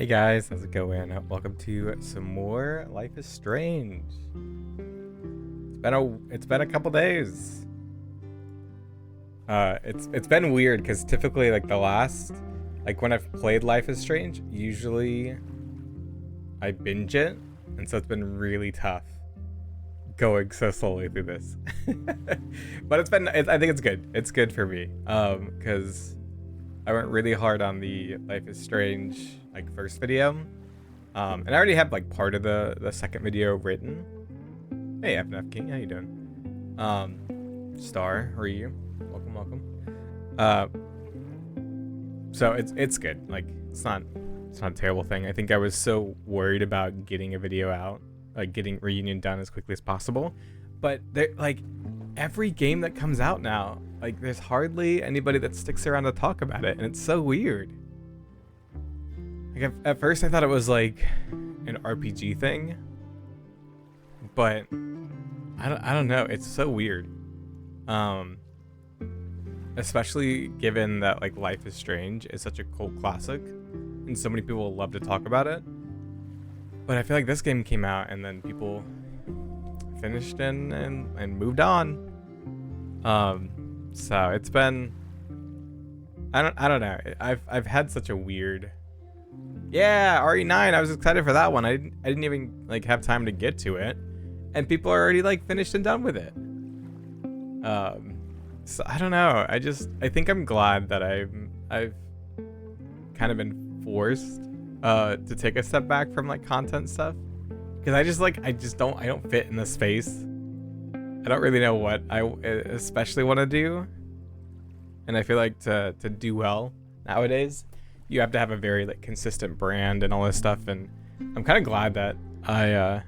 Hey guys, how's it going? Welcome to some more Life is Strange. It's been a couple days. It's been weird because typically when I've played Life is Strange, usually I binge it, and so it's been really tough going so slowly through this. But I think it's good. It's good for me. Because I went really hard on the Life is Strange first video. And I already have part of the second video written. Hey FNF King, how you doing? Star, how are you? Welcome. So it's good. It's not a terrible thing. I think I was so worried about getting a video out, getting Reunion done as quickly as possible. But every game that comes out now, there's hardly anybody that sticks around to talk about it, and it's so weird. At first I thought it was an RPG thing, but I don't know. It's so weird. Especially given that Life is Strange is such a cult classic, and so many people love to talk about it. But I feel like this game came out and then people finished and moved on. So it's been I don't know. I've had such a weird. Yeah, RE9. I was excited for that one. I didn't even have time to get to it, and people are already finished and done with it. So I don't know. I think I'm glad that I've kind of been forced to take a step back from content stuff, because I don't fit in the space. I don't really know what I especially want to do, and I feel to do well nowadays, you have to have a very consistent brand and all this stuff, and I'm kind of glad that I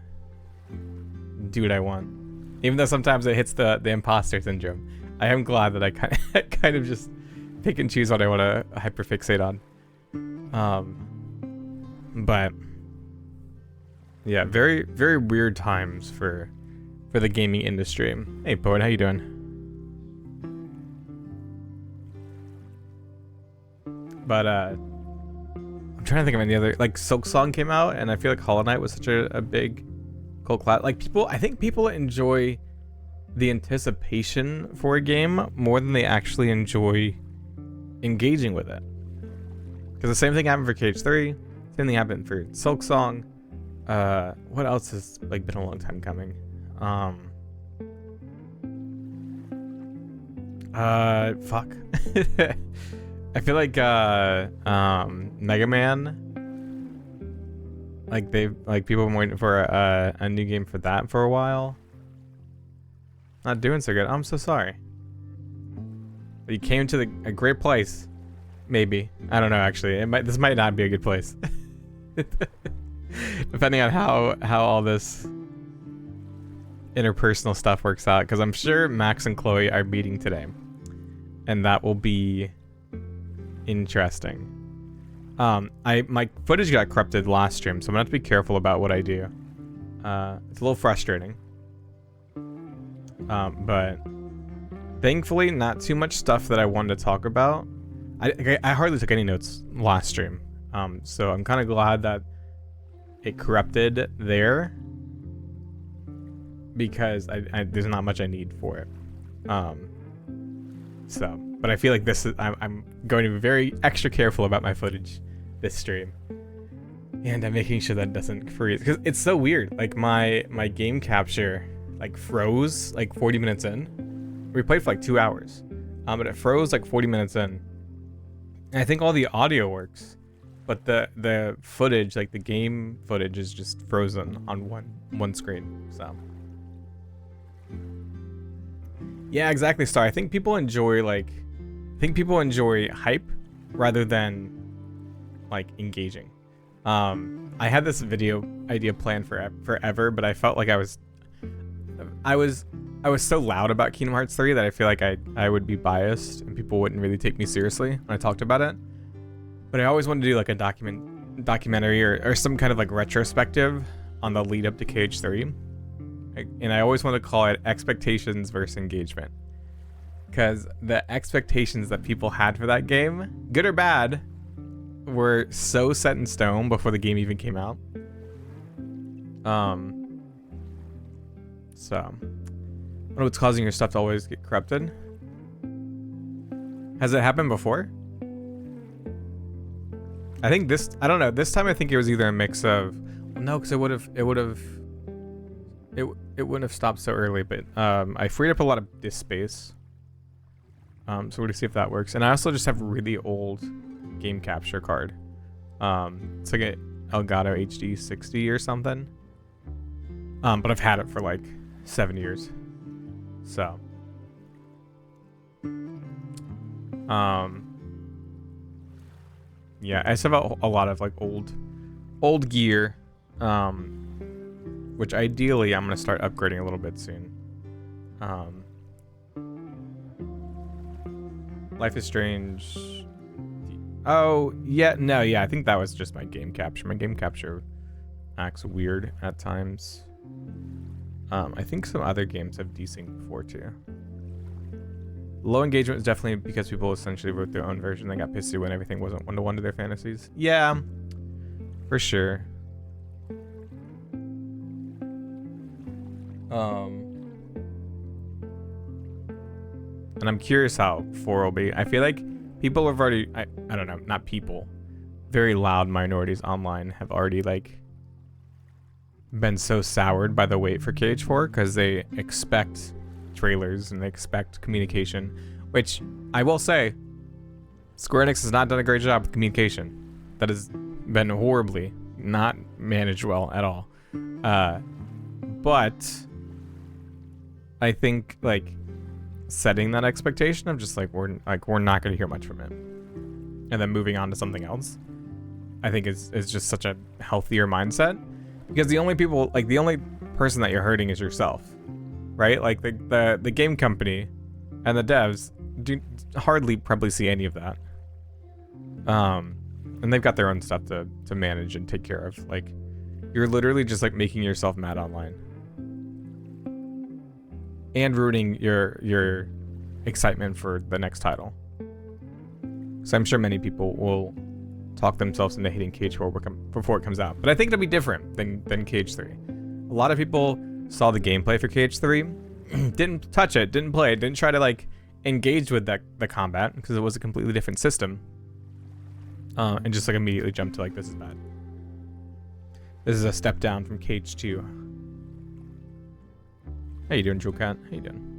do what I want, even though sometimes it hits the imposter syndrome. I am glad that I kind of just pick and choose what I want to hyperfixate on. But yeah, very very weird times for the gaming industry. Hey Poet, how you doing? But I'm trying to think of any other. Silk Song came out, and I feel Hollow Knight was such a big cult class. I think people enjoy the anticipation for a game more than they actually enjoy engaging with it. Because the same thing happened for KH3, same thing happened for Silk Song. What else has been a long time coming? Fuck. I feel Mega Man. People have been waiting for a new game for that for a while. Not doing so good. I'm so sorry. But you came to a great place. Maybe. I don't know, actually. This might not be a good place. Depending on how all this interpersonal stuff works out. Because I'm sure Max and Chloe are meeting today, and that will be interesting. My footage got corrupted last stream, so I'm gonna have to be careful about what I do. It's a little frustrating. But thankfully not too much stuff that I wanted to talk about. I hardly took any notes last stream. So I'm kind of glad that it corrupted there, because there's not much I need for it. But I feel I'm going to be very extra careful about my footage this stream, and I'm making sure that it doesn't freeze, because it's so weird. My game capture froze 40 minutes in. We played for 2 hours, but it froze 40 minutes in. And I think all the audio works, but the footage, the game footage, is just frozen on one screen. So yeah, exactly, Star. I think people enjoy hype rather than engaging. I had this video idea planned forever, but I felt I was so loud about Kingdom Hearts 3 that I feel I would be biased and people wouldn't really take me seriously when I talked about it. But I always wanted to do a documentary or some kind of retrospective on the lead up to KH3. And I always wanted to call it expectations versus engagement. Because the expectations that people had for that game, good or bad, were so set in stone before the game even came out. So, I don't know what's causing your stuff to always get corrupted. Has it happened before? I think I don't know. This time I think it was either a mix of, no, because it wouldn't have stopped so early, but I freed up a lot of disk space. So we're gonna see if that works. And I also just have really old game capture card. It's like a Elgato HD 60 or something. But I've had it for like 7 years. So yeah, I just have a lot of like old gear, which ideally I'm gonna start upgrading a little bit soon. Life is Strange. Oh yeah, no, yeah, I think that was just my game capture. My game capture acts weird at times. I think some other games have desync before too. Low engagement is definitely because people essentially wrote their own version. They got pissy when everything wasn't one-to-one to their fantasies. Yeah, for sure. And I'm curious how 4 will be. I feel like people have already, I don't know, not people, very loud minorities online have already like been so soured by the wait for KH4 because they expect trailers and they expect communication, which I will say, Square Enix has not done a great job with communication. That has been horribly not managed well at all. But I think like setting that expectation of just like we're not going to hear much from it, and then moving on to something else, I think is just such a healthier mindset, because the only person that you're hurting is yourself, right? Like the game company and the devs do hardly probably see any of that, and they've got their own stuff to manage and take care of. Like, you're literally just like making yourself mad online and ruining your excitement for the next title. So I'm sure many people will talk themselves into hating KH4 before it comes out. But I think it'll be different than KH3. A lot of people saw the gameplay for KH3, didn't touch it, didn't play it, didn't try to like engage with the combat because it was a completely different system. And just like immediately jumped to like, this is bad. This is a step down from KH2. How you doing, Jewel Cat? How you doing?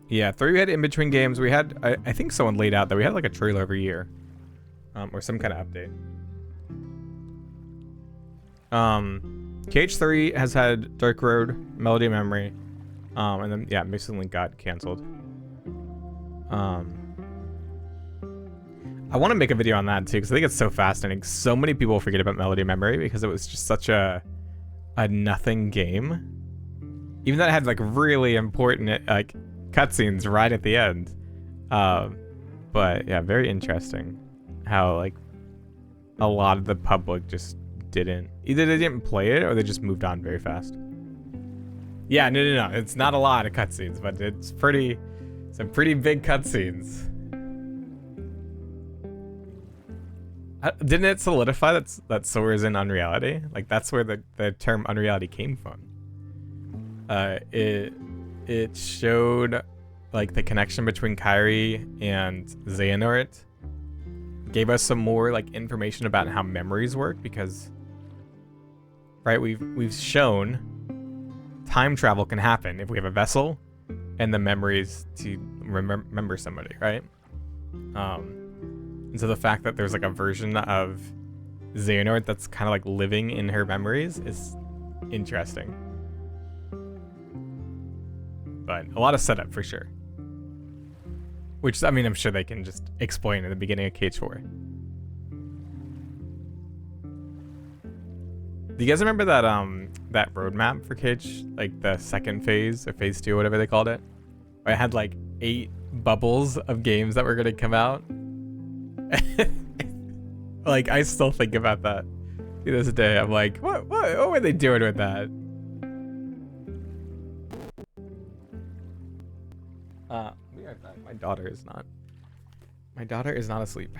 Yeah, 3 we had in between games. We had, I think someone laid out that we had like a trailer every year, or some kind of update. KH3 has had Dark Road, Melody of Memory, and then yeah, Missing Link got canceled. I want to make a video on that too because I think it's so fascinating. So many people forget about Melody of Memory because it was just such a nothing game, even though it had like really important like cutscenes right at the end. But yeah, very interesting how like a lot of the public just either they didn't play it or they just moved on very fast. Yeah, no, it's not a lot of cutscenes, but it's some pretty big cutscenes. Didn't it solidify that Sora is in unreality? Like, that's where the term unreality came from. It showed like the connection between Kairi and Xehanort. Gave us some more like information about how memories work, because right, we've shown time travel can happen if we have a vessel and the memories to remember somebody, right? And so the fact that there's like a version of Xehanort that's kind of like living in her memories is interesting. But a lot of setup for sure. Which, I mean, I'm sure they can just explain in the beginning of KH4. Do you guys remember that roadmap for KH? Like the second phase, or phase 2, whatever they called it? Where it had like 8 bubbles of games that were gonna come out. Like, I still think about that to this day. I'm like, what were they doing with that? My daughter is not My daughter is not asleep.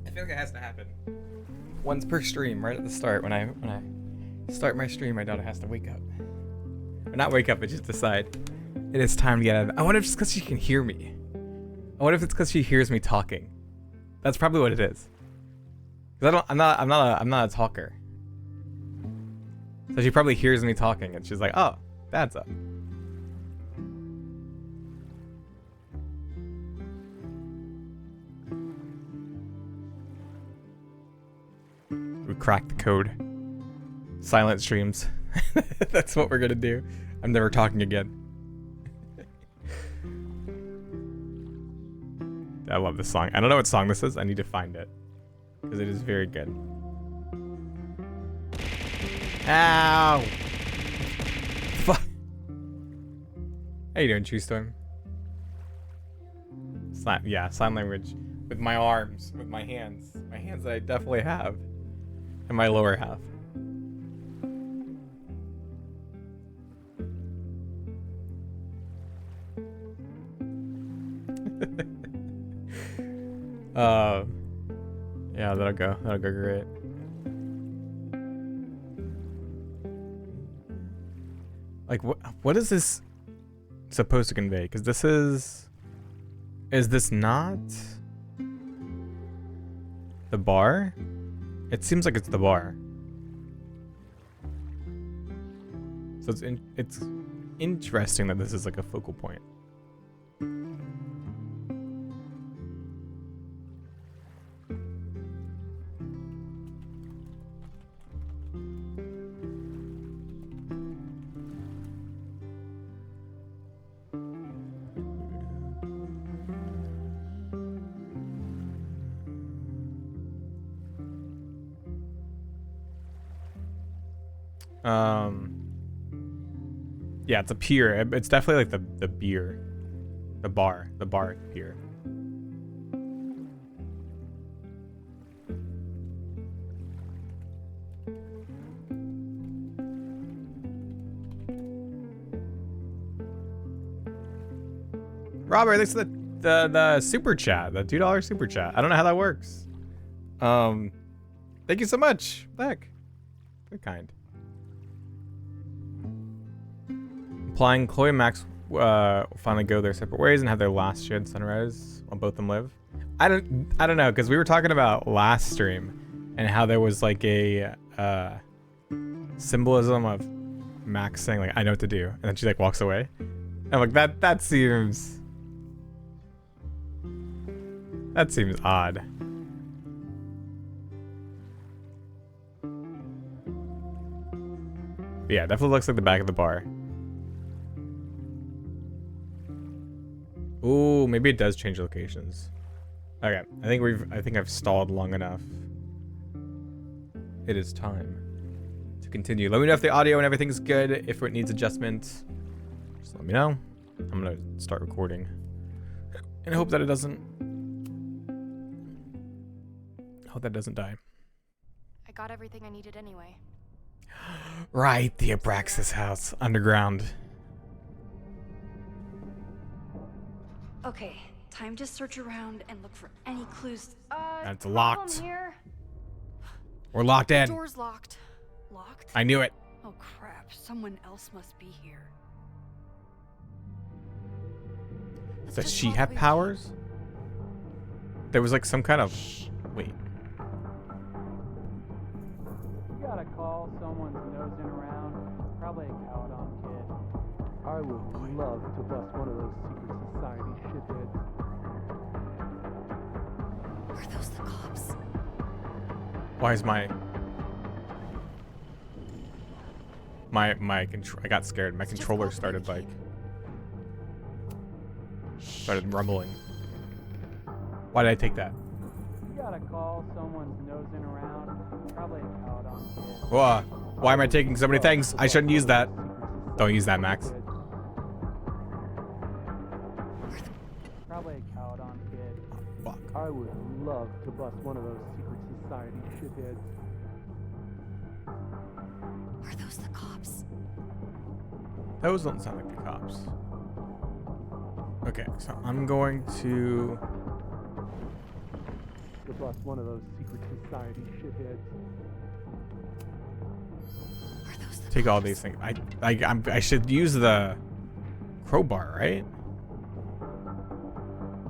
I feel like it has to happen once per stream, right at the start. When I start my stream, my daughter has to wake up. Or not wake up, but just decide it is time to get out of bed. I wonder if it's because she can hear me. I wonder if it's because she hears me talking. That's probably what it is. Cause I'm not a talker. So she probably hears me talking and she's like, oh, Dad's up. We cracked the code. Silent streams. That's what we're gonna do. I'm never talking again. I love this song. I don't know what song this is. I need to find it. Because it is very good. Ow! Fuck. How you doing, True Storm? Sign language. With my arms, with my hands. My hands I definitely have. And my lower half. Yeah, that'll go great. Like, what is this supposed to convey? Because this is this not the bar? It seems like it's the bar. So it's interesting that this is like a focal point. Yeah, it's a pier. It's definitely like the beer, the bar pier. Robert, thanks for the super chat, the $2 super chat. I don't know how that works. Thank you so much. Heck, very kind. Implying Chloe and Max finally go their separate ways and have their last shared sunrise while both of them live. I don't know, because we were talking about last stream and how there was like a symbolism of Max saying like, I know what to do, and then she like walks away. And I'm like, that seems odd. But yeah, definitely looks like the back of the bar. Ooh, maybe it does change locations. Okay, I think I've stalled long enough. It is time to continue. Let me know if the audio and everything's good. If it needs adjustment, just let me know. I'm gonna start recording. And I hope that it doesn't. Hope that doesn't die. I got everything I needed anyway. Right, the Abraxas house, underground. Okay, time to search around and look for any clues. And it's locked. Here. We're locked The in. door's locked. Locked? I knew it. Oh crap, someone else must be here. Let's Does just she walk have quickly. powers? There was like some kind of... Wait. You gotta call someone's nosing around. Probably a cowed-on kid. I would love to bust one of those secret society shitheads. Are those the cops? Why is my I got scared. My Let's just controller walk started quickly. started rumbling. Why did I take that? You gotta call someone's nosing around. Probably a cowed-on kid. Whoa. Why am I taking so many things? I shouldn't use that. Don't use that, Max. Probably a cowed-on kid. Fuck. I would love to bust one of those secret society shitheads. Are those the cops? Those don't sound like the cops. Okay, so I'm going to... To bust one of those secret society shitheads. Are those the take all cops? these things. I should use the crowbar, right?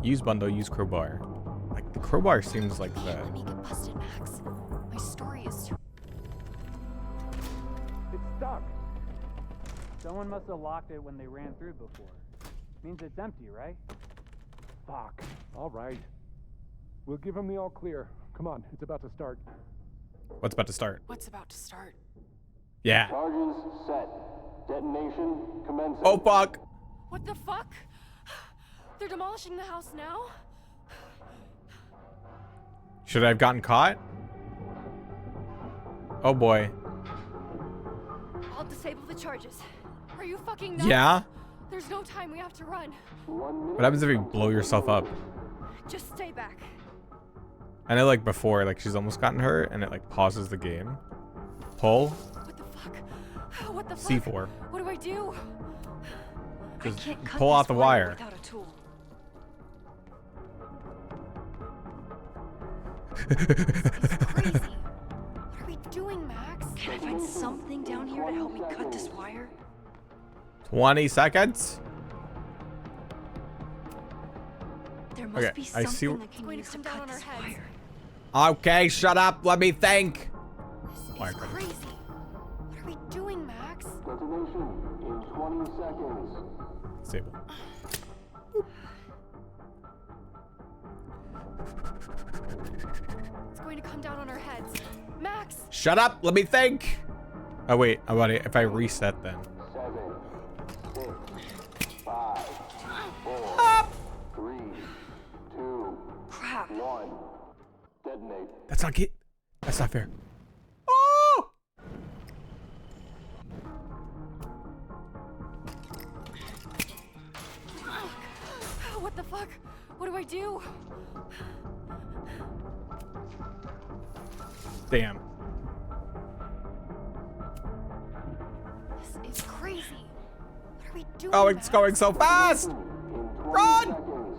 Use bundle, use crowbar. Like the crowbar seems like the... Let me get busted, Max. My story is too... It's stuck. Someone must have locked it when they ran through before. Means it's empty, right? Fuck. All right. We'll give him the all clear. Come on, it's about to start. What's about to start? What's about to start? Yeah. Charges set. Detonation commencing. Oh, fuck. What the fuck? They're demolishing the house now? Should I have gotten caught? Oh, boy. I'll disable the charges. Are you fucking nuts? Yeah? There's no time. We have to run. 1 minute. What happens if you blow yourself up? Just stay back. I know, like, before, like, she's almost gotten hurt, and it, like, pauses the game. Pull. What the fuck? What the fuck? C4. What do I do? Just I can't cut pull this out the wire. without a tool. Crazy. What are we doing, Max? Can I find something down here to help me cut this wire? 20 seconds. There must Okay, be I something see I wh- can It's going to use to come down cut on our this heads. wire. Okay, shut up. Let me think. This Wire is cutting. crazy. What are we doing, Max? Detonation in 20 seconds. Disable. It's going to come down on our heads. Max! Shut up. Let me think. Oh, wait. How about it? If I reset then? 7, 6, 5, 4, 3, 2, Crap. 1. Detonate. That's not get. That's not fair. Oh! What the fuck? What do I do? Damn. This is crazy. What are we doing? Oh, it's Max? going so fast. In 20 Run! seconds.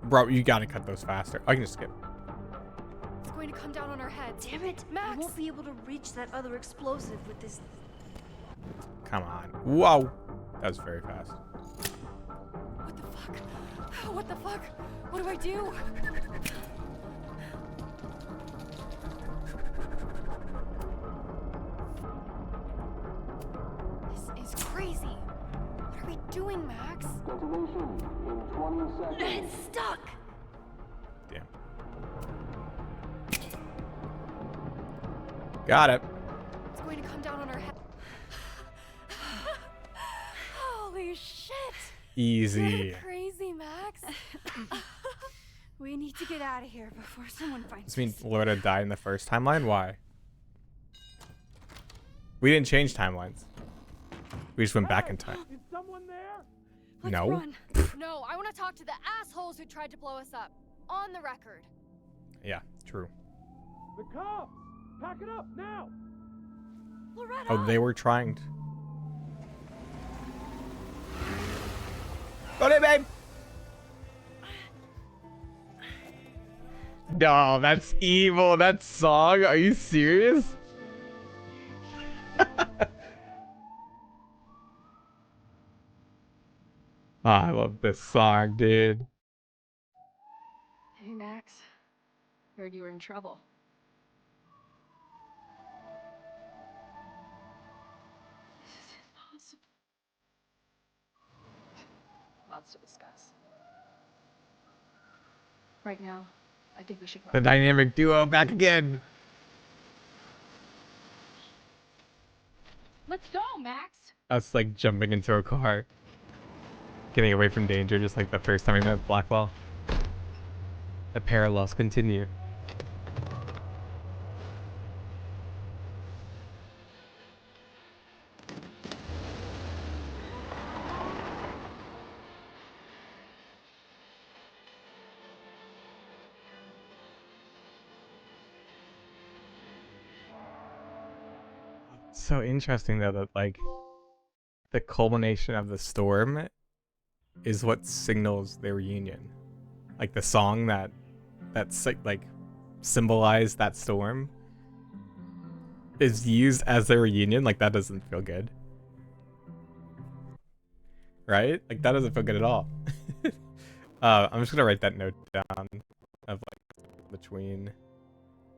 Bro, you gotta cut those faster. I can just skip. It's going to come down on our heads. Damn it! I Max! won't be able to reach that other explosive with this. Come on. Whoa. That was very fast. What the fuck? What the fuck? What do I do? This is crazy. What are we doing, Max? Detonation in 20 seconds. It's stuck! Damn. Got it. It's going to come down on our head. Holy shit! Easy. You're crazy, Max. We need to get out of here before someone finds Does this mean us. Loretta died in the first timeline? Why? We didn't change timelines. We just went back in time. Is someone there? Let's No. run. No, I want to talk to the assholes who tried to blow us up. On the record. Yeah, true. The cops! Pack it up now! Loretta! Oh, they were trying to. Go there, babe! No, that's evil. That song. Are you serious? I love this song, dude. Hey, Max. Heard you were in trouble. This is impossible. Lots to discuss. Right now, I think we should The dynamic duo back again. Let's go, Max! Us like jumping into a car. Getting away from danger just like the first time we met Blackwell. The parallels continue. So interesting though that like the culmination of the storm is what signals their reunion. Like the song that's like symbolized that storm is used as their reunion. Like that doesn't feel good. Right? Like that doesn't feel good at all. I'm just gonna write that note down of like between.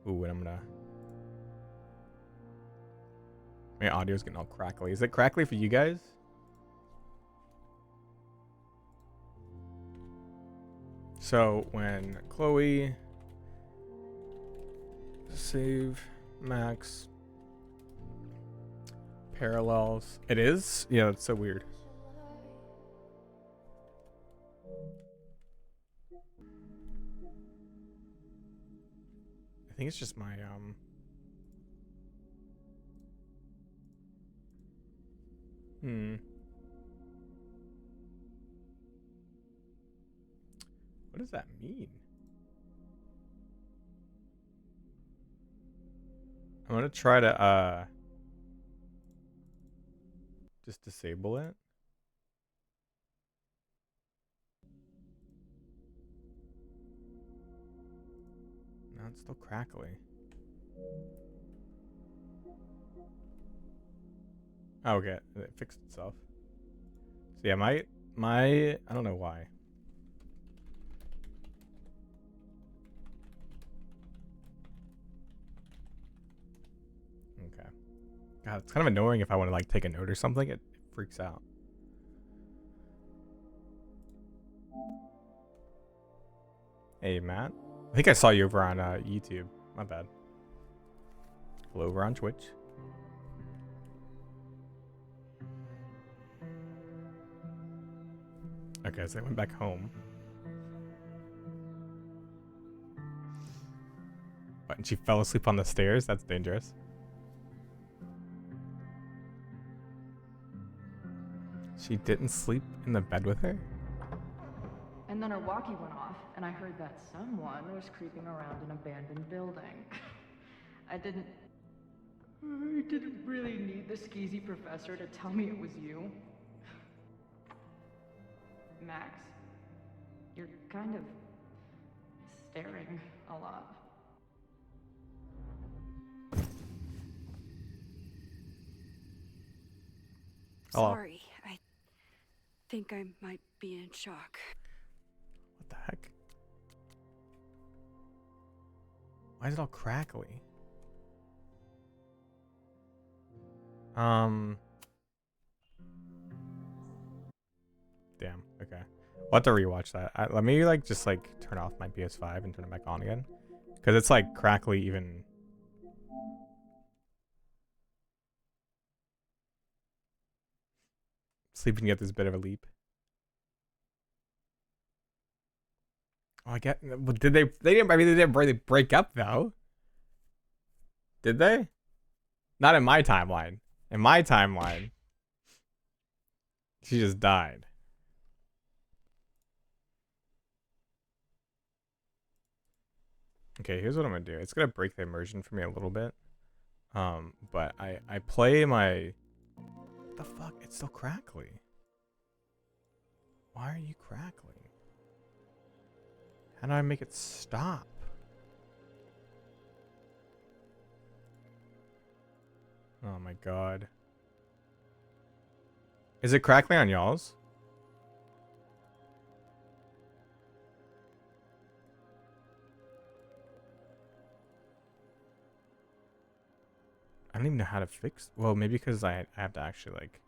Ooh, and I'm gonna. My audio's getting all crackly. Is it crackly for you guys? So when Chloe save Max parallels, it is? Yeah, it's so weird. I think it's just my What does that mean? I'm gonna try to just disable it. No, it's still crackly. Oh, okay, it fixed itself. So yeah, my I don't know why. Okay. God, it's kind of annoying if I want to like take a note or something. It freaks out. Hey, Matt. I think I saw you over on YouTube. My bad. Hello, over on Twitch. Okay, so I went back home. What, and she fell asleep on the stairs? That's dangerous. She didn't sleep in the bed with her? And then her walkie went off, and I heard that someone was creeping around an abandoned building. I didn't really need the skeezy professor to tell me it was you. Max, you're kind of staring a lot. Hello. Sorry, I think I might be in shock. What the heck? Why is it all crackly? Damn. Okay. We'll have to rewatch that. Let me like just like turn off my PS5 and turn it back on again, because it's like crackly even sleeping at this bit of a leap. Oh, I get. But did they? They didn't. I mean, they didn't really break up though. Did they? Not in my timeline. In my timeline, she just died. Okay, here's what I'm gonna do. It's gonna break the immersion for me a little bit. But I play my. What the fuck? It's so crackly. Why are you crackling? How do I make it stop? Oh my god. Is it crackling on y'all's? I don't even know how to fix. Well, maybe because I have to actually like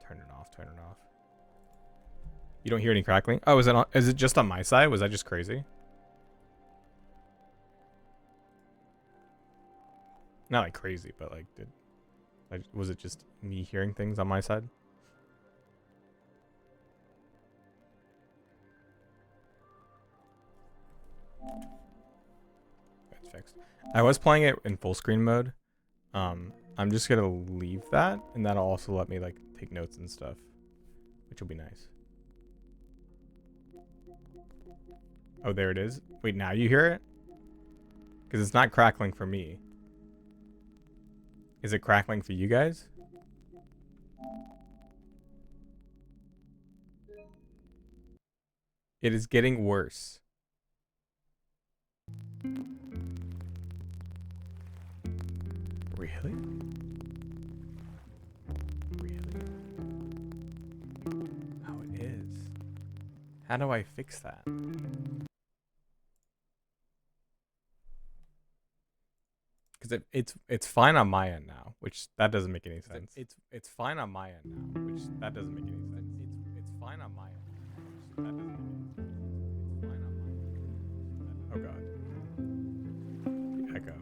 turn it off. Turn it off. You don't hear any crackling? Oh, is it just on my side? Was I just crazy? Not like crazy, but like was it just me hearing things on my side? That's fixed. I was playing it in full screen mode. I'm just gonna leave that, and that'll also let me like take notes and stuff, which will be nice. Oh, there it is. Wait, now you hear it? Because it's not crackling for me. Is it crackling for you guys? It is getting worse. Really? Really? Oh, it is. How do I fix that? Because it's fine on my end now, which that doesn't make any sense. It's fine on my end now, which that doesn't make any sense. It's fine on my end, which that doesn't make any sense. It's fine on my end. Oh god. The echo.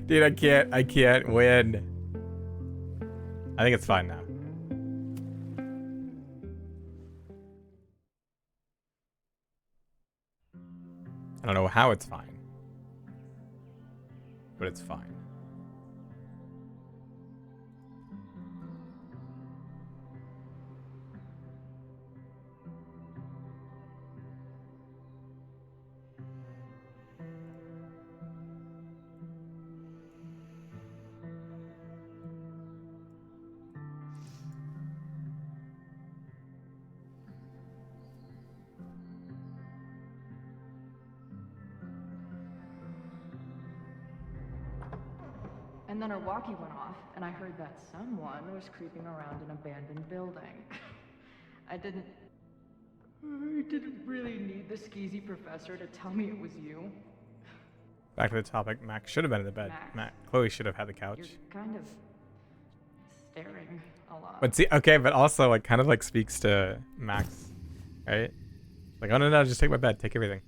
Dude, I can't win. I think it's fine now. I don't know how it's fine, but it's fine. And then our walkie went off, and I heard that someone was creeping around an abandoned building. I didn't really need the skeezy professor to tell me it was you. Back to the topic. Max should have been in the bed. Max? Chloe should have had the couch. You're kind of staring a lot. But see, okay, but also like kind of like speaks to Max, right? Like, oh no, just take my bed, take everything.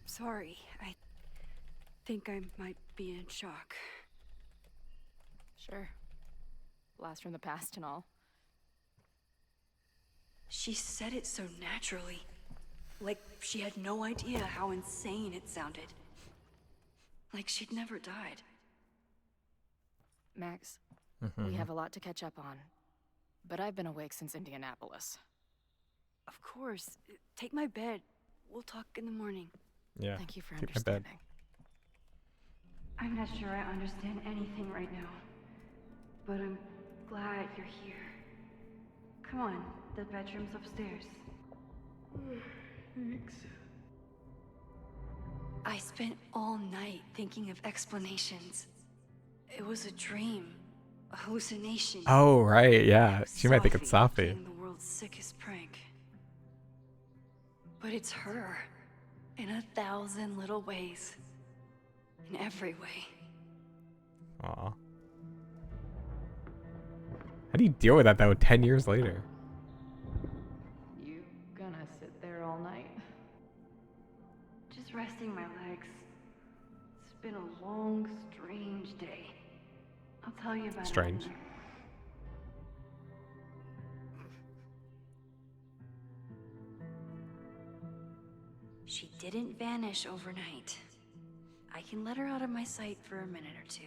Sorry, I think I might be in shock. Sure. Blast from the past and all. She said it so naturally. Like she had no idea how insane it sounded. Like she'd never died. Max, we have a lot to catch up on. But I've been awake since Indianapolis. Of course. Take my bed. We'll talk in the morning. Yeah. Thank you for take my bed. understanding. I'm not sure I understand anything right now. But I'm glad you're here. Come on, the bedroom's upstairs. Thanks. I spent all night thinking of explanations. It was a dream, a hallucination. Oh right, yeah. She might think it's Safi. Playing the world's sickest prank. But it's her, in 1,000 little ways, in every way. Aw. How do you deal with that though 10 years later? You gonna sit there all night? Just resting my legs. It's been a long, strange day. I'll tell you about Strange. it. She didn't vanish overnight. I can let her out of my sight for a minute or two.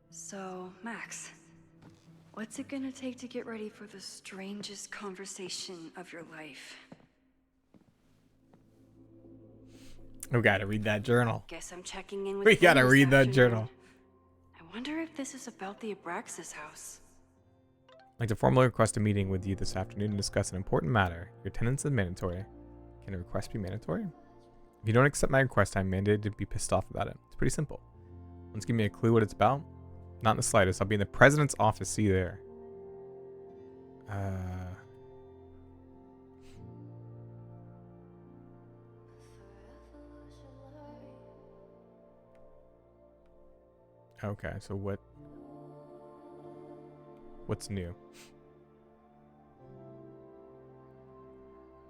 So, Max, what's it gonna take to get ready for the strangest conversation of your life? We gotta read that journal. Guess I'm checking in with We gotta Flynn this read that afternoon. journal. I wonder if this is about the Abraxas house. I'd like to formally request a meeting with you this afternoon to discuss an important matter. Your attendance is mandatory. Can a request be mandatory? If you don't accept my request, I'm mandated to be pissed off about it. It's pretty simple. Once give me a clue what it's about. Not in the slightest. I'll be in the president's office. See you there. Okay, so what's new?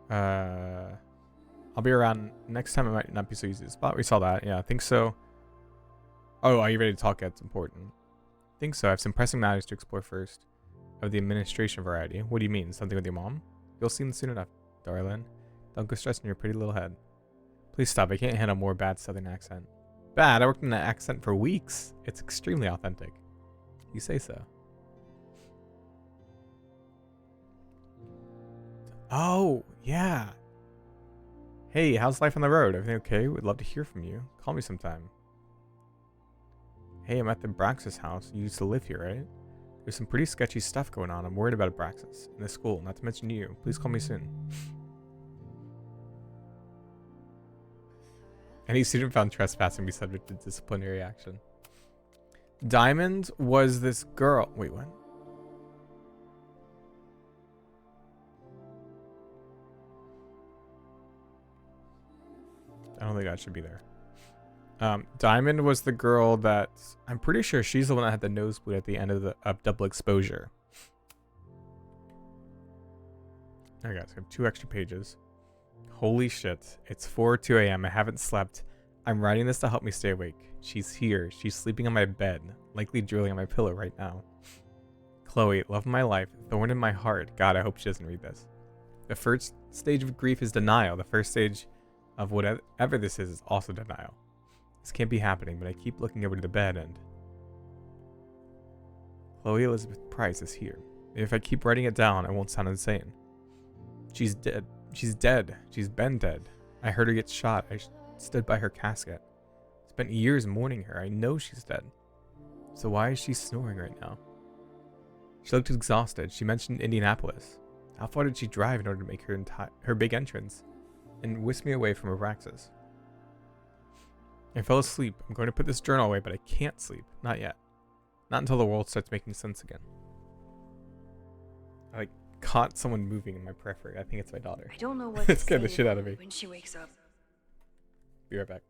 I'll be around next time. It might not be so easy to spot. We saw that. Yeah, I think so. Oh, are you ready to talk? It's important. I think so. I have some pressing matters to explore first. Of the administration variety. What do you mean? Something with your mom? You'll see them soon enough, darling. Don't go stressing your pretty little head. Please stop. I can't handle more bad southern accent. Bad? I worked in that accent for weeks. It's extremely authentic. You say so. Oh, yeah. Hey, how's life on the road? Everything okay? Would love to hear from you. Call me sometime. Hey, I'm at the Abraxas house. You used to live here, right? There's some pretty sketchy stuff going on. I'm worried about Abraxas in the school, not to mention you. Please call me soon. Any student found trespassing be subject to disciplinary action. Diamond was this girl. Wait, what? I don't think that should be there. Diamond was the girl that I'm pretty sure she's the one that had the nosebleed at the end of the double exposure. Okay, guys, I have 2 extra pages. Holy shit. It's 4:02 a.m. I haven't slept. I'm writing this to help me stay awake. She's here. She's sleeping on my bed, likely drooling on my pillow right now. Chloe, love of my life, thorn in my heart. God, I hope she doesn't read this. The first stage of grief is denial. The first stage of whatever this is also denial. This can't be happening, but I keep looking over to the bed and... Chloe Elizabeth Price is here. If I keep writing it down, I won't sound insane. She's dead. She's dead. She's been dead. I heard her get shot. I stood by her casket. Spent years mourning her. I know she's dead. So why is she snoring right now? She looked exhausted. She mentioned Indianapolis. How far did she drive in order to make her big entrance and whisk me away from Abraxas? I fell asleep. I'm going to put this journal away, but I can't sleep. Not yet. Not until the world starts making sense again. I caught someone moving in my periphery. I think it's my daughter. I don't know what It to scared the say shit out of me. when she wakes up. Be right back.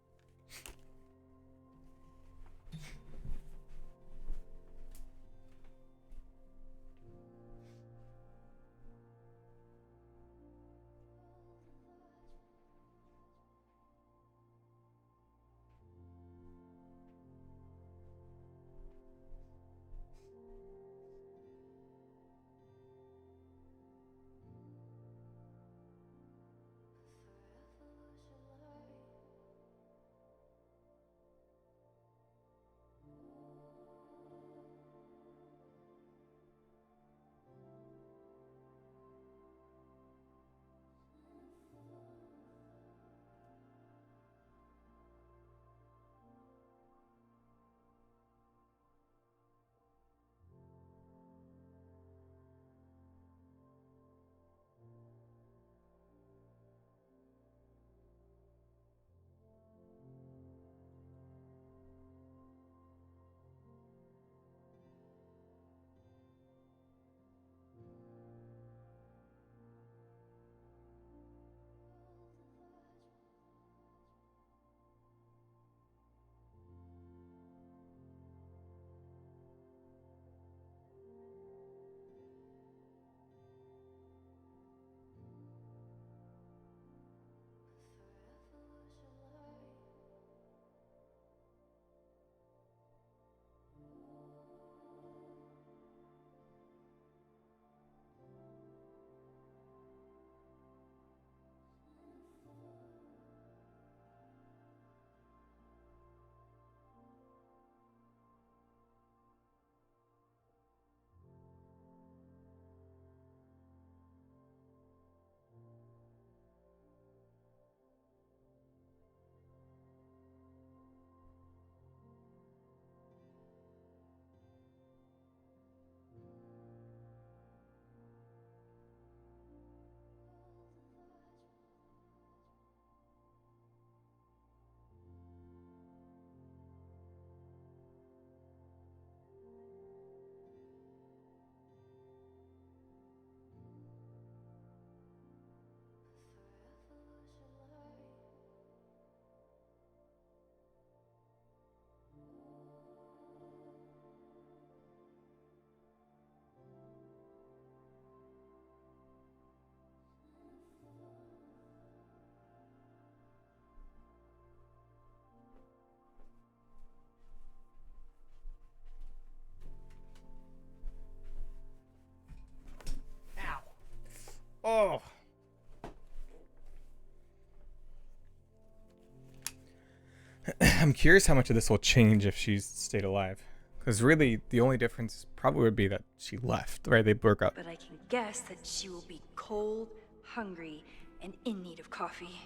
I'm curious how much of this will change if she's stayed alive. Because really, the only difference probably would be that she left, right? They broke up. But I can guess that she will be cold, hungry, and in need of coffee.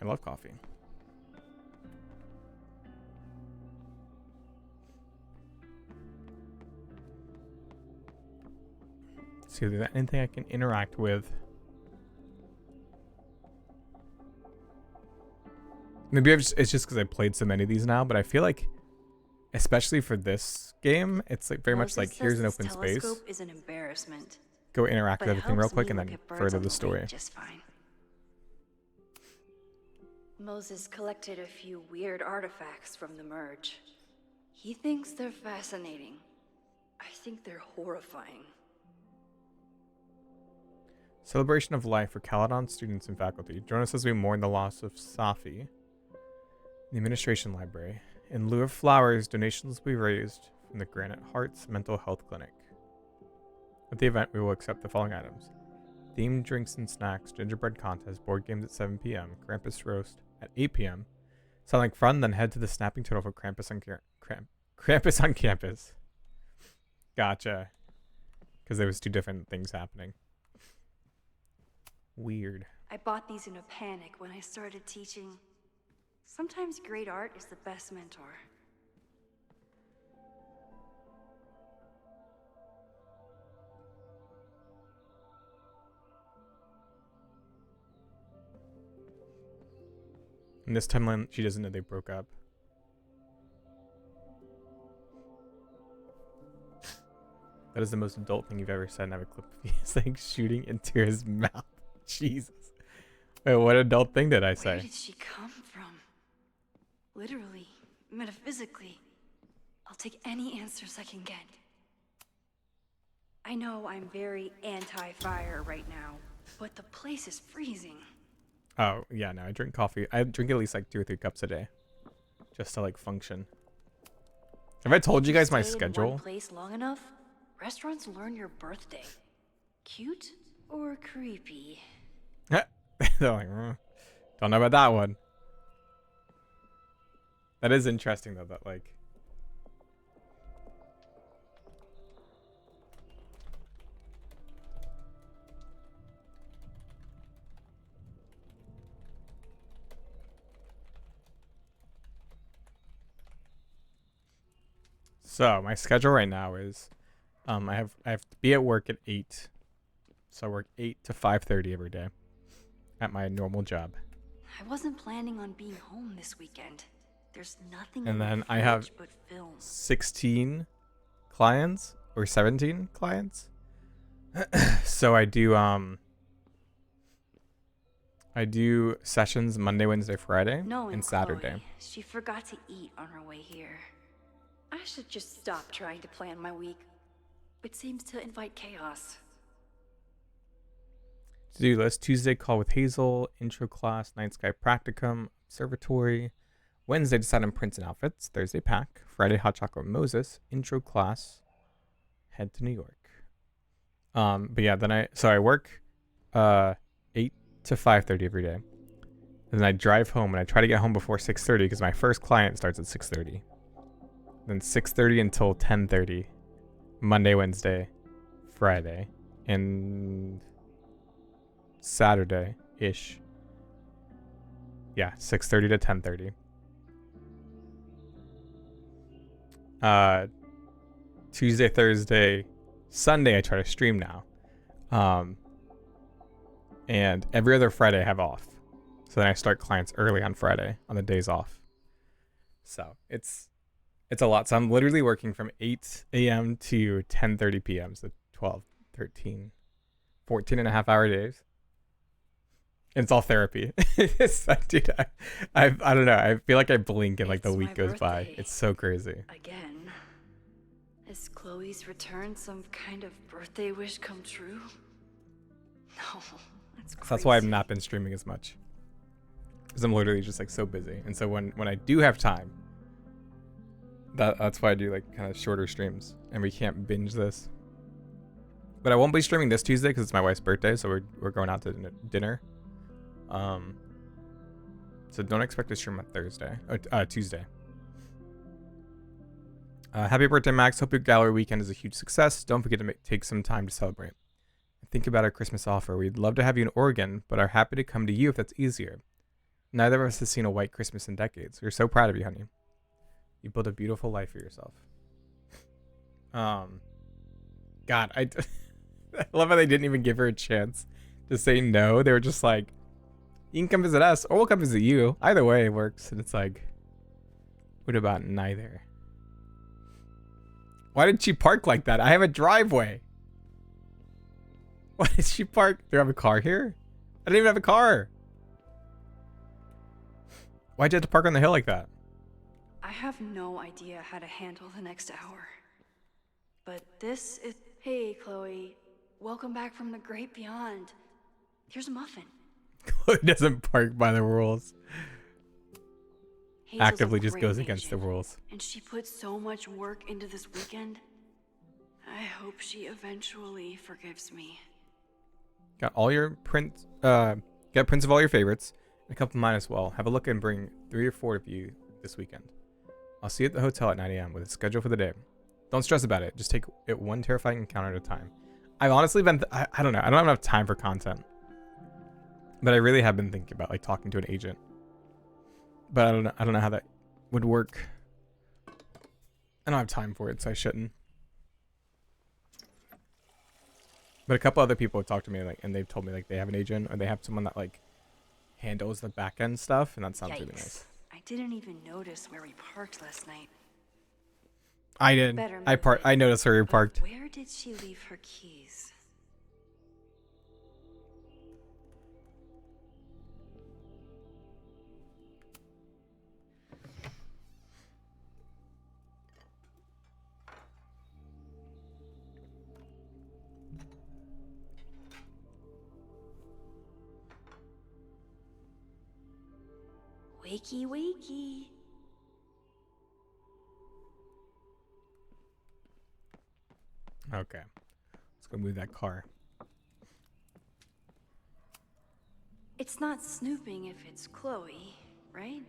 I love coffee. See if there's anything I can interact with. Maybe it's just because I played so many of these now, but I feel like, especially for this game, it's like very much like, here's an open space. Telescope is an embarrassment. Go interact with But it everything real helps quick me and look then at birds further on the wing story. just fine. Moses collected a few weird artifacts from the merge. He thinks they're fascinating. I think they're horrifying. Celebration of life for Caledon students and faculty. Join us as we mourn the loss of Safi. The administration library. In lieu of flowers, donations will be raised from the Granite Hearts Mental Health Clinic. At the event, we will accept the following items: themed drinks and snacks, gingerbread contest, board games at 7 p.m., Krampus roast at 8 p.m. Sound like fun? Then head to the Snapping Turtle for Krampus on Krampus on campus. Gotcha. Because there was 2 different things happening. Weird. I bought these in a panic when I started teaching. Sometimes great art is the best mentor. In this timeline, she doesn't know they broke up. That is the most adult thing you've ever said. And I have a clip of you saying shooting into his mouth. Jesus. Wait, what adult thing did I say? Where did she come from? Literally, metaphysically. I'll take any answers I can get. I know I'm very anti-fire right now, but the place is freezing. Oh, yeah, no, I drink coffee. I drink at least like 2 or 3 cups a day. Just to like function. Have I told you guys my Stay in schedule? one place long enough, restaurants learn your birthday. Cute or creepy? They're like, don't know about that one. That is interesting though, that like... So my schedule right now is, I have to be at work at 8, so I work 8 to 5:30 every day, at my normal job. I wasn't planning on being home this weekend. There's nothing And in then the I have fridge but film. 16 clients or 17 clients. So I do sessions Monday, Wednesday, Friday, Knowing and Saturday. Chloe, she forgot to eat on her way here. I should just stop trying to plan my week. It seems to invite chaos. To-do list: Tuesday, call with Hazel, intro class, night sky practicum, observatory. Wednesday, decide on prints and outfits. Thursday, pack. Friday, hot chocolate with Moses, intro class, head to New York. But yeah, then I work 8 to 5:30 every day. And then I drive home and I try to get home before 6:30 because my first client starts at 6:30. Then 6:30 until 10:30. Monday, Wednesday, Friday, and Saturday-ish. Yeah, 6:30 to 10:30. Tuesday, Thursday, Sunday I try to stream now. And every other Friday I have off. So then I start clients early on Friday on the days off. So it's a lot. So I'm literally working from 8 a.m. to 10:30 p.m. So 12, 13, 14 and a half hour days. And it's all therapy. Dude, I don't know. I feel like I blink and like the It's week my goes by. birthday. It's so crazy. Again. Is Chloe's return some kind of birthday wish come true? No, that's crazy. So that's why I've not been streaming as much. Because I'm literally just like so busy. And so when I do have time, that's why I do like kind of shorter streams. And we can't binge this. But I won't be streaming this Tuesday because it's my wife's birthday. So we're going out to dinner. So don't expect a stream on Thursday. Tuesday. Happy birthday, Max. Hope your gallery weekend is a huge success. Don't forget to take some time to celebrate. Think about our Christmas offer. We'd love to have you in Oregon, but are happy to come to you if that's easier. Neither of us has seen a white Christmas in decades. We're so proud of you, honey. You built a beautiful life for yourself. God, I love how they didn't even give her a chance to say no. They were just like, you can come visit us, or we'll come visit you. Either way it works. And it's like, what about neither? Why did she park like that? I have a driveway. Why did she park? Do I have a car here? I don't even have a car. Why'd you have to park on the hill like that? I have no idea how to handle the next hour. But this is... Hey, Chloe. Welcome back from the great beyond. Here's a muffin. Chloe doesn't park by the rules. Hazel's Actively a just great goes against the agent, rules. and she put so much work into this weekend. I hope she eventually forgives me. Got all your prints. Got prints of all your favorites. And a couple of mine as well. Have a look and bring 3 or 4 of you this weekend. I'll see you at the hotel at 9 a.m. with a schedule for the day. Don't stress about it. Just take it one terrifying encounter at a time. I've honestly been... I don't know. I don't have enough time for content. But I really have been thinking about like talking to an agent. But I don't know how that would work. I don't have time for it, so I shouldn't. But a couple other people have talked to me, like, and they've told me like they have an agent or they have someone that like handles the back end stuff, and that sounds really nice. I didn't even notice where we parked last night. I did. I noticed where you parked. Where did she leave her keys? Wakey, wakey. Okay. Let's go move that car. It's not snooping if it's Chloe, right?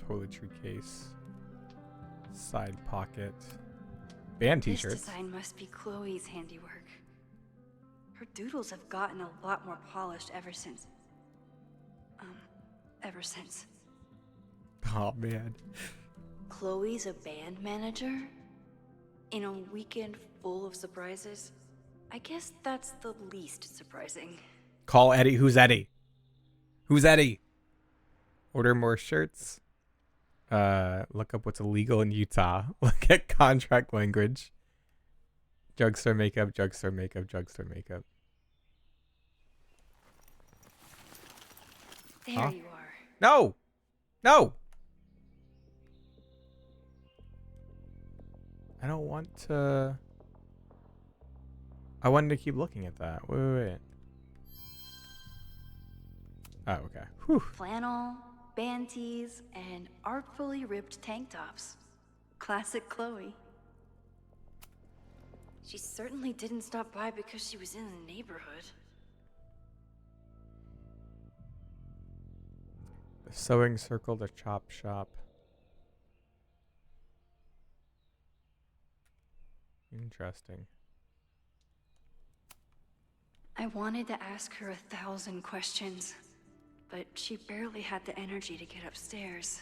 Toiletry case. Side pocket. Band t-shirts. This design must be Chloe's handiwork. Her doodles have gotten a lot more polished ever since. Oh man. Chloe's a band manager? In a weekend full of surprises? I guess that's the least surprising. Call Eddie. Who's Eddie? Who's Eddie? Order more shirts. Look up what's illegal in Utah. Look at contract language. Drugstore makeup, drugstore makeup, drugstore makeup. There Huh? you are. No! No! I don't want to... I wanted to keep looking at that. Wait. Oh, okay. Whew. Flannel, band tees, and artfully ripped tank tops. Classic Chloe. She certainly didn't stop by because she was in the neighborhood. The sewing circle, the chop shop. Interesting. I wanted to ask her 1,000 questions, but she barely had the energy to get upstairs.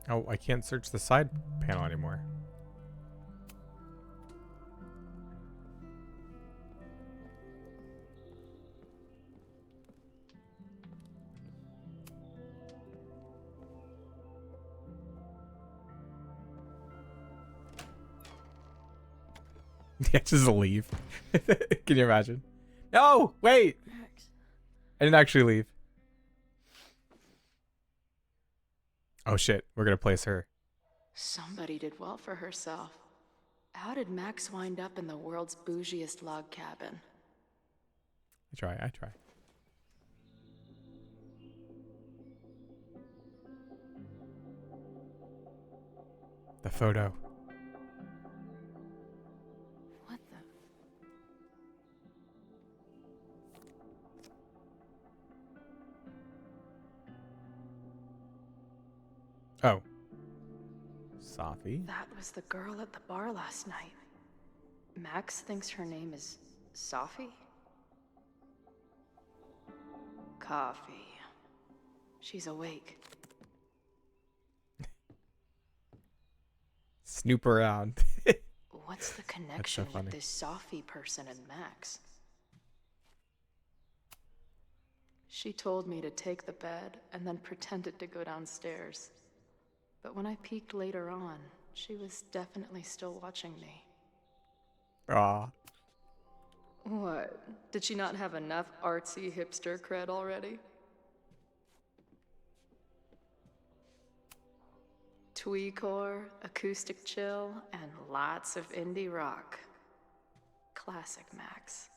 Oh, I can't search the side panel anymore. Yeah, just leave. Can you imagine? No, wait. I didn't actually leave. Oh shit, we're gonna place her. Somebody did well for herself. How did Max wind up in the world's bougiest log cabin? I try. The photo. What the? Safi. That was the girl at the bar last night. Max thinks her name is Safi? Coffee. She's awake. Snoop around. What's the connection funny. with this Safi person and Max? She told me to take the bed and then pretended to go downstairs. But when I peeked later on, she was definitely still watching me. Aw. What? Did she not have enough artsy hipster cred already? Tweecore, acoustic chill, and lots of indie rock. Classic Max.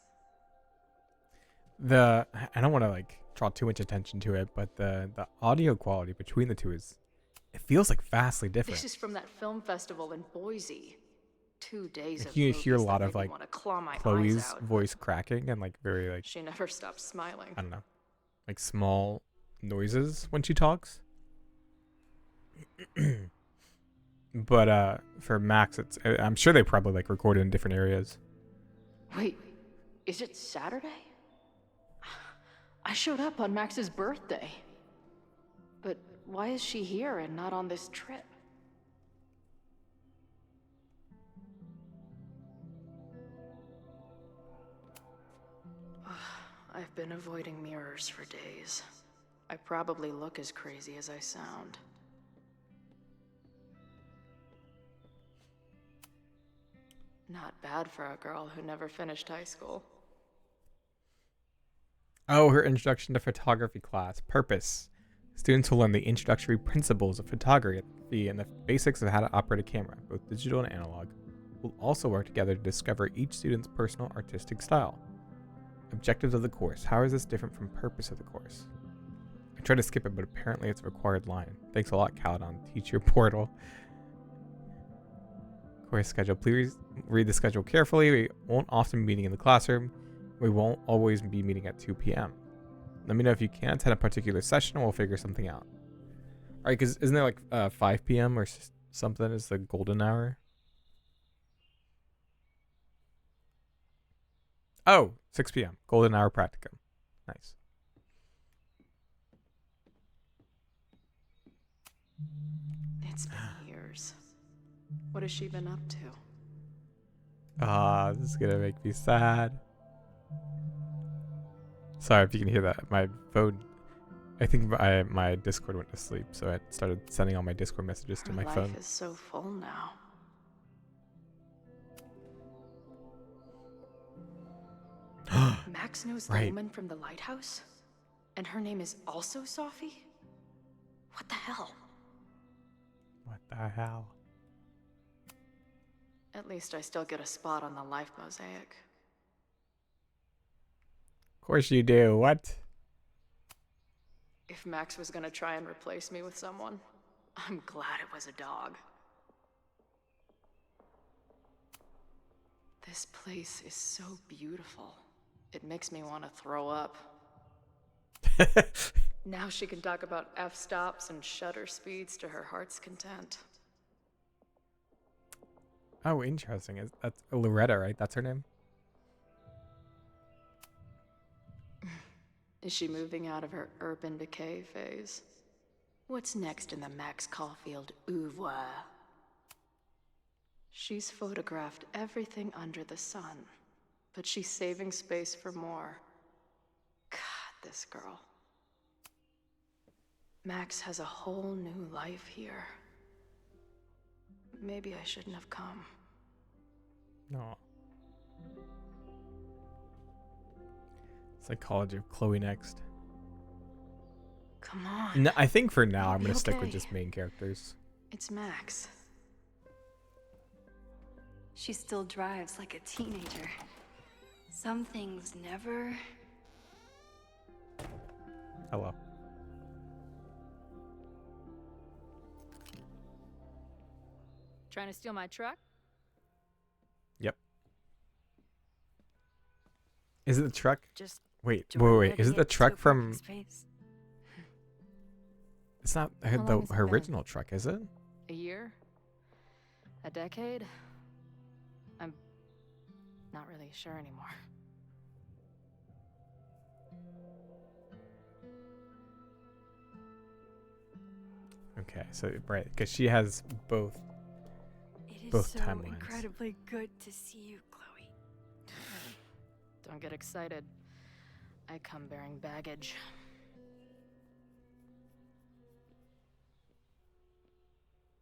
I don't want to like draw too much attention to it, but the audio quality between the two it feels like vastly different. This is from that film festival in Boise. 2 days Like, of you hear a movies lot that of made me like wanna claw my eyes Chloe's out. voice cracking and like very like, She never stopped smiling. I don't know, like small noises when she talks. But for Max, I'm sure they probably like recorded in different areas. Wait, is it Saturday? I showed up on Max's birthday. But why is she here and not on this trip? I've been avoiding mirrors for days. I probably look as crazy as I sound. Not bad for a girl who never finished high school. Oh, her introduction to photography class. Purpose. Students will learn the introductory principles of photography and the basics of how to operate a camera, both digital and analog. We'll also work together to discover each student's personal artistic style. Objectives of the course. How is this different from purpose of the course? I tried to skip it, but apparently it's a required line. Thanks a lot, Caledon. Teacher portal. Course schedule. Please read the schedule carefully. We won't often be meeting in the classroom. We won't always be meeting at 2 p.m. Let me know if you can't attend a particular session and we'll figure something out. Alright, because isn't there like 5 p.m. or something is the golden hour? Oh, 6 p.m. Golden hour practicum. Nice. It's been years. What has she been up to? This is gonna make me sad. Sorry if you can hear that. My phone, I think my Discord went to sleep, so I started sending all my Discord messages to my Her phone. life is so full now. Max knows the Right. woman from the lighthouse? And her name is also Safi? What the hell? What the hell? At least I still get a spot on the life mosaic. Of course you do. What? If Max was gonna try and replace me with someone, I'm glad it was a dog. This place is so beautiful. It makes me want to throw up. Now she can talk about f-stops and shutter speeds to her heart's content. Oh, interesting. That's Loretta, right? That's her name? Is she moving out of her urban decay phase? What's next in the Max Caulfield oeuvre? She's photographed everything under the sun, but she's saving space for more. God, this girl. Max has a whole new life here. Maybe I shouldn't have come. No. Psychology of Chloe next. Come on. No, I think for now I'll I'm be gonna stick with okay. just main characters. It's Max. She still drives like a teenager. Some things never. Hello. Trying to steal my truck? Yep. Is it the truck? Just Wait. driving Is it the it to truck a from? parking space. It's not How long has it her been? original truck, is it? A year? A decade? I'm not really sure anymore. Okay, so right, because she has both It is both so timelines. incredibly good to see you, Chloe. Don't get excited. I come bearing baggage.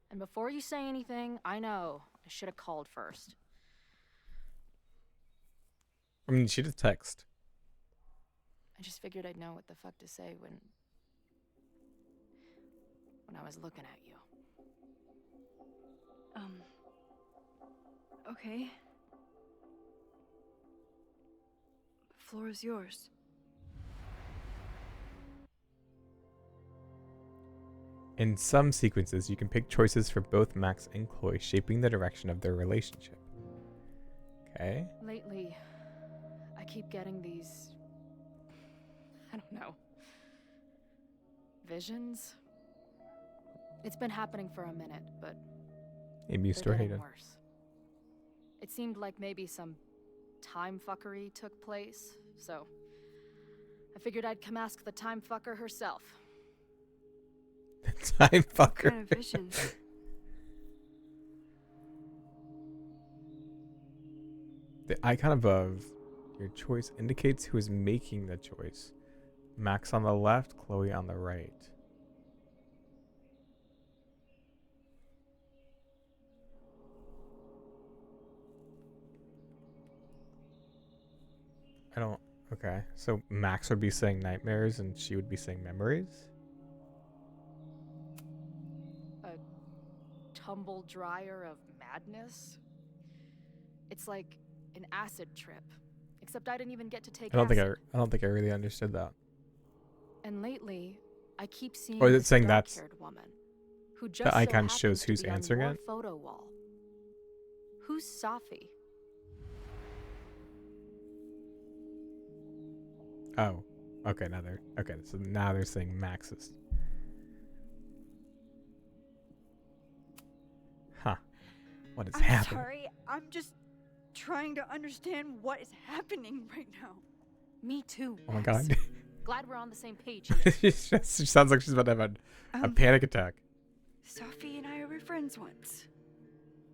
And before you say anything, I know I should have called first. I mean, she did text. I just figured I'd know what the fuck to say when I was looking at you. Okay. The floor is yours. In some sequences, you can pick choices for both Max and Chloe, shaping the direction of their relationship. Okay. Lately, I keep getting these, I don't know, visions. It's been happening for a minute, but Maybe you they're still hate getting it. worse. It seemed like maybe some time fuckery took place, so I figured I'd come ask the time fucker herself. Time What fucker. kind of visions? The icon above your choice indicates who is making the choice. Max on the left, Chloe on the right. I don't. Okay, so Max would be saying nightmares and she would be saying memories? A tumble dryer of madness? It's like an acid trip, except I didn't even get to take I don't think acid. I don't think I really understood that. And lately, I keep seeing Or is it this saying that's- dark-haired woman who just icon so shows happens to who's be on answering your it? photo wall. Who's Safi? Oh. Okay, so now they're saying Max's. Huh. What is I'm happening? sorry. I'm just trying to understand what is happening right now. Me too. Oh my Max. god. Glad we're on the same page here. She sounds like she's about to have a panic attack. Sophie and I were friends once.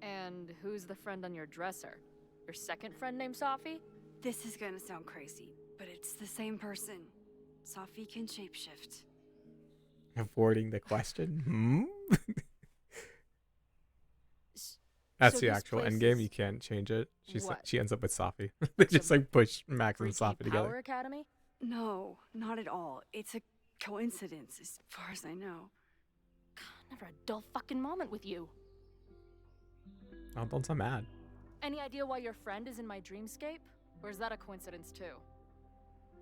And who's the friend on your dresser? Your second friend named Safi? This is gonna sound crazy, but it's the same person. Sophie can shapeshift. Avoiding the question? That's So the this actual place end game. is You can't change it. what? She ends up with Safi. They just like push Max and Freaky Safi together. Power Academy? No, not at all. It's a coincidence, as far as I know. Never a dull fucking moment with you. Oh, don't sound mad. Any idea why your friend is in my dreamscape? Or is that a coincidence too?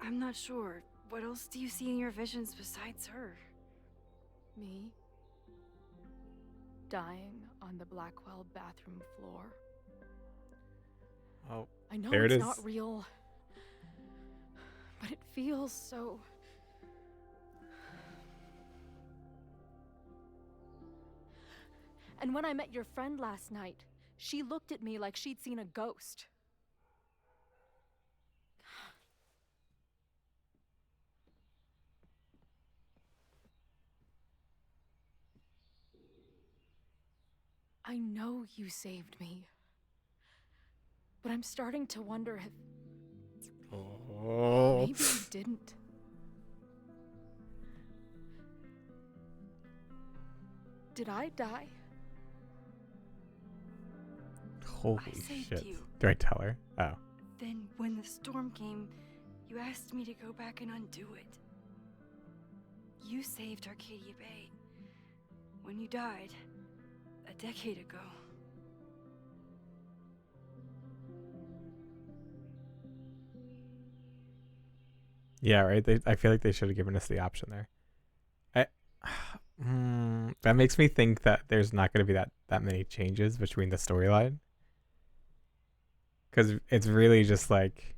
I'm not sure. What else do you see in your visions besides her? Me? Dying on the Blackwell bathroom floor. Oh, I know there it it's is. not real, but it feels so... And when I met your friend last night, she looked at me like she'd seen a ghost. I know you saved me, but I'm starting to wonder if Oh. maybe you didn't. Did I die? Holy I saved shit. you. Do I tell her? Oh. Then, when the storm came, you asked me to go back and undo it. You saved Arcadia Bay. When you died, a decade ago. Yeah, right. I feel like they should have given us the option there. That makes me think that there's not going to be that many changes between the storyline. Because it's really just like...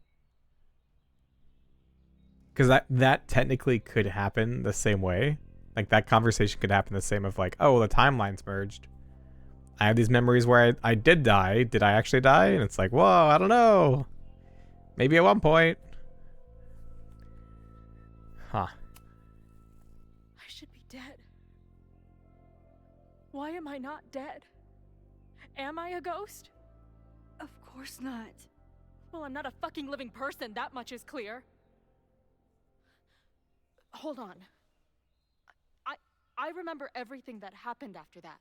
Because that technically could happen the same way. Like, that conversation could happen the same of like, oh, well, the timelines merged. I have these memories where I did die. Did I actually die? And it's like, whoa, I don't know. Maybe at one point. Huh. I should be dead. Why am I not dead? Am I a ghost? Of course not. Well, I'm not a fucking living person, that much is clear. Hold on. I remember everything that happened after that.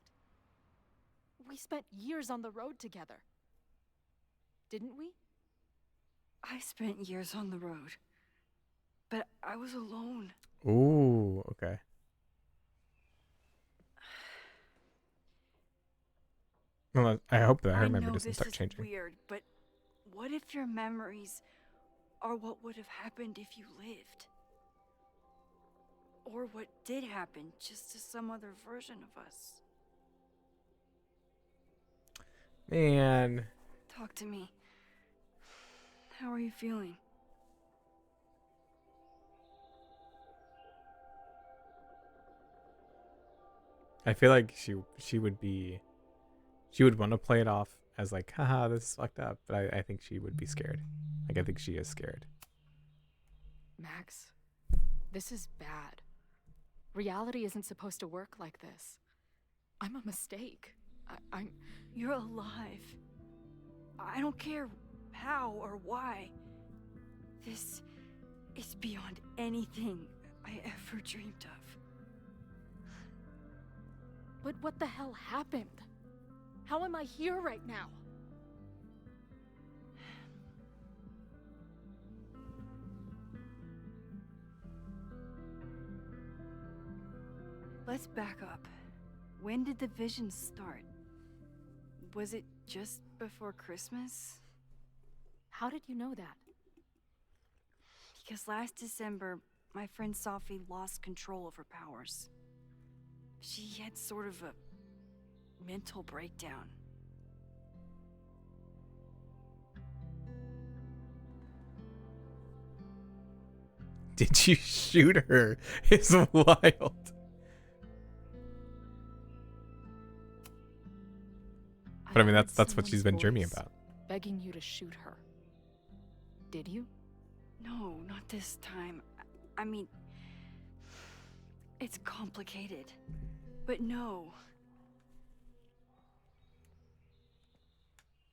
We spent years on the road together. Didn't we? I spent years on the road. But I was alone. Ooh, okay. Well, I hope that her memory doesn't start changing. Weird, but what if your memories are what would have happened if you lived? Or what did happen, just to some other version of us? Man. Talk to me. How are you feeling? I feel like she would want to play it off as like, haha, this is fucked up. But I think she would be scared. Like, I think she is scared. Max, this is bad. Reality isn't supposed to work like this. I'm a mistake. I'm... You're alive. I don't care how or why. This is beyond anything I ever dreamed of. But what the hell happened? How am I here right now? Let's back up. When did the visions start? Was it just before Christmas? How did you know that? Because last December, my friend Sophie lost control of her powers. She had sort of a mental breakdown. Did you shoot her? It's wild. But I mean, that's what she's been dreaming about. Begging you to shoot her. Did you? No, not this time. I mean, it's complicated. But no.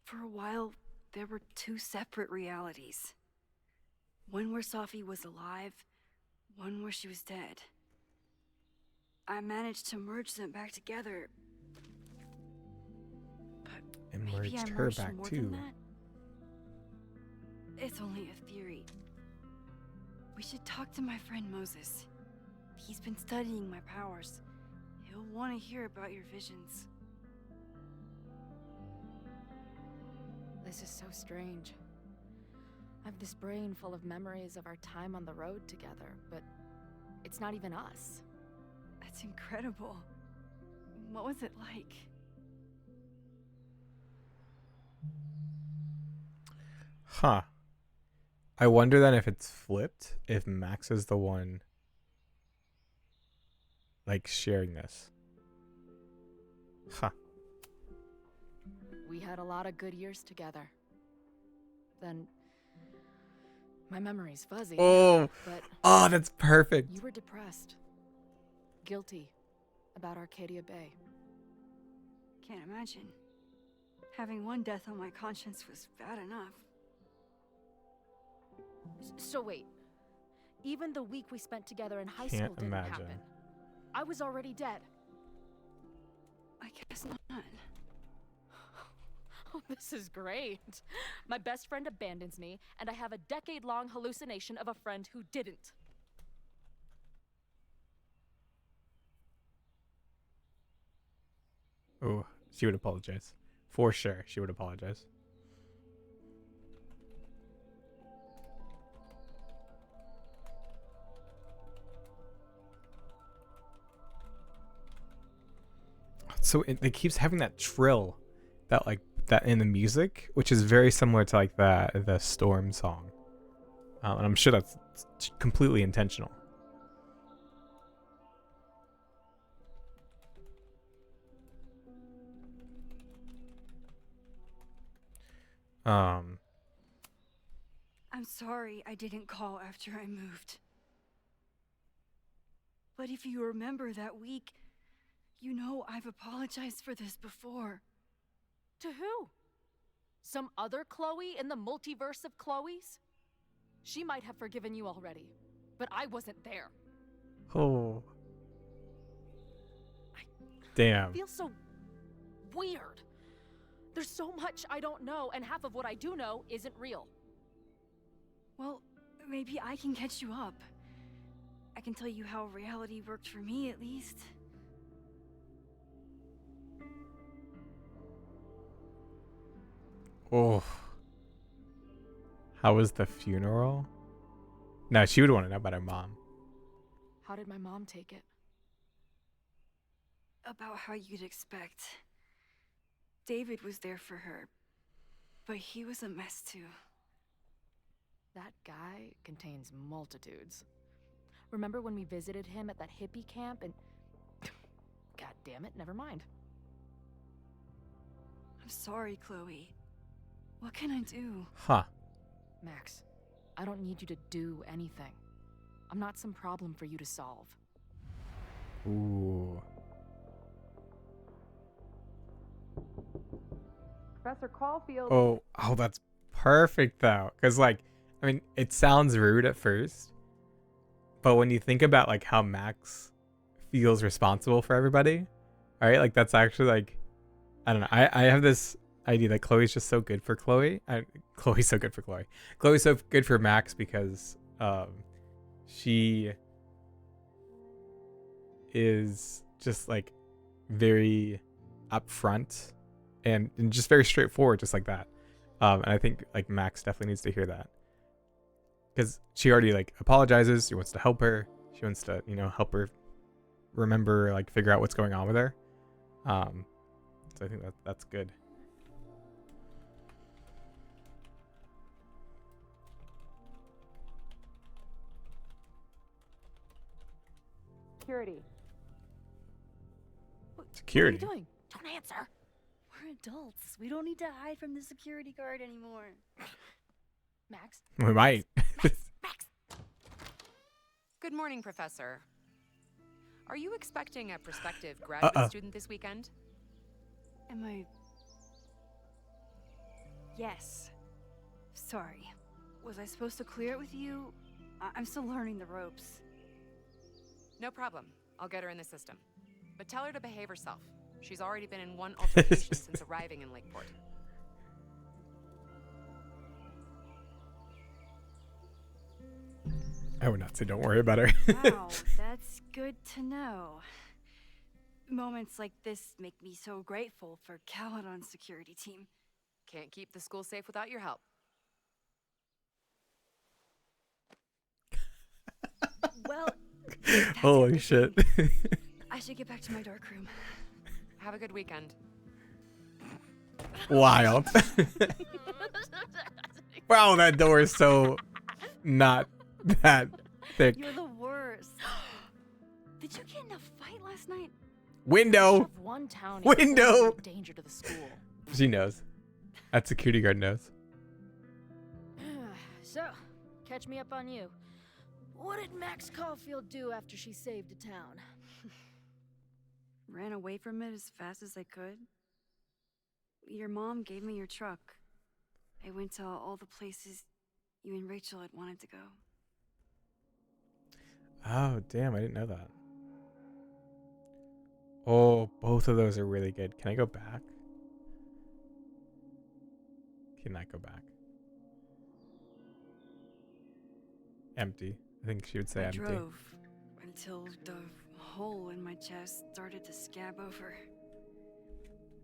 For a while, there were two separate realities. One where Sophie was alive, one where she was dead. I managed to merge them back together. And Maybe merged I her merged back more too. than that. It's only a theory. We should talk to my friend Moses. He's been studying my powers. He'll want to hear about your visions. This is so strange. I have this brain full of memories of our time on the road together, but it's not even us. That's incredible. What was it like? Huh. I wonder then if it's flipped, if Max is the one like sharing this. Huh. We had a lot of good years together. Then my memory's fuzzy. Oh, but that's perfect. you were depressed. Guilty about Arcadia Bay. Can't imagine. Having one death on my conscience was bad enough. So wait. Even the week we spent together in high school Can't didn't imagine. happen. I was already dead. I guess not. Oh, this is great. My best friend abandons me, and I have a decade-long hallucination of a friend who didn't. Oh, she would apologize. For sure, she would apologize. So it keeps having that trill, that in the music, which is very similar to like the Storm song, and I'm sure that's completely intentional. Um, I'm sorry I didn't call after I moved. But if you remember that week, you know I've apologized for this before. To who? Some other Chloe in the multiverse of Chloes? She might have forgiven you already, but I wasn't there. oh, I damn. feel so weird. There's so much I don't know, and half of what I do know isn't real. Well, maybe I can catch you up. I can tell you how reality worked for me, at least. Oh. How was the funeral? No, she would want to know about her mom. How did my mom take it? About how you'd expect. David was there for her, but he was a mess too. That guy contains multitudes. Remember when we visited him at that hippie camp and... God damn it, never mind. I'm sorry, Chloe. What can I do? Huh. Max, I don't need you to do anything. I'm not some problem for you to solve. Ooh. Professor Caulfield. Oh, that's perfect though. Cause like, I mean, it sounds rude at first, but when you think about like how Max feels responsible for everybody, all right, like that's actually like, I don't know. I have this idea that Chloe's just so good for Chloe. Chloe's so good for Chloe. Chloe's so good for Max because she is just like very upfront and just very straightforward, just like that. And I think like Max definitely needs to hear that because she already like apologizes. She wants to help her. She wants to, you know, help her remember, like figure out what's going on with her. So I think that's good. Security. Security. What are you doing? Don't answer. We're adults. We don't need to hide from the security guard anymore. Max? We might. Max! Good morning, Professor. Are you expecting a prospective graduate student this weekend? Am I... Yes. Sorry. Was I supposed to clear it with you? I'm still learning the ropes. No problem. I'll get her in the system. But tell her to behave herself. She's already been in one altercation since arriving in Lakeport. I would not say don't worry about her. Wow, that's good to know. Moments like this make me so grateful for Caledon's security team. Can't keep the school safe without your help. Well, Holy shit. I should get back to my dark room. Have a good weekend. Wild. Wow, that door is so not that thick. You're the worst. Did you get in a fight last night? Window. Of one town Window. is a danger to the school. She knows. That security guard knows. So, catch me up on you. What did Max Caulfield do after she saved a town? Ran away from it as fast as I could. Your mom gave me your truck. I went to all the places you and Rachel had wanted to go. Oh, damn. I didn't know that. Oh, both of those are really good. Can I go back? Cannot go back. Empty. I think she would say I empty. drove until the hole in my chest started to scab over.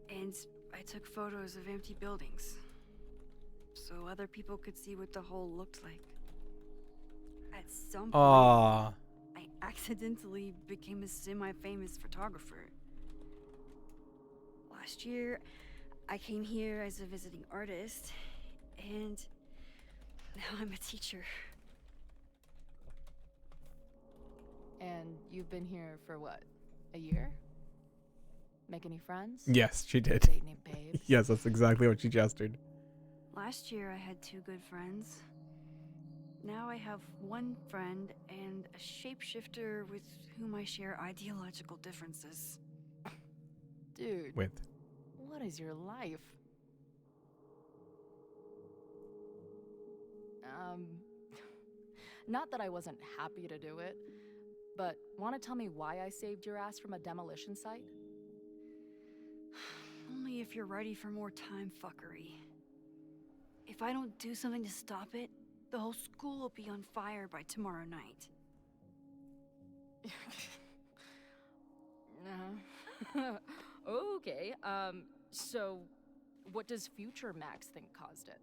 And I took photos of empty buildings so other people could see what the hole looked like. At some point, Aww. I accidentally became a semi-famous photographer. Last year, I came here as a visiting artist, and now I'm a teacher. And you've been here for what? A year? Make any friends? Yes, she did. Date any babes? Yes, that's exactly what she gestured. Last year I had 2 good friends. Now I have 1 friend and a shapeshifter with whom I share ideological differences. Dude, With what is your life? Not that I wasn't happy to do it, but want to tell me why I saved your ass from a demolition site? Only if you're ready for more time fuckery. If I don't do something to stop it, the whole school will be on fire by tomorrow night. Okay, so what does future Max think caused it?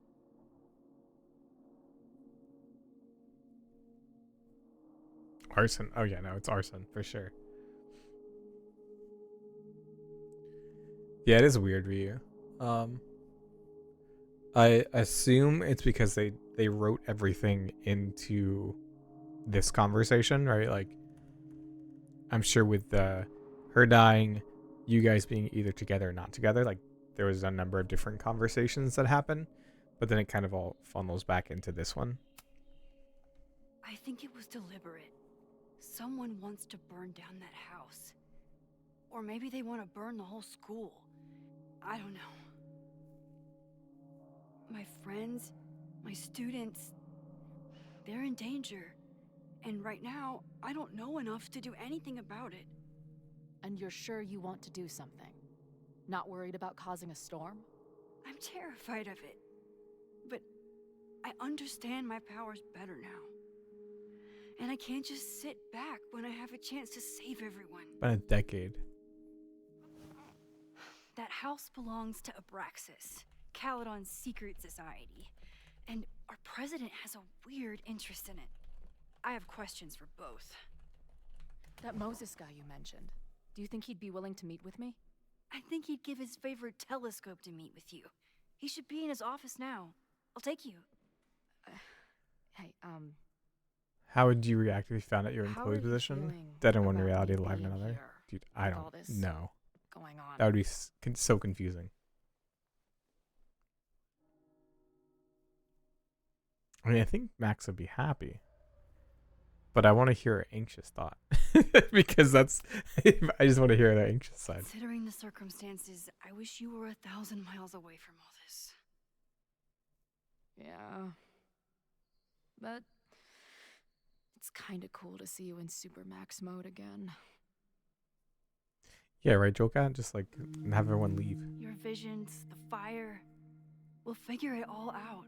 arson. Oh yeah, no, it's arson for sure. Yeah, it is weird, Ryu. I assume it's because they wrote everything into this conversation, right? Like, I'm sure with her dying, you guys being either together or not together, like there was a number of different conversations that happen, but then it kind of all funnels back into this one. I think it was deliberate. Someone wants to burn down that house. Or maybe they want to burn the whole school. I don't know. My friends, my students, they're in danger. And right now, I don't know enough to do anything about it. And you're sure you want to do something? Not worried about causing a storm? I'm terrified of it. But I understand my powers better now. And I can't just sit back when I have a chance to save everyone. Been a decade. That house belongs to Abraxas, Caledon's secret society. And our president has a weird interest in it. I have questions for both. That Moses guy you mentioned, do you think he'd be willing to meet with me? I think he'd give his favorite telescope to meet with you. He should be in his office now. I'll take you. Hey, How would you react if you found out your How employee are you position? feeling Dead in one about reality, me alive in being another? here Dude, I with all don't this know. going on. That would be so confusing. I mean, I think Max would be happy. But I want to hear her anxious thought. Because that's... I just want to hear the anxious side. Considering the circumstances, I wish you were 1,000 miles away from all this. Yeah. But it's kind of cool to see you in Super Max mode again. Yeah, right, Joka? Just like have everyone leave. Your visions, the fire, we'll figure it all out.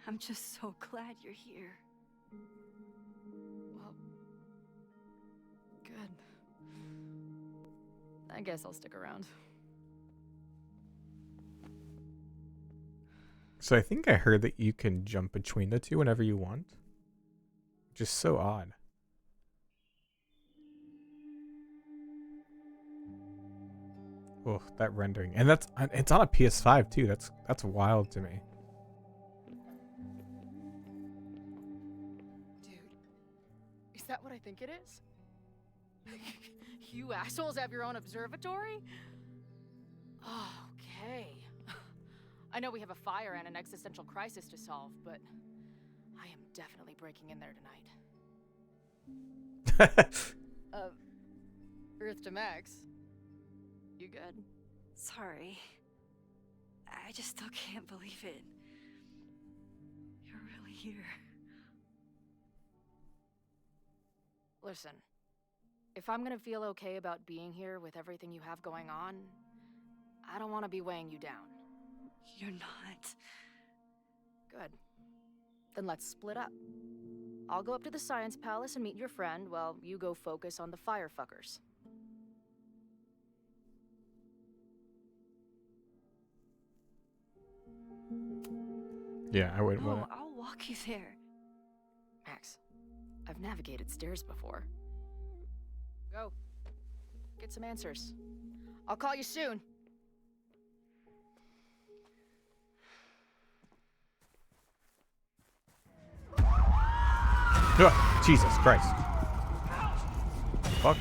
I'm just so glad you're here. Well, good. I guess I'll stick around. So I think I heard that you can jump between the two whenever you want. Just so odd. Oh, that rendering. And it's on a PS5 too. That's wild to me. Dude, is that what I think it is? You assholes have your own observatory? Okay. I know we have a fire and an existential crisis to solve, but I am definitely breaking in there tonight. Earth to Max. You good? Sorry. I just still can't believe it. You're really here. Listen, if I'm gonna feel okay about being here with everything you have going on, I don't want to be weighing you down. You're not. Good. Then let's split up. I'll go up to the Science Palace and meet your friend while you go focus on the firefuckers. Yeah, I wouldn't No, want to. I'll walk you there. Max, I've navigated stairs before. Go. Get some answers. I'll call you soon. Jesus Christ. Fuck.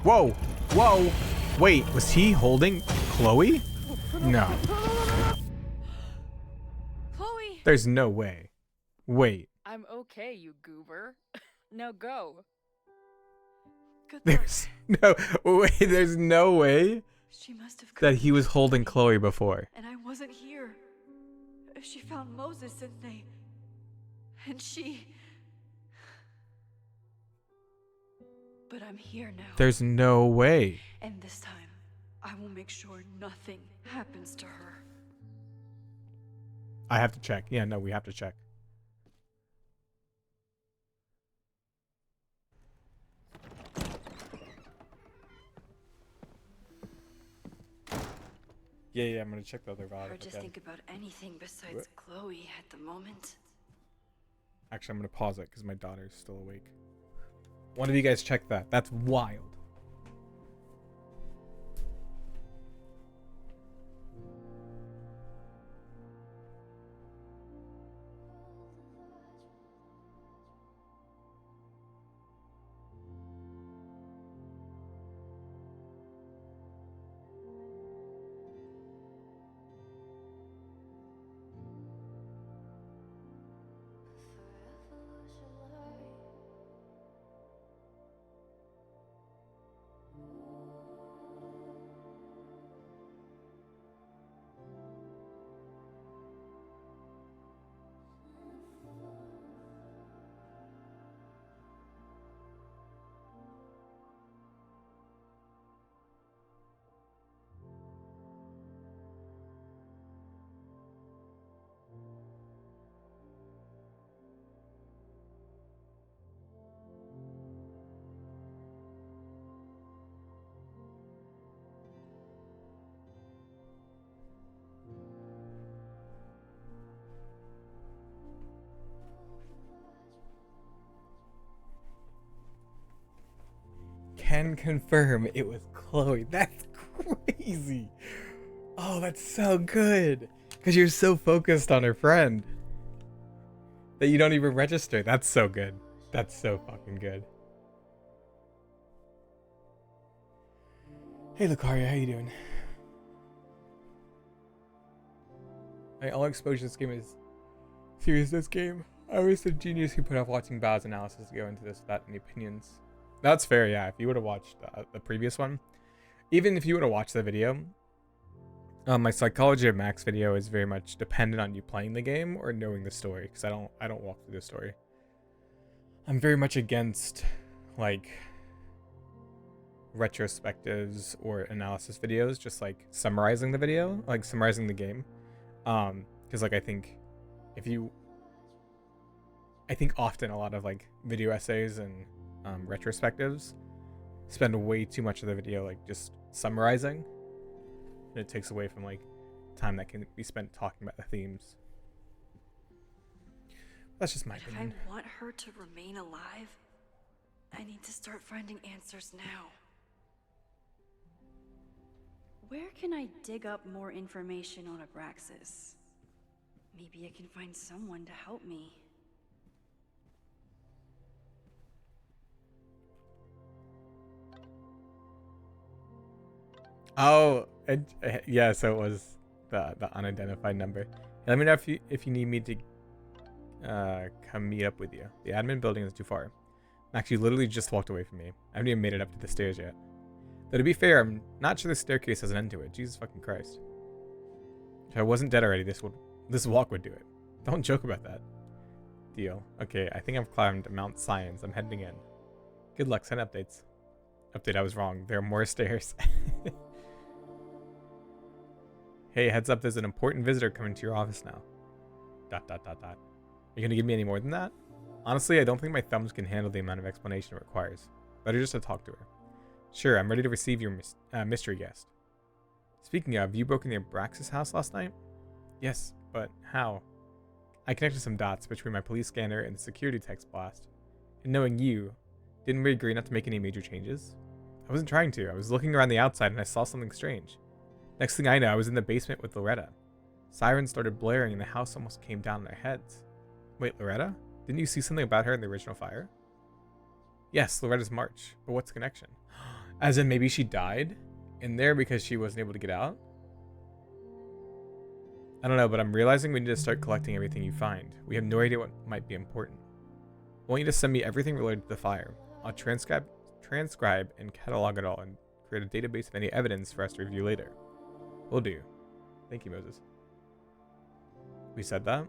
Whoa. Whoa. Wait, was he holding Chloe? No. There's no way. Wait. I'm okay, you goober. Now go. Good luck. There's no wait. There's no way She must have that come he was to holding me, Chloe before. and I wasn't here. She found Moses and she. But I'm here now. There's no way. And this time, I will make sure nothing happens to her. I have to check. Yeah, no, we have to check. Yeah, I'm gonna check the other VOD. Hard to think about anything besides Chloe at the moment. Actually, I'm gonna pause it because my daughter's still awake. One of you guys check that. That's wild. Can confirm it was Chloe. That's crazy. Oh, that's so good. Because you're so focused on her friend that you don't even register. That's so good. That's so fucking good. Hey, Lucaria, how you doing? All exposure to this game is serious. This game. I was the genius who put off watching Bao's analysis to go into this without any opinions. That's fair, yeah. If you would have watched the previous one, even if you would have watched the video, my Psychology of Max video is very much dependent on you playing the game or knowing the story, because I don't walk through the story. I'm very much against like retrospectives or analysis videos, just like summarizing the video, like summarizing the game, because like I think often a lot of like video essays and retrospectives spend way too much of the video like just summarizing, and it takes away from like time that can be spent talking about the themes. That's just my opinion. If I want her to remain alive, I need to start finding answers now. Where can I dig up more information on Abraxas? Maybe I can find someone to help me. Oh, yeah. So it was the unidentified number. Let me know if you need me to come meet up with you. The admin building is too far. Max, you literally just walked away from me. I haven't even made it up to the stairs yet. Though to be fair, I'm not sure the staircase has an end to it. Jesus fucking Christ. If I wasn't dead already, this walk would do it. Don't joke about that. Deal. Okay, I think I've climbed Mount Science. I'm heading in. Good luck. Send updates. Update, I was wrong. There are more stairs. Hey, heads up, there's an important visitor coming to your office now. ... Are you gonna give me any more than that? Honestly, I don't think my thumbs can handle the amount of explanation it requires. Better just to talk to her. Sure, I'm ready to receive your mystery guest. Speaking of, you broke in the Abraxas house last night? Yes, but how? I connected some dots between my police scanner and the security text blast. And knowing you, didn't we agree not to make any major changes? I wasn't trying to. I was looking around the outside and I saw something strange. Next thing I know, I was in the basement with Loretta. Sirens started blaring and the house almost came down on their heads. Wait, Loretta? Didn't you see something about her in the original fire? Yes, Loretta's March. But what's the connection? As in maybe she died in there because she wasn't able to get out? I don't know, but I'm realizing we need to start collecting everything you find. We have no idea what might be important. I want you to send me everything related to the fire. I'll transcribe and catalog it all and create a database of any evidence for us to review later. Will do. Thank you, Moses. We said that?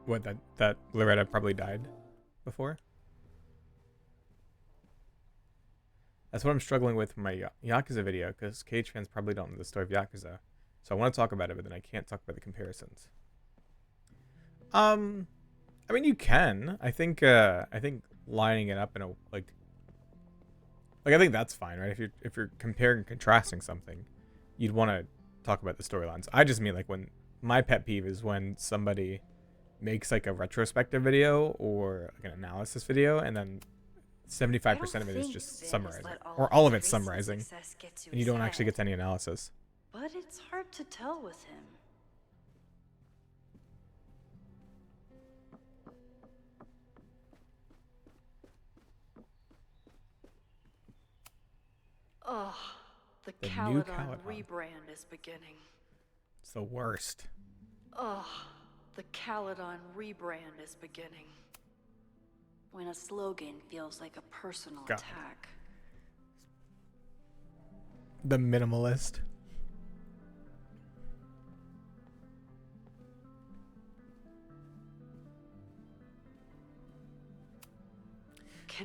What, that Loretta probably died before? That's what I'm struggling with for my Yakuza video, because Cage fans probably don't know the story of Yakuza. So I want to talk about it, but then I can't talk about the comparisons. I mean, you can. I think lining it up in a like I think that's fine, right? If you're comparing and contrasting something, you'd want to talk about the storylines. I just mean like when my pet peeve is when somebody makes like a retrospective video or like an analysis video, and then 75% of it is just summarizing, or all of it's summarizing, and you don't actually get to any analysis. But it's hard to tell with him. Ugh, the new Caledon Caledon. rebrand is beginning. It's the worst. Ugh, the Caledon rebrand is beginning. When a slogan feels like a personal God. attack. The minimalist.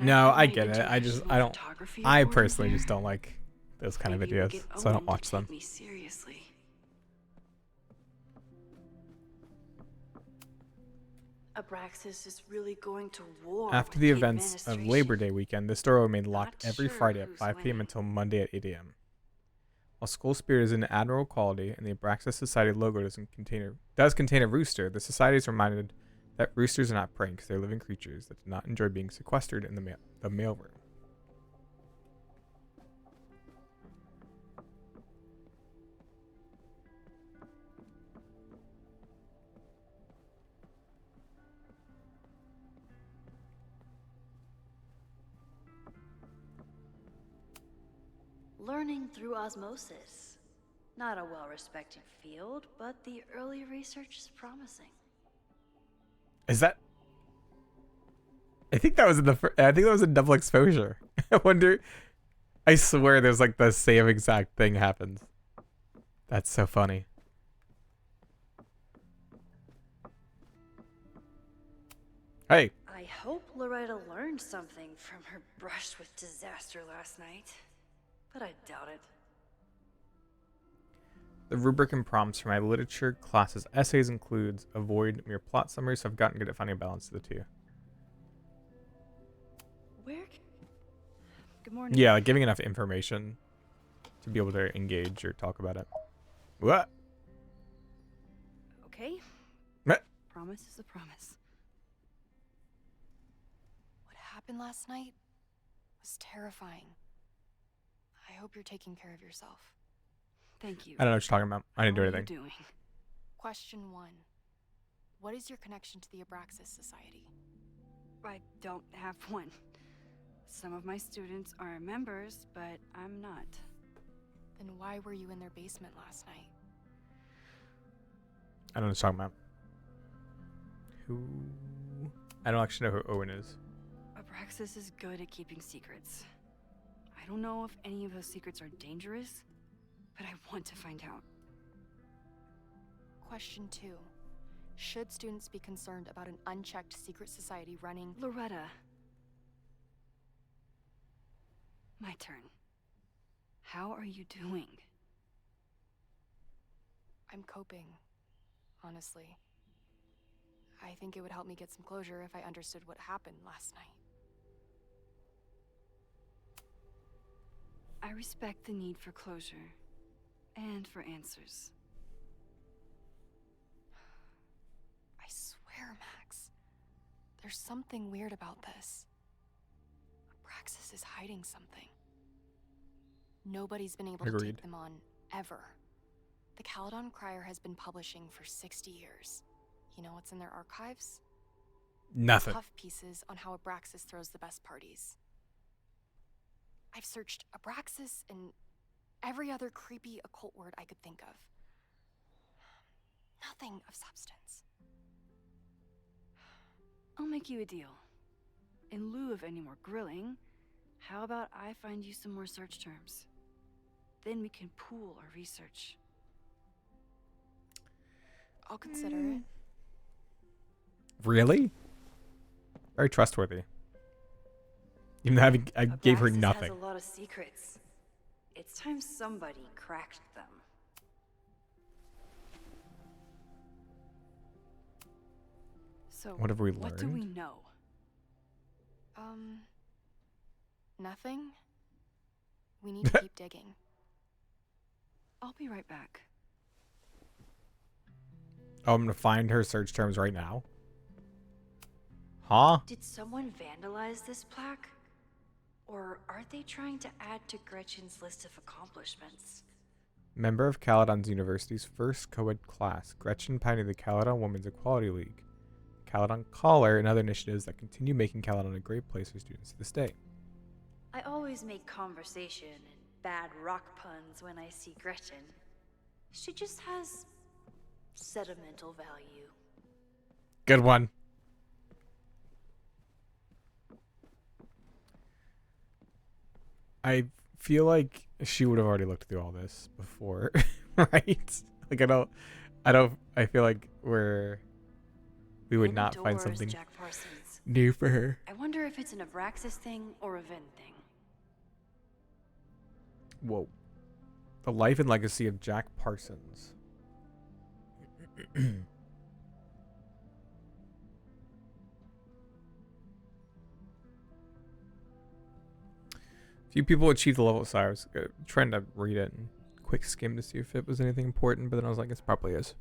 No, I get it. I personally just don't like those kind of videos, so I don't watch them. Me seriously. Abraxas is really going to war. After the events of Labor Day weekend, the store remained locked every Friday at 5 p.m. until Monday at 8 a.m. While school spirit is an admirable quality and the Abraxas Society logo does contain a rooster, the society is reminded that roosters are not pranks. They're living creatures that do not enjoy being sequestered in the mailroom. Learning through osmosis. Not a well-respected field, but the early research is promising. Is that? I think that was in I think that was in Double Exposure. I wonder. I swear, there's like the same exact thing happens. That's so funny. Hey. I hope Loretta learned something from her brush with disaster last night, but I doubt it. The rubric and prompts for my literature classes essays includes avoid mere plot summaries, so I've gotten good at finding a balance to the two. Where? Good morning. Yeah, like giving enough information to be able to engage or talk about it. What? Okay. Meh. Promise is a promise. What happened last night was terrifying. I hope you're taking care of yourself. Thank you. I don't know what you're talking about. I didn't do anything. How are you doing? Question 1. What is your connection to the Abraxas Society? I don't have one. Some of my students are members, but I'm not. Then why were you in their basement last night? I don't know what you're talking about. Who? I don't actually know who Owen is. Abraxas is good at keeping secrets. I don't know if any of those secrets are dangerous, but I want to find out. Question 2. Should students be concerned about an unchecked secret society running... Loretta. My turn. How are you doing? I'm coping, honestly. I think it would help me get some closure if I understood what happened last night. I respect the need for closure. And for answers. I swear, Max. There's something weird about this. Abraxas is hiding something. Nobody's been able to take them on, ever. The Caledon Crier has been publishing for 60 years. You know what's in their archives? Nothing. Puff pieces on how Abraxas throws the best parties. I've searched Abraxas and every other creepy occult word I could think of. Nothing of substance. I'll make you a deal. In lieu of any more grilling, how about I find you some more search terms? Then we can pool our research. I'll consider it. Really? Very trustworthy. Even though I gave her Abraxas nothing. has a lot of secrets. It's time somebody cracked them. So, What have we what do we learned? know? Nothing. We need to keep digging. I'll be right back. Oh, I'm gonna find her search terms right now. Huh? Did someone vandalize this plaque? Or are they trying to add to Gretchen's list of accomplishments? Member of Caledon's University's first co-ed class, Gretchen pioneered the Caledon Women's Equality League, Caledon Caller, and other initiatives that continue making Caledon a great place for students to this day. I always make conversation and bad rock puns when I see Gretchen. She just has sentimental value. Good one. I feel like she would have already looked through all this before, right? Like I feel like we would In not the find doors, something Jack Parsons. new for her. I wonder if it's an Abraxas thing or a Ven thing. Whoa. The life and legacy of Jack Parsons. Few people achieved the level. Sorry, I was trying to read it and quick skim to see if it was anything important, but then I was like, it probably is.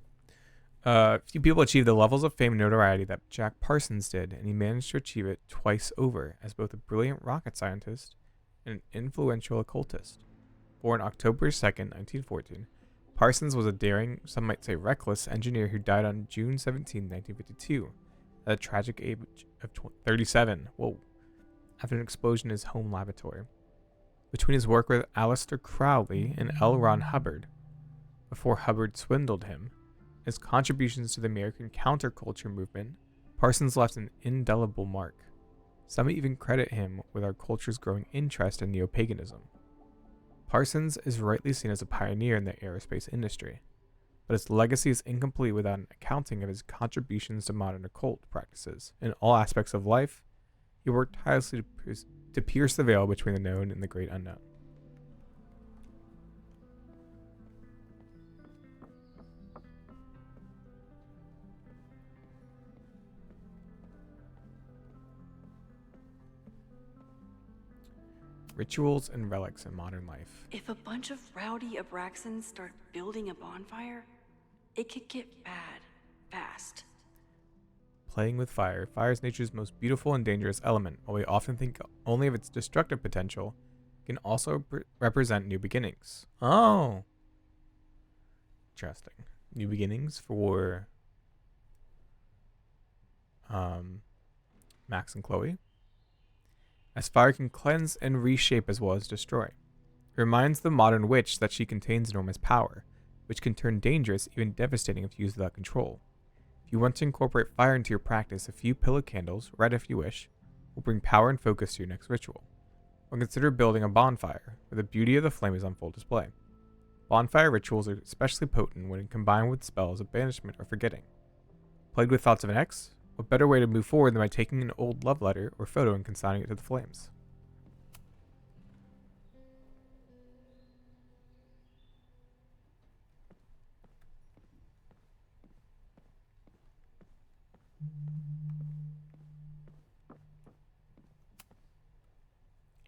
Few people achieved the levels of fame and notoriety that Jack Parsons did, and he managed to achieve it twice over as both a brilliant rocket scientist and an influential occultist. Born October 2nd, 1914, Parsons was a daring, some might say reckless, engineer who died on June 17, 1952, at a tragic age of 37, after an explosion in his home laboratory. Between his work with Aleister Crowley and L. Ron Hubbard, before Hubbard swindled him, his contributions to the American counterculture movement, Parsons left an indelible mark. Some even credit him with our culture's growing interest in neo-paganism. Parsons is rightly seen as a pioneer in the aerospace industry, but his legacy is incomplete without an accounting of his contributions to modern occult practices. In all aspects of life, he worked tirelessly to pierce the veil between the known and the great unknown. Rituals and relics in modern life. If a bunch of rowdy Abraxans start building a bonfire, it could get bad fast. Playing with fire. Fire is nature's most beautiful and dangerous element. While we often think only of its destructive potential, it can also represent new beginnings. Oh. Interesting. New beginnings for Max and Chloe. As fire can cleanse and reshape as well as destroy. It reminds the modern witch that she contains enormous power, which can turn dangerous, even devastating if used without control. If you want to incorporate fire into your practice, a few pillow candles, red if you wish, will bring power and focus to your next ritual. Or consider building a bonfire, where the beauty of the flame is on full display. Bonfire rituals are especially potent when combined with spells of banishment or forgetting. Plagued with thoughts of an ex? What better way to move forward than by taking an old love letter or photo and consigning it to the flames?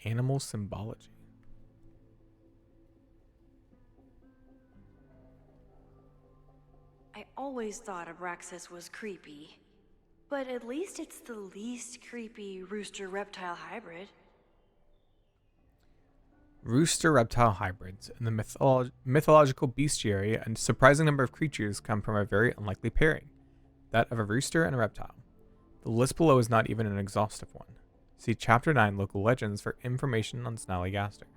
Animal symbology. I always thought Abraxas was creepy, but at least it's the least creepy rooster-reptile hybrid. Rooster-reptile hybrids. In the mythological bestiary, a surprising number of creatures come from a very unlikely pairing, that of a rooster and a reptile. The list below is not even an exhaustive one. See Chapter 9, Local Legends, for information on Snallygaster.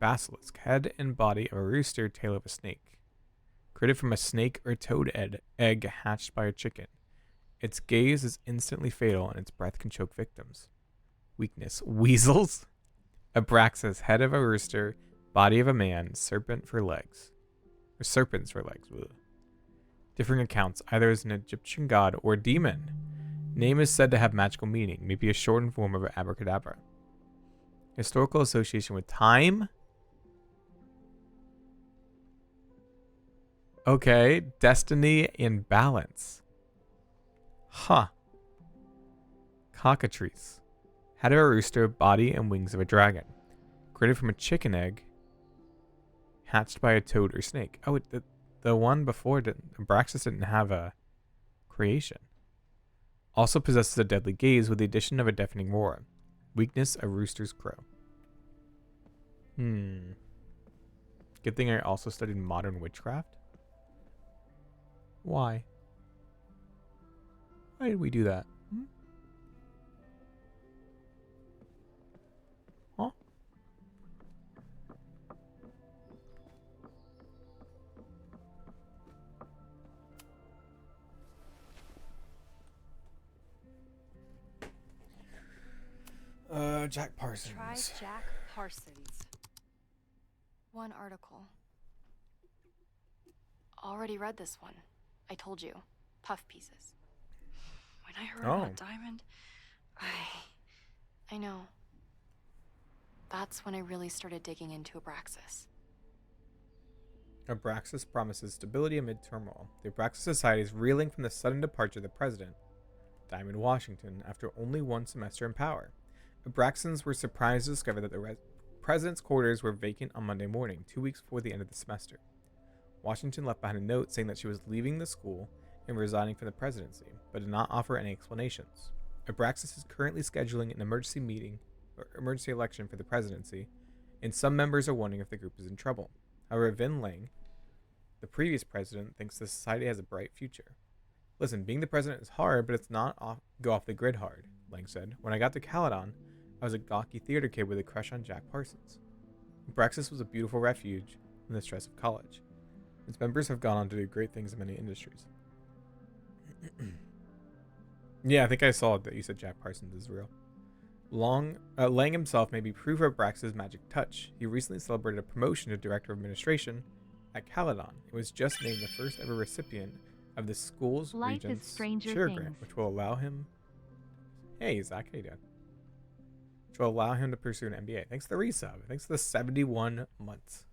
Basilisk. Head and body of a rooster, tail of a snake. created from a snake or toad egg hatched by a chicken. Its gaze is instantly fatal and its breath can choke victims. Weakness. Weasels. Abraxas, head of a rooster, body of a man, serpent for legs. Or serpents for legs. Ugh. Differing accounts, either as an Egyptian god or demon. Name is said to have magical meaning, maybe a shortened form of abracadabra. Historical association with time? Okay, destiny and balance. Huh. Cockatrice. Head of a rooster, body and wings of a dragon. Created from a chicken egg, hatched by a toad or snake. Oh, the one before didn't. Abraxas didn't have a creation. Also possesses a deadly gaze with the addition of a deafening roar. Weakness, a rooster's crow. Good thing I also studied modern witchcraft. Why? Why did we do that? Huh? Jack Parsons. Try Jack Parsons. One article. Already read this one. I told you. Puff pieces. When I heard about Diamond, I know. That's when I really started digging into Abraxas. Abraxas promises stability amid turmoil. The Abraxas Society is reeling from the sudden departure of the president, Diamond Washington, after only one semester in power. Abraxans were surprised to discover that the president's quarters were vacant on Monday morning, 2 weeks before the end of the semester. Washington left behind a note saying that she was leaving the school and resigning from the presidency, but did not offer any explanations. Abraxas is currently scheduling an emergency election for the presidency, and some members are wondering if the group is in trouble. However, Vin Lang, the previous president, thinks the society has a bright future. Listen, being the president is hard, but it's not go off the grid hard, Lang said. When I got to Caledon, I was a gawky theater kid with a crush on Jack Parsons. Abraxas was a beautiful refuge from the stress of college. Its members have gone on to do great things in many industries. Yeah, I think I saw that you said Jack Parsons is real. Lang himself may be proof of Abraxas' magic touch. He recently celebrated a promotion to Director of Administration at Caledon. He was just named the first ever recipient of the school's Regent's Cheer Grant, which will allow him... Hey, Zach, how you doing? Which will allow him to pursue an MBA. Thanks for the resub. Thanks for the 71 months.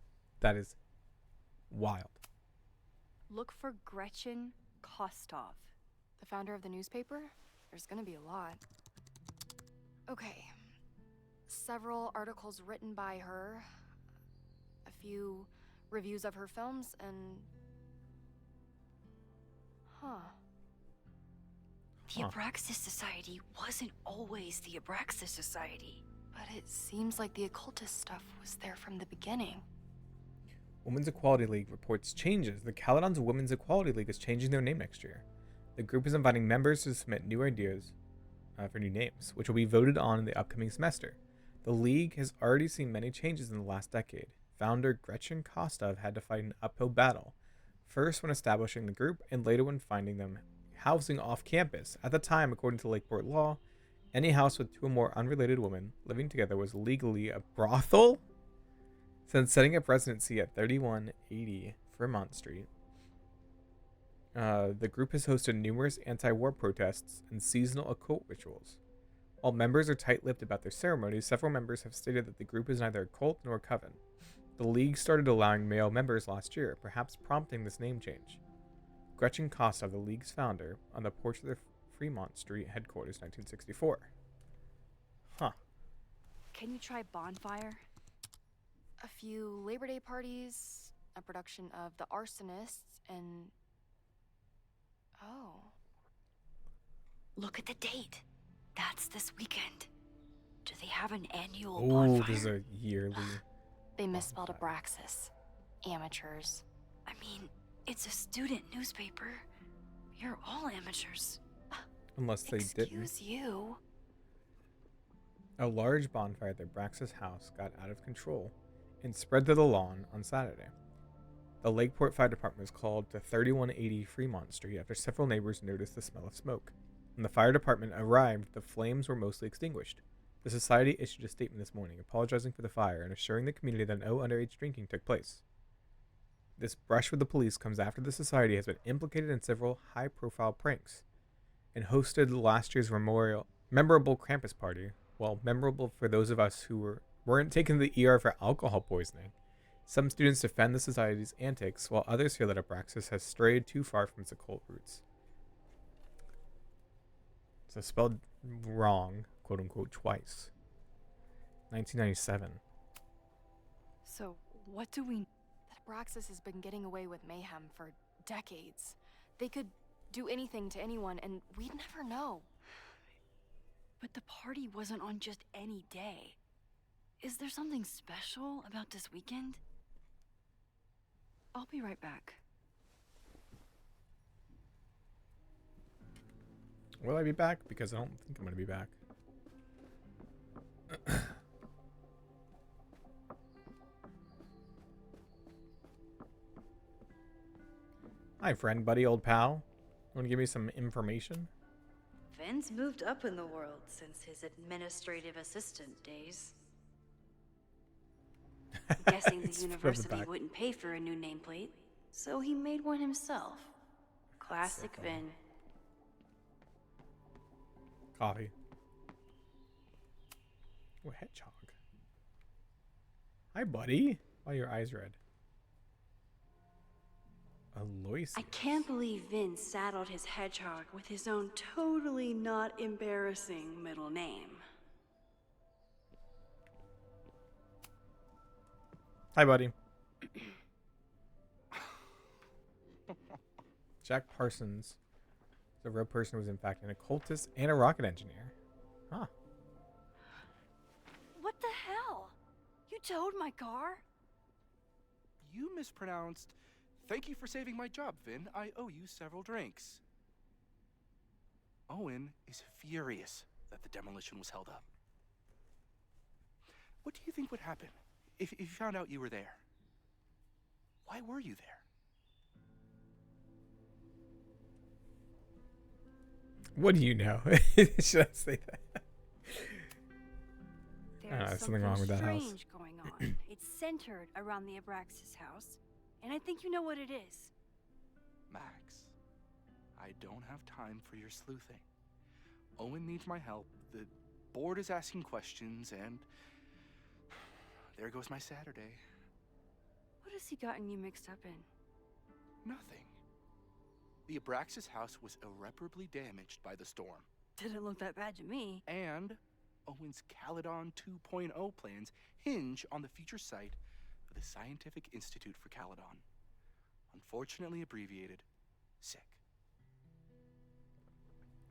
That is wild. Look for Gretchen Kostov. The founder of the newspaper? There's gonna be a lot. Okay. Several articles written by her. A few reviews of her films, and... The Abraxas Society wasn't always the Abraxas Society. But it seems like the occultist stuff was there from the beginning. Women's Equality League reports changes. The Caledon's Women's Equality League is changing their name next year. The group is inviting members to submit new ideas for new names, which will be voted on in the upcoming semester. The league has already seen many changes in the last decade. Founder Gretchen Kostov had to fight an uphill battle, first when establishing the group and later when finding them housing off campus. At the time, according to Lakeport law, any house with two or more unrelated women living together was legally a brothel. Since setting up residency at 3180 Fremont Street, the group has hosted numerous anti-war protests and seasonal occult rituals. While members are tight-lipped about their ceremonies, several members have stated that the group is neither a cult nor a coven. The league started allowing male members last year, perhaps prompting this name change. Gretchen Kostov, the league's founder, on the porch of their Fremont Street headquarters, 1964. Huh. Can you try Bonfire? A few Labor Day parties, a production of The Arsonists, and... Oh. Look at the date. That's this weekend. Do they have an annual Oh, bonfire? this is a yearly... They misspelled Abraxas. Amateurs. I mean, it's a student newspaper. You're all amateurs. Unless they didn't. Excuse you. A large bonfire at the Abraxas house got out of control and spread to the lawn on Saturday. The Lakeport Fire Department was called to 3180 Fremont Street after several neighbors noticed the smell of smoke. When the fire department arrived, the flames were mostly extinguished. The society issued a statement this morning apologizing for the fire and assuring the community that no underage drinking took place. This brush with the police comes after the society has been implicated in several high-profile pranks and hosted last year's memorable Krampus party. Well, memorable for those of us who weren't taken to the ER for alcohol poisoning. Some students defend the society's antics, while others feel that Abraxas has strayed too far from its occult roots. So spelled wrong, quote unquote, twice. 1997. So, what do we... That Abraxas has been getting away with mayhem for decades. They could do anything to anyone, and we'd never know. But the party wasn't on just any day. Is there something special about this weekend? I'll be right back. Will I be back? Because I don't think I'm going to be back. Hi, friend, buddy, old pal. Want to give me some information? Finn's moved up in the world since his administrative assistant days. Guessing the It's from the university back. wouldn't pay for a new nameplate, so he made one himself. Classic So funny. Finn. Coffee. Oh, hedgehog. Hi, buddy. Why are your eyes red? Aloysius. I can't believe Vin saddled his hedgehog with his own totally not embarrassing middle name. Hi, buddy. Jack Parsons, the real person, was in fact an occultist and a rocket engineer. Huh. What the hell? You towed my car? You mispronounced. Thank you for saving my job, Finn. I owe you several drinks. Owen is furious that the demolition was held up. What do you think would happen if you found out you were there? Why were you there? What do you know? Should I say that? There's something wrong with that house. strange going on. It's centered around the Abraxas house, and I think you know what it is. Max, I don't have time for your sleuthing. Owen needs my help. The board is asking questions, and there goes my Saturday. What has he gotten you mixed up in? Nothing. The Abraxas house was irreparably damaged by the storm. Didn't look that bad to me. And Owen's Caledon 2.0 plans hinge on the future site for the Scientific Institute for Caledon. Unfortunately abbreviated, SICK.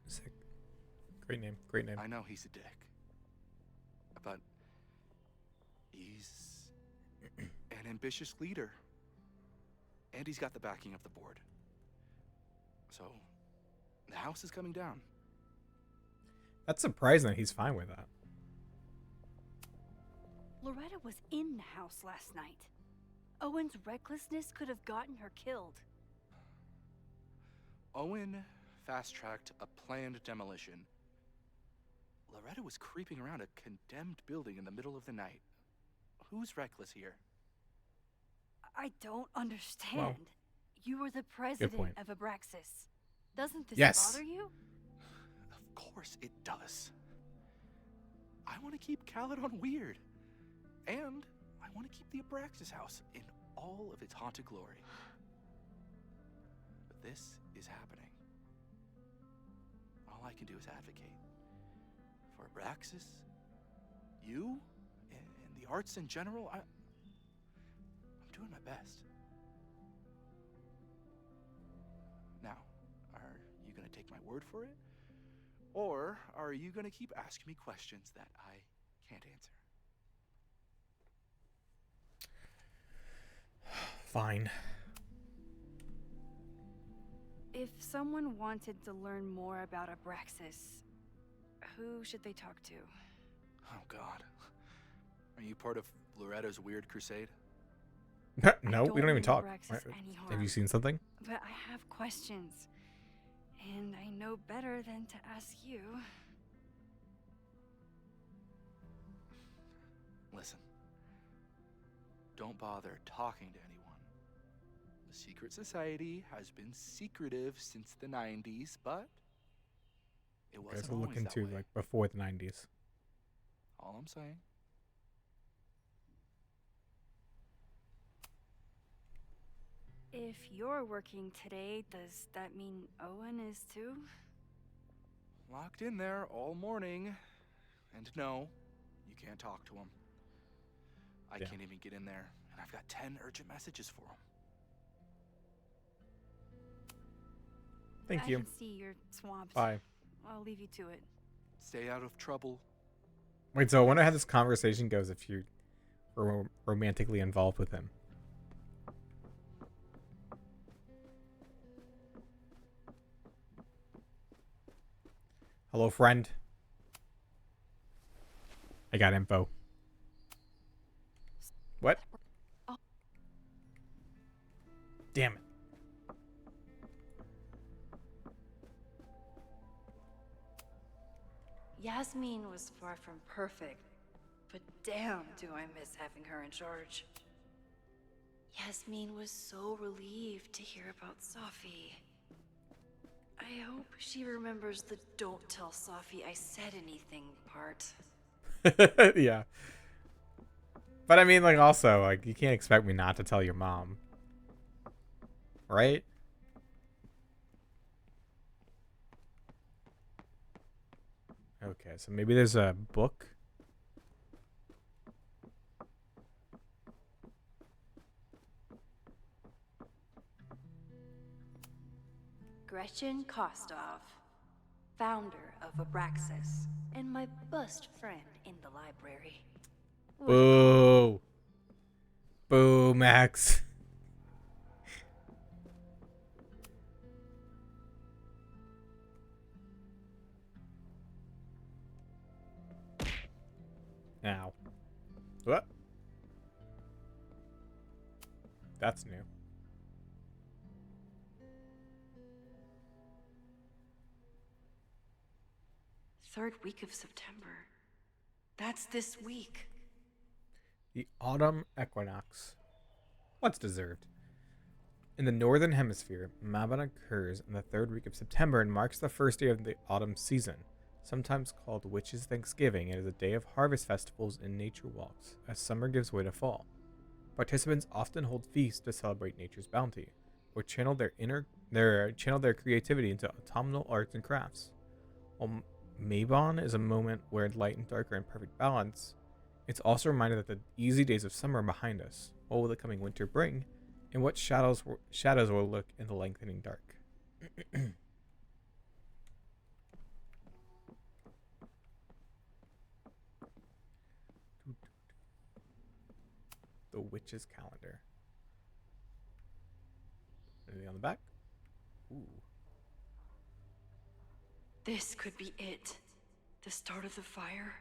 Sick. Great name. Great name. I know he's a dick. But he's an ambitious leader. And he's got the backing of the board. So, the house is coming down. That's surprising that he's fine with that. Loretta was in the house last night. Owen's recklessness could have gotten her killed. Owen fast-tracked a planned demolition. Loretta was creeping around a condemned building in the middle of the night. Who's reckless here? I don't understand. Well, you were the point. president of Abraxas. Doesn't this Yes. bother you? Of course it does. I want to keep Caledon weird. And I want to keep the Abraxas house in all of its haunted glory. But this is happening. All I can do is advocate. For Abraxas, you, and the arts in general, I'm doing my best. Now, are you going to take my word for it? Or are you going to keep asking me questions that I can't answer? Fine. If someone wanted to learn more about Abraxas, who should they talk to? Oh, God. Are you part of Loretta's weird crusade? No, we don't even talk. Bio-Roxas any Have harm, you seen something? but I have questions, and I know better than to ask you. Listen, don't bother talking to anyone. The secret society has been secretive since the 90s, but it Okay, wasn't so look always that into way. like before the 90s. All I'm saying. If you're working today, does that mean Owen is too? Locked in there all morning. And no, you can't talk to him. I can't even get in there, and I've got 10 urgent messages for him. Thank you. I can see you're swamped. Bye. I'll leave you to it. Stay out of trouble. Wait, so I wonder how this conversation goes if you're romantically involved with him. Hello, friend. I got info. What? Damn it. Yasmin was far from perfect, but damn do I miss having her in charge. Yasmin was so relieved to hear about Safi. I hope she remembers the "don't tell Safi I said anything" part. Yeah. But I mean, like, also, like, you can't expect me not to tell your mom. Right? Okay, so maybe there's a book. Gretchen Kostov, founder of Abraxas, and my best friend in the library. Boo. Boo, Max. Ow. What? That's new. Third week of September. That's this week. The autumn equinox. What's deserved? In the northern hemisphere, Mabon occurs in the third week of September and marks the first day of the autumn season. Sometimes called Witches' Thanksgiving, it is a day of harvest festivals and nature walks, as summer gives way to fall. Participants often hold feasts to celebrate nature's bounty, or channel their creativity into autumnal arts and crafts. While Mabon is a moment where light and dark are in perfect balance, it's also a reminder that the easy days of summer are behind us. What will the coming winter bring, and what shadows will look in the lengthening dark? The Witch's Calendar. Anything on the back? Ooh. This could be it. The start of the fire.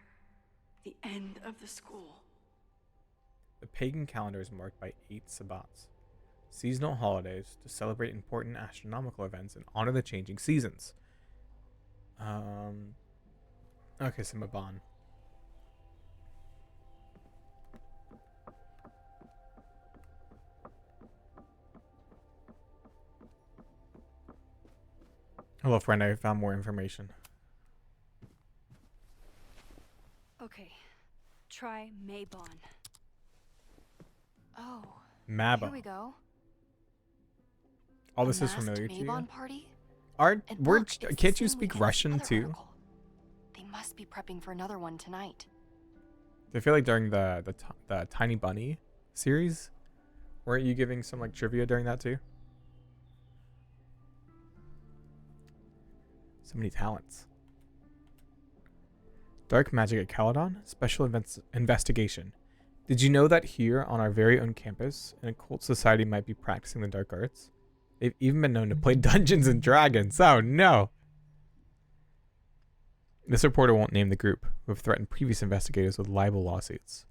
The end of the school. The pagan calendar is marked by 8 sabbats, seasonal holidays to celebrate important astronomical events and honor the changing seasons. Okay, so Mabon. Hello, friend. I found more information. Okay, try Mabon. Oh, Mabon. here we go. All A this is masked familiar to you. Mabon party? Art, And look, it's the can't you same speak week as Russian other too? article. They must be prepping for another one tonight. I feel like during the Tiny Bunny series, weren't you giving some like trivia during that too? So many talents. Dark magic at Caledon? Special events investigation. Did you know that here on our very own campus, an occult society might be practicing the dark arts? They've even been known to play Dungeons and Dragons. Oh no! This reporter won't name the group, who have threatened previous investigators with libel lawsuits.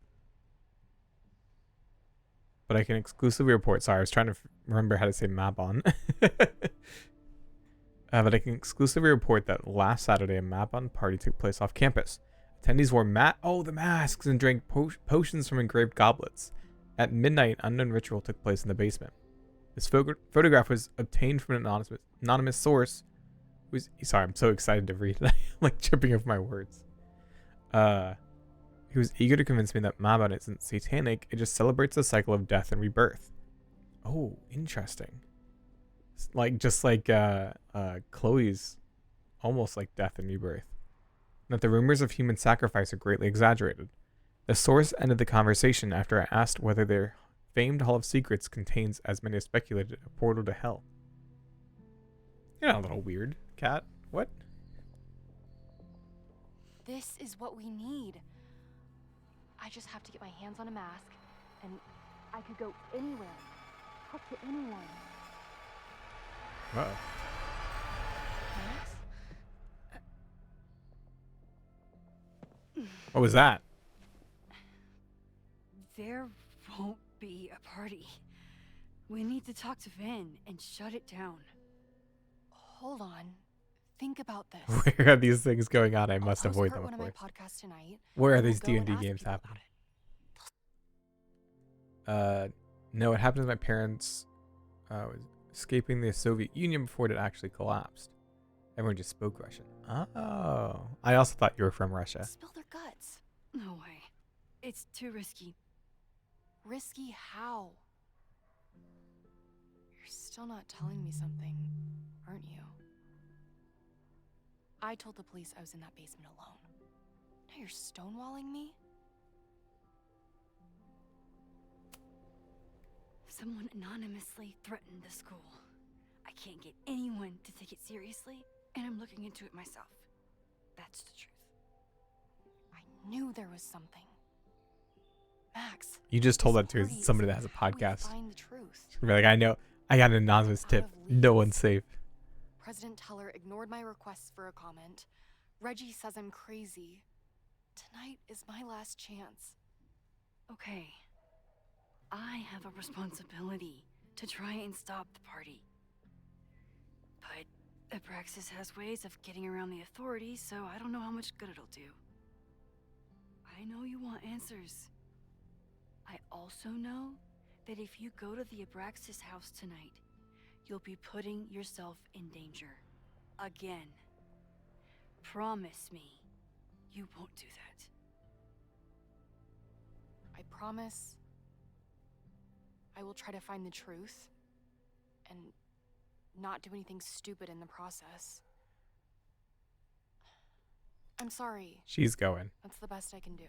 but I can exclusively report. Sorry, I was trying to remember how to say Mabon. But I can exclusively report that last Saturday a Mabon party took place off campus. Attendees wore the masks and drank potions from engraved goblets. At midnight, an unknown ritual took place in the basement. This photograph was obtained from an anonymous source. Sorry, I'm so excited to read it. I'm like tripping over my words. He was eager to convince me that Mabon isn't satanic. It just celebrates the cycle of death and rebirth. Oh, interesting. Just like Chloe's, almost like death and rebirth. That the rumors of human sacrifice are greatly exaggerated. The source ended the conversation after I asked whether their famed Hall of Secrets contains, as many have speculated, a portal to hell. You're not a little weird, cat. What? This is what we need. I just have to get my hands on a mask, and I could go anywhere, talk to anyone. Uh-oh. What was that? There won't be a party. We need to talk to Vin and shut it down. Hold on. Think about this. Where are these things going on? I must avoid them, of one of my course. podcasts tonight. Where are and we'll these go and D&D ask games people happening? about it. No, it happened to my parents was escaping the Soviet Union before it actually collapsed. Everyone just spoke Russian. Oh. I also thought you were from Russia. Spill their guts. No way. It's too risky. Risky how? You're still not telling me something, aren't you? I told the police I was in that basement alone. Now you're stonewalling me? Someone anonymously threatened the school. I can't get anyone to take it seriously, and I'm looking into it myself. That's the truth. I knew there was something. Max. You just told that to this somebody that has a party is how we podcast. find the truth. You're like, I know. I got an anonymous Out tip. of No leads. one's safe. President Teller ignored my requests for a comment. Reggie says I'm crazy. Tonight is my last chance. Okay. I have a responsibility to try and stop the party. But Abraxas has ways of getting around the authorities, so I don't know how much good it'll do. I know you want answers. I also know that if you go to the Abraxas house tonight, you'll be putting yourself in danger. Again. Promise me you won't do that. I promise I will try to find the truth and not do anything stupid in the process. I'm sorry. She's going. That's the best I can do.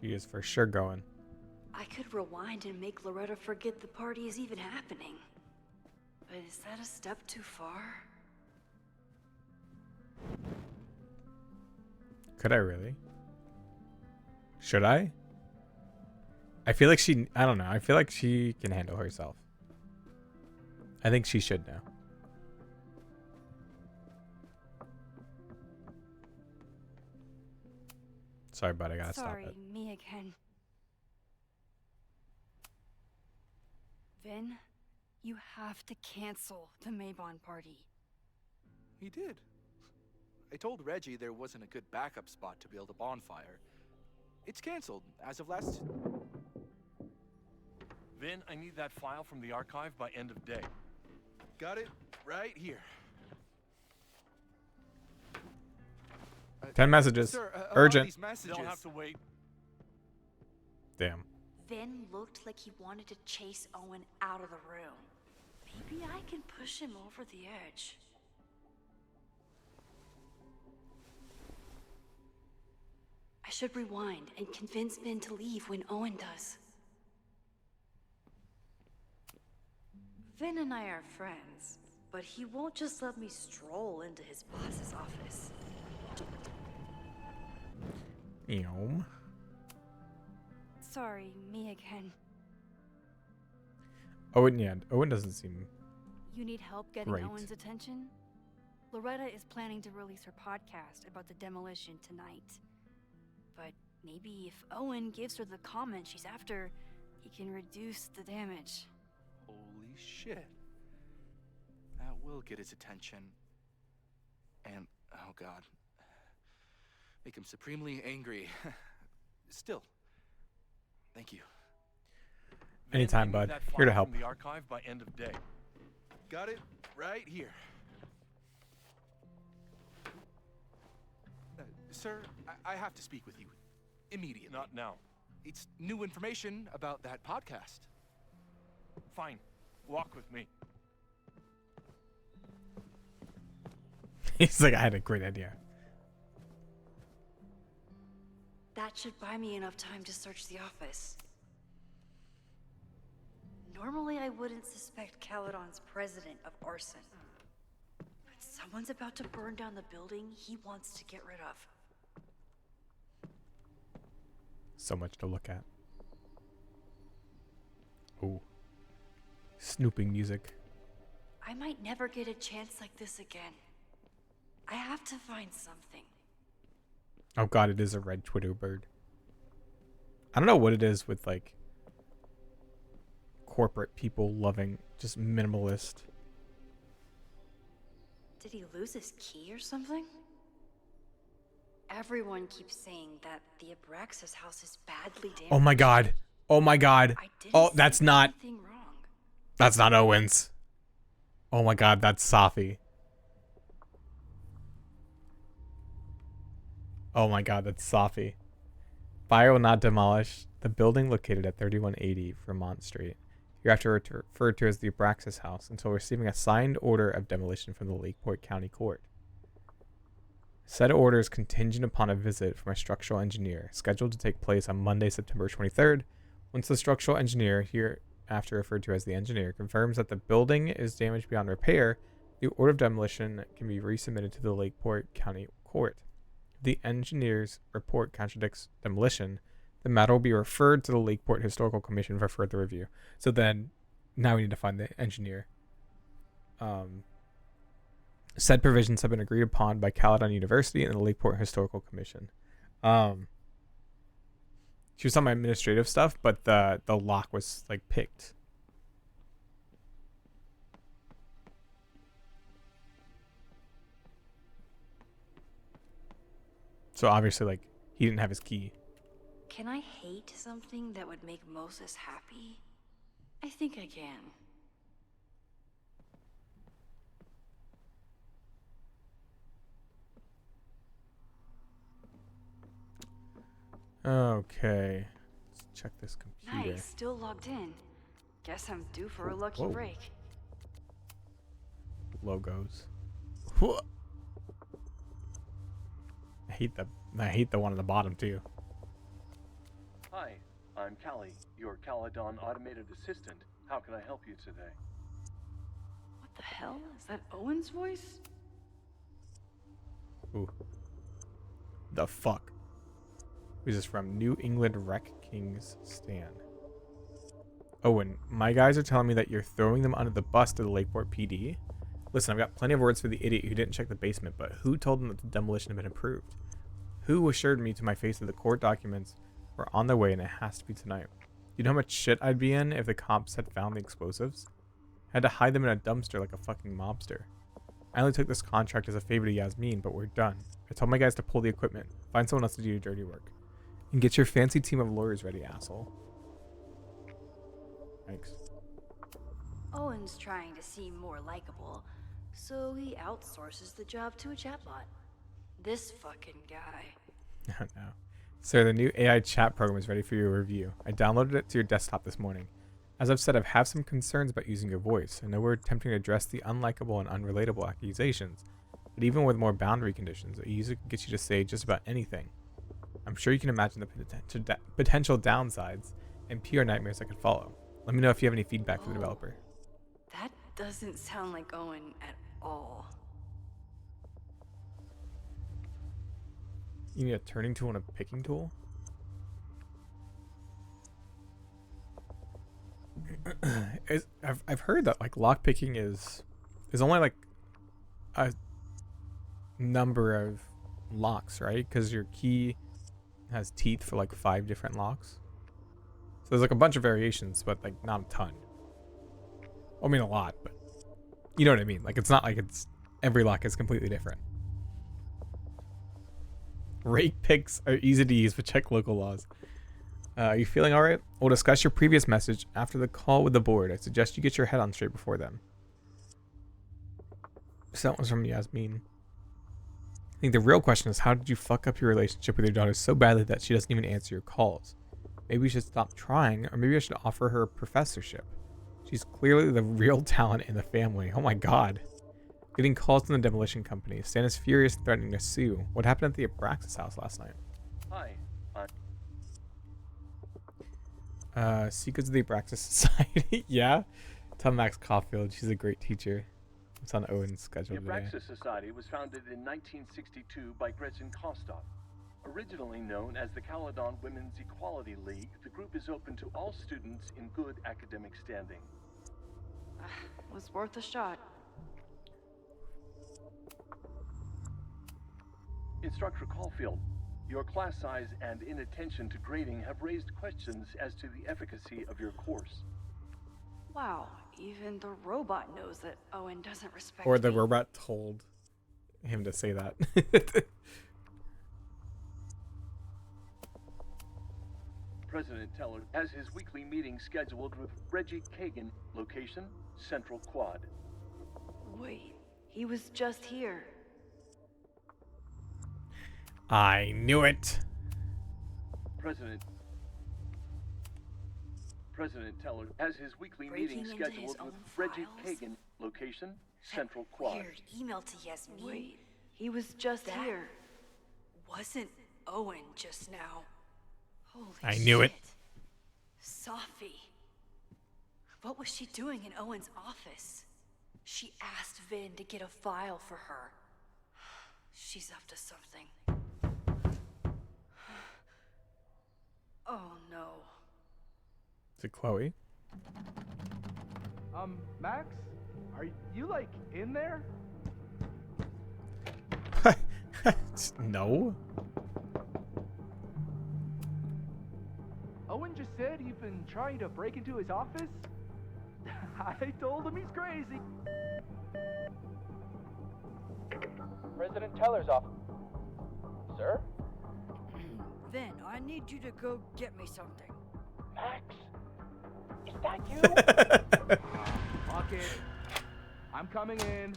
She is for sure going. I could rewind and make Loretta forget the party is even happening. But is that a step too far? Could I really? Should I? I feel like I don't know. I feel like she can handle herself. I think she should know. Sorry, bud. I gotta stop it. Sorry, me again. Vin, you have to cancel the Maybon party. He did. I told Reggie there wasn't a good backup spot to build a bonfire. It's canceled as of last... Vin, I need that file from the archive by end of day. Got it right here. 10 messages. Sir, Urgent. these messages. They'll have to wait. Damn. Vin looked like he wanted to chase Owen out of the room. Maybe I can push him over the edge. I should rewind and convince Vin to leave when Owen does. Vin and I are friends, but he won't just let me stroll into his boss's office. Ew. Sorry, me again. Owen, yeah. Owen doesn't seem... You need help getting Right. Owen's attention? Loretta is planning to release her podcast about the demolition tonight. But Maybe if Owen gives her the comment she's after, he can reduce the damage. Holy shit. That will get his attention. And, oh god, make him supremely angry. Still, thank you. Anytime, bud. Here to help. From the archive by end of day. Got it right here. Sir, I have to speak with you immediately. Not now. It's new information about that podcast. Fine. Walk with me. He's like, I had a great idea. That should buy me enough time to search the office. Normally, I wouldn't suspect Caledon's president of arson. But someone's about to burn down the building he wants to get rid of. So much to look at. Ooh. Snooping music. I might never get a chance like this again. I have to find something. Oh god, it is a red Twitter bird. I don't know what it is with like corporate people loving just minimalist. Did he lose his key or something? Everyone keeps saying that the Abraxas house is badly damaged. Oh my god. Oh my god. Oh, that's not. That's not Owens. Oh my god, that's Safi. Oh my god, that's Safi. Fire will not demolish the building located at 3180 Vermont Street, hereafter referred to as the Abraxas house, until receiving a signed order of demolition from the Lakeport County Court. Said order is contingent upon a visit from a structural engineer, scheduled to take place on Monday, September 23rd. Once the structural engineer, hereafter referred to as the engineer, confirms that the building is damaged beyond repair, the order of demolition can be resubmitted to the Lakeport County Court. If the engineer's report contradicts demolition, the matter will be referred to the Lakeport Historical Commission for further review. So then, now we need to find the engineer. Said provisions have been agreed upon by Caledon University and the Lakeport Historical Commission. She was on my administrative stuff, but the lock was like picked. So obviously, like, he didn't have his key. Can I hate something that would make Moses happy? I think I can. Okay. Let's check this computer. Nice, still logged in. Guess I'm due for a lucky Whoa. break. Logos. I hate the one on the bottom too. Hi, I'm Callie, your Caledon automated assistant. How can I help you today? What the hell? Is that Owen's voice? Ooh. The fuck? Who's this from? New England Wreck Kings Stan. Owen, my guys are telling me that you're throwing them under the bus to the Lakeport PD. Listen, I've got plenty of words for the idiot who didn't check the basement, but who told them that the demolition had been approved? Who assured me to my face that the court documents were on their way and it has to be tonight? You know how much shit I'd be in if the cops had found the explosives? I had to hide them in a dumpster like a fucking mobster. I only took this contract as a favor to Yasmin, but we're done. I told my guys to pull the equipment, find someone else to do your dirty work, and get your fancy team of lawyers ready, asshole. Thanks. Owen's trying to seem more likable, so he outsources the job to a chatbot. This fucking guy. No. Sir, the new AI chat program is ready for your review. I downloaded it to your desktop this morning. As I've said, I have some concerns about using your voice. I know we're attempting to address the unlikable and unrelatable accusations, but even with more boundary conditions, a user can get you to say just about anything. I'm sure you can imagine the potential downsides and PR nightmares that could follow. Let me know if you have any feedback for the developer. That doesn't sound like Owen at all. You need a turning tool and a picking tool? I've heard that like lock picking is only like a number of locks, right? Because your key has teeth for like 5 different locks. So there's like a bunch of variations, but like not a ton. I mean a lot, but you know what I mean. Like it's not like it's every lock is completely different. Rake picks are easy to use, but check local laws. Are you feeling alright? We'll discuss your previous message after the call with the board. I suggest you get your head on straight before then. So that one's from Yasmin. I think the real question is, how did you fuck up your relationship with your daughter so badly that she doesn't even answer your calls? Maybe we should stop trying, or maybe I should offer her a professorship. She's clearly the real talent in the family. Oh my god. Getting calls from the demolition company. Stan is furious and threatening to sue. What happened at the Abraxas house last night? Hi. Secrets of the Abraxas Society. Yeah. Tell Max Caulfield. She's a great teacher. It's on Owen's schedule The today. Abraxas Society was founded in 1962 by Gretchen Kostov. Originally known as the Caledon Women's Equality League, the group is open to all students in good academic standing. Was worth a shot. Instructor Caulfield, your class size and inattention to grading have raised questions as to the efficacy of your course. Wow, even the robot knows that Owen doesn't respect Or the me. robot told him to say that. President Teller has his weekly meeting scheduled with Reggie Kagan, location Central Quad. Wait, he was just here. I knew it. President Teller has his weekly Breaking meeting into his scheduled with own Reggie files? Kagan, location Central Quad. Weird email to Yasmin. Wait, he was just That- here. Wasn't Owen just now? Holy I knew it. shit. Safi. What was she doing in Owen's office? She asked Vin to get a file for her. She's up to something. Oh no. Is it Chloe? Max? Are you, like, in there? No. Owen just said you've been trying to break into his office? I told him he's crazy. President Teller's office. Sir? Vin, I need you to go get me something. Max? Is that you? Fuck it. I'm coming in.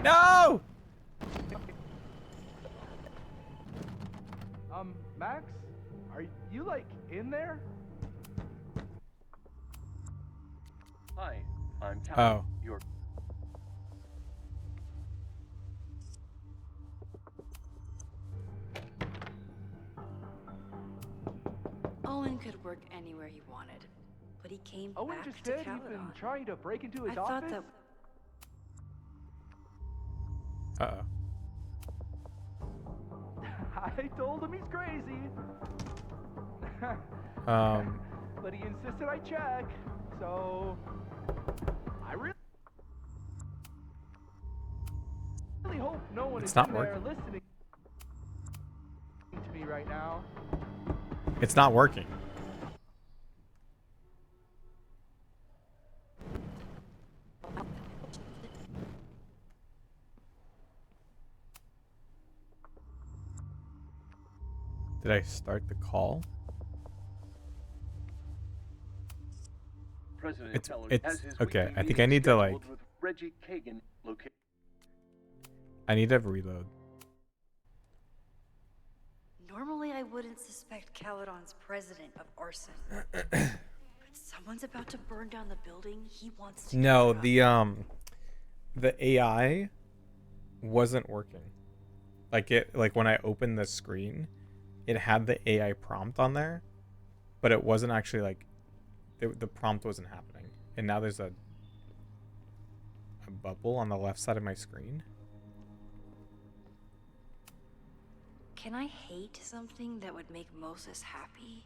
No! Max? Are you, like, in there? Hi, I'm Cal. Oh. Your Owen could work anywhere he wanted, but he came Owen back just to said you've been Caledon. trying to break into his I thought office? that Uh-oh. I told him he's crazy. But he insisted I check, so I really hope no one It's is not in there working. listening to me right now. It's not working. Did I start the call? President Teller It's has his okay. weekly I think meeting I need to like. scheduled with Reggie Kagan, location. I need to reload. Normally, I wouldn't suspect Caledon's president of arson. But someone's about to burn down the building he wants to No, cover up. the AI wasn't working. Like when I opened the screen, it had the AI prompt on there, but it wasn't actually like the prompt wasn't happening. And now there's a bubble on the left side of my screen. Can I hate something that would make Moses happy?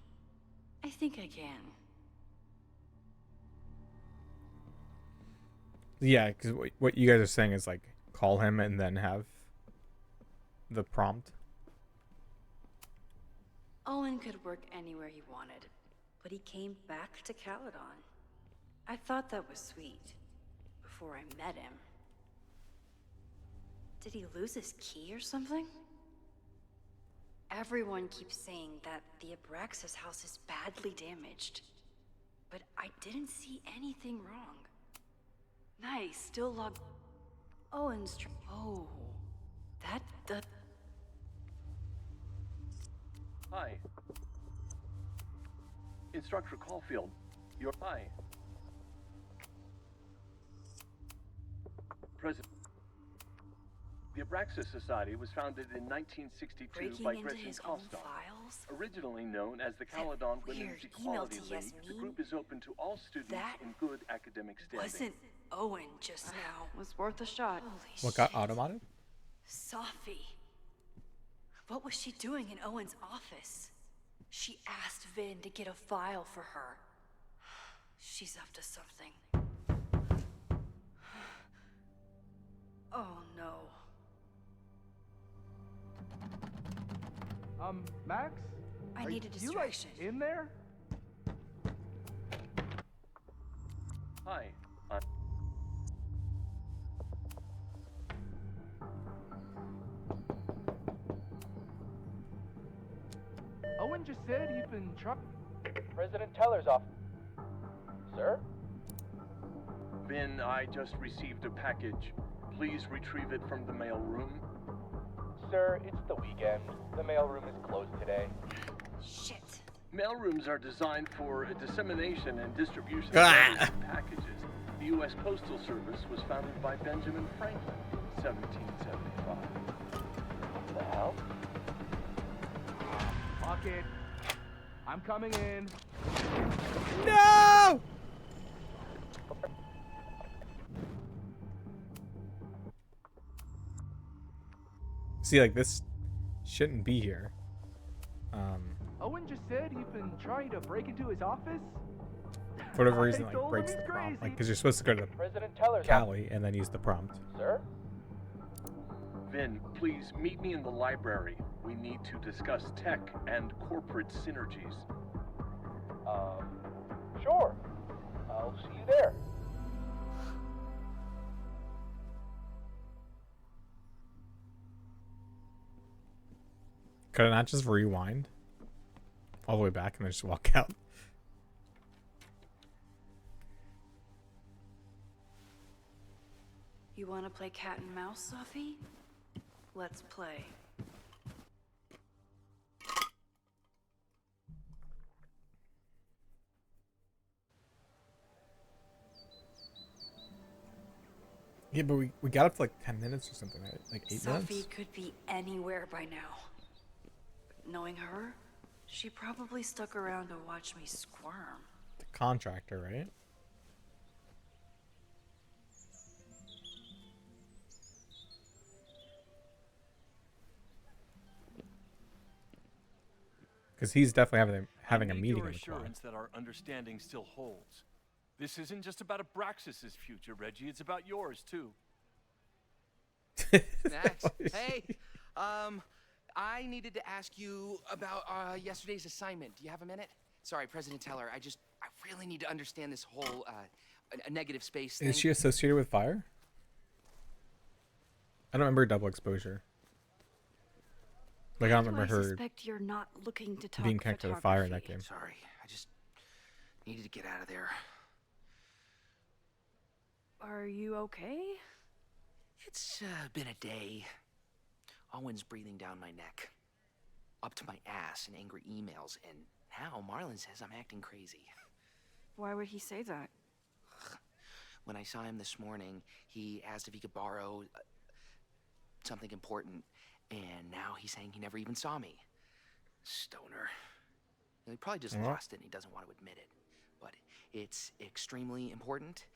I think I can. Yeah, because what you guys are saying is like call him and then have the prompt. Owen could work anywhere he wanted, but he came back to Caledon. I thought that was sweet, before I met him. Did he lose his key or something? Everyone keeps saying that the Abraxas house is badly damaged, but I didn't see anything wrong. Nice, still logged. Owen's oh, the... Hi. Instructor Caulfield, you're... Hi. President... The Abraxas Society was founded in 1962 Breaking by into Gretchen his own Kostoff. files? Originally known as the Caledon Women's Equality League, the group is open to all students in good academic standing. Wasn't Owen just now. Was worth a shot. Holy What got shit. automated? Sophie. What was she doing in Owen's office? She asked Vin to get a file for her. She's up to something. Oh no. Max? I need a You, like, distraction. in there? Hi. Owen just said you've been trying. President Teller's off. Sir? Vin, I just received a package. Please retrieve it from the mail room. Sir, it's the weekend. The mailroom is closed today. Shit. Mailrooms are designed for dissemination and distribution of Ah. letters and packages. The U.S. Postal Service was founded by Benjamin Franklin in 1775. What the hell? Fuck it. I'm coming in. No! See, like, this shouldn't be here. Owen just said you've been trying to break into his office? For whatever reason, I like, told breaks him the he's prompt. Like, crazy. because you're supposed to go to the President Teller's off. Cali and then use the prompt. Sir? Vin, please meet me in the library. We need to discuss tech and corporate synergies. Sure. I'll see you there. Could I not just rewind all the way back and then just walk out? You want to play cat and mouse, Sophie? Let's play. Yeah, but we got up to like 10 minutes or something, right? Like 8 Sophie minutes? could be anywhere by now. But knowing her, she probably stuck around to watch me squirm. The contractor, right? Because he's definitely having a meeting your in the quad. assurance that our understanding still holds. This isn't just about Abraxas' future, Reggie. It's about yours too. Max, hey, I needed to ask you about yesterday's assignment. Do you have a minute? Sorry, President Teller. I really need to understand this whole a negative space thing. Is she associated with fire? I don't remember double exposure. Like, I don't remember I her suspect you're not looking to talk being connected to fire in that game. Sorry, I just needed to get out of there. Are you okay? It's been a day. Owen's breathing down my neck, up to my ass in angry emails, and now Marlon says I'm acting crazy. Why would he say that? When I saw him this morning, he asked if he could borrow something important, and now he's saying he never even saw me. Stoner. He probably just lost it and he doesn't want to admit it. But it's extremely important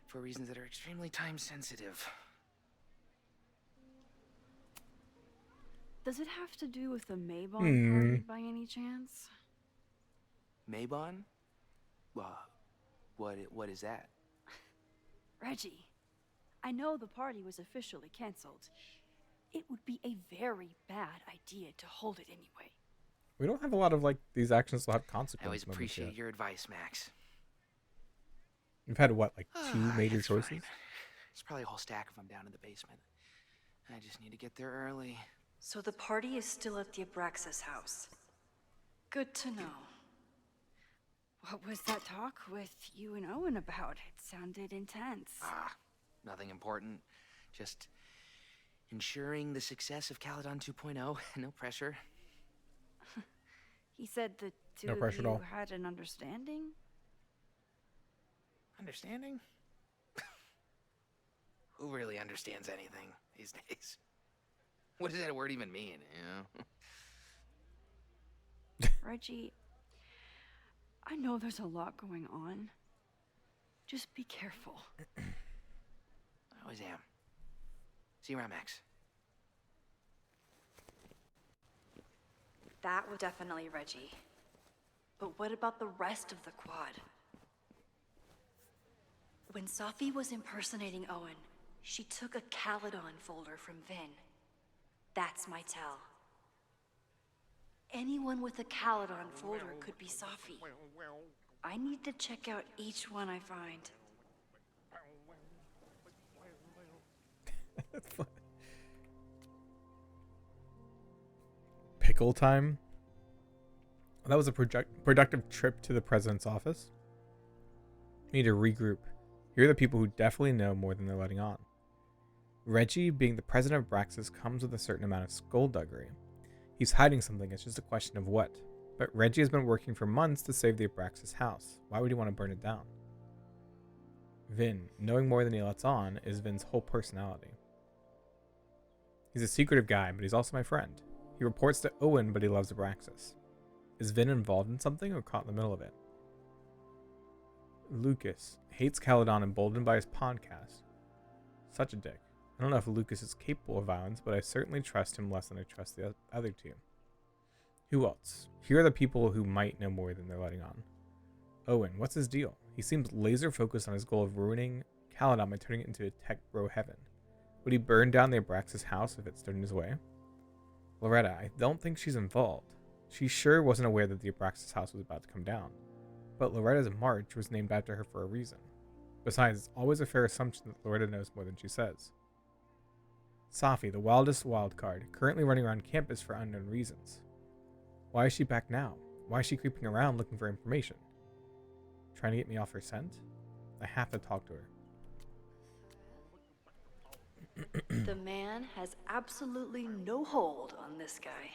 for reasons that are extremely time sensitive. Does it have to do with the Maybon party by any chance? Maybon? What is that? Reggie, I know the party was officially canceled. It would be a very bad idea to hold it anyway. We don't have a lot of like these actions will have I consequences. always appreciate your advice, Max. We've had what, like two major It's choices? fine. There's probably a whole stack of them down in the basement. I just need to get there early. So the party is still at the Abraxas house. Good to know. What was that talk with you and Owen about? It sounded intense. Nothing important. Just ensuring the success of Caledon 2.0. No pressure. He said the two No of pressure at you all. had an understanding? Understanding? Who really understands anything these days? What does that word even mean, you know? Reggie, I know there's a lot going on. Just be careful. I always am. See you around, Max. That was definitely Reggie. But what about the rest of the quad? When Safi was impersonating Owen, she took a Caledon folder from Vin. That's my tell. Anyone with a Caledon folder could be Safi. I need to check out each one I find. Pickle time. That was a productive trip to the president's office. We need to regroup. Here are the people who definitely know more than they're letting on. Reggie, being the president of Braxis, comes with a certain amount of skullduggery. He's hiding something, it's just a question of what. But Reggie has been working for months to save the Abraxas house. Why would he want to burn it down? Vin, knowing more than he lets on, is Vin's whole personality. He's a secretive guy, but he's also my friend. He reports to Owen, but he loves Abraxas. Is Vin involved in something or caught in the middle of it? Lucas hates Caledon, emboldened by his podcast. Such a dick. I don't know if Lucas is capable of violence, but I certainly trust him less than I trust the other two. Who else? Here are the people who might know more than they're letting on. Owen, what's his deal? He seems laser focused on his goal of ruining Caledon by turning it into a tech bro heaven. Would he burn down the Abraxas house if it stood in his way? Loretta, I don't think she's involved. She sure wasn't aware that the Abraxas house was about to come down. But Loretta's march was named after her for a reason. Besides, it's always a fair assumption that Loretta knows more than she says. Safi, the wildest wild card, currently running around campus for unknown reasons. Why is she back now? Why is she creeping around looking for information? Trying to get me off her scent? I have to talk to her. The man has absolutely no hold on this guy.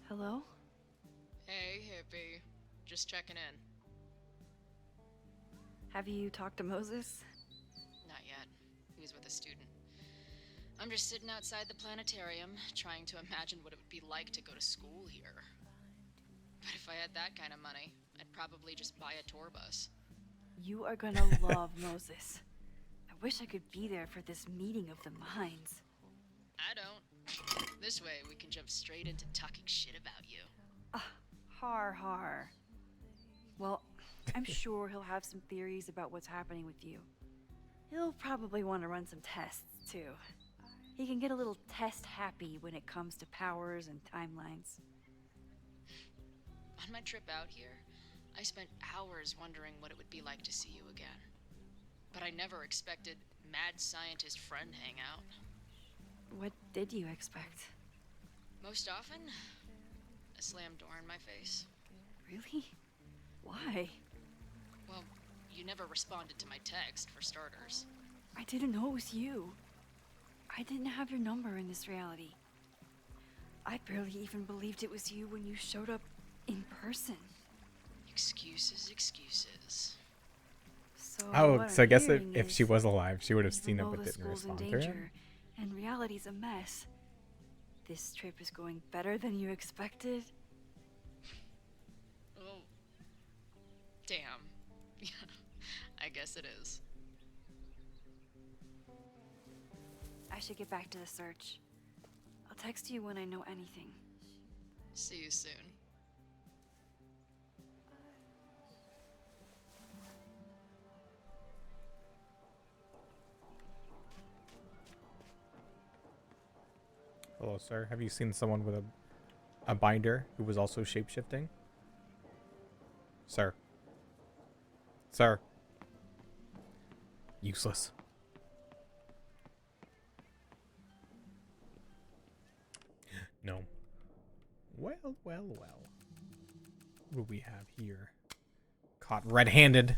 Hello? Hey, hippie. Just checking in. Have you talked to Moses? Not yet. He was with a student. I'm just sitting outside the planetarium, trying to imagine what it would be like to go to school here. But if I had that kind of money, I'd probably just buy a tour bus. You are gonna love Moses. I wish I could be there for this meeting of the minds. I don't. This way, we can jump straight into talking shit about you. Har. Well, I'm sure he'll have some theories about what's happening with you. He'll probably want to run some tests, too. He can get a little test happy when it comes to powers and timelines. On my trip out here, I spent hours wondering what it would be like to see you again. But I never expected mad scientist friend hangout. What did you expect? Most often, a slam door in my face. Really? Why? Well, you never responded to my text, for starters. I didn't know it was you. I didn't have your number in this reality. I barely even believed it was you when you showed up in person. Excuses. So I guess if if she was alive, she would have seen it even but though the didn't school's in respond to danger her. and reality's a mess, this trip is going better than you expected? Oh. Damn. Yeah, I guess it is. I should get back to the search. I'll text you when I know anything. See you soon. Hello, sir. Have you seen someone with a binder who was also shapeshifting? Sir. Sir. Useless. No. Well, well, well. What do we have here? Caught red-handed.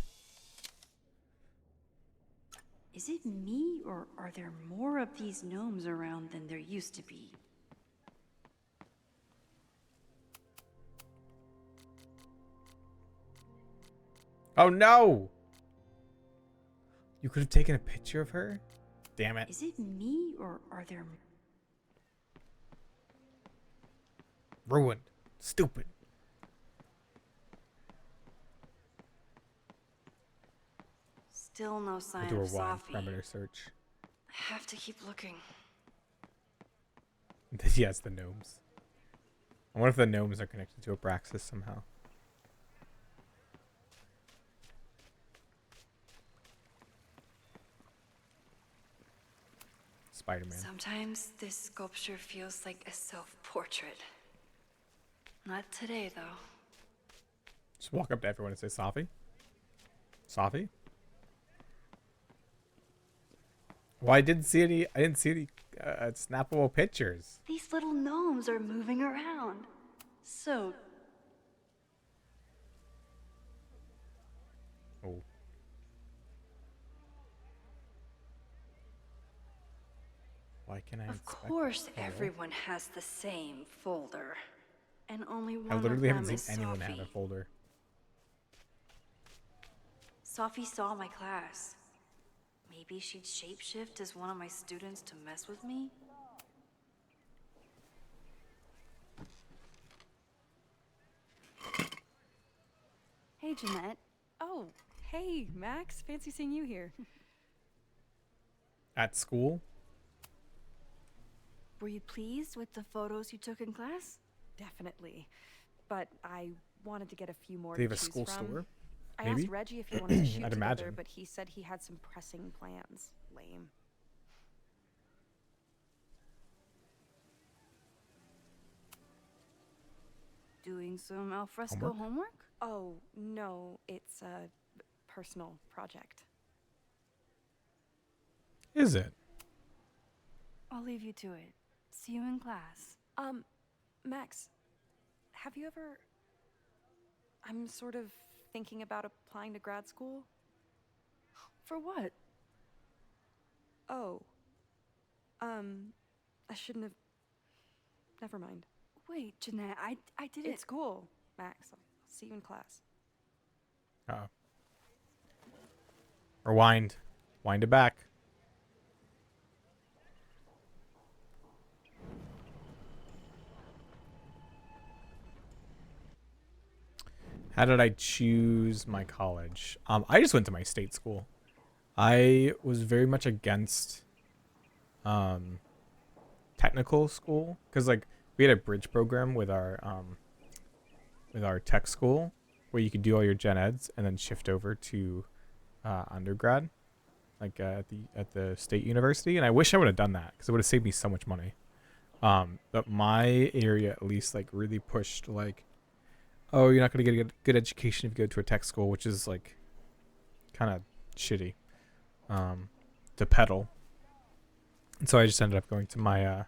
Is it me, or are there more of these gnomes around than there used to be? Oh no! You could have taken a picture of her? Damn it. Is it me, or are there... Ruined. Stupid. Still no We'll sign do a of wide Sophie. parameter search. I have to keep looking. Yes, the gnomes. I wonder if the gnomes are connected to Abraxas somehow. Spider-Man. Sometimes this sculpture feels like a self-portrait. Not today, though. Just walk up to everyone and say, Sophie? Sophie? Well, I didn't see any snappable pictures. These little gnomes are moving around. So... Oh. Why can I Of inspect course it? Hello? everyone has the same folder. And only one I of literally them haven't is seen anyone have Sophie. a folder. Sophie saw my class. Maybe she'd shapeshift as one of my students to mess with me? Hey, Jeanette. Oh, hey, Max. Fancy seeing you here. At school? Were you pleased with the photos you took in class? Definitely. But I wanted to get a few more Do they have to a choose school from. store? I Maybe? asked Reggie if he wanted to shoot I'd together, imagine. but he said he had some pressing plans. Lame. Doing some alfresco homework? Oh, no, it's a personal project. Is it? I'll leave you to it. See you in class. Max, have you ever... I'm sort of thinking about applying to grad school. For what? Oh. I shouldn't have... Never mind. Wait, Jeanette, I didn't... It's cool, Max. I'll see you in class. Uh-oh. Rewind. Wind it back. How did I choose my college? I just went to my state school. I was very much against technical school because like we had a bridge program with our tech school where you could do all your gen eds and then shift over to undergrad, like at the state university. And I wish I would have done that because it would have saved me so much money. But my area at least like really pushed like, oh, you're not going to get a good education if you go to a tech school, which is like kind of shitty to peddle. And so I just ended up going to my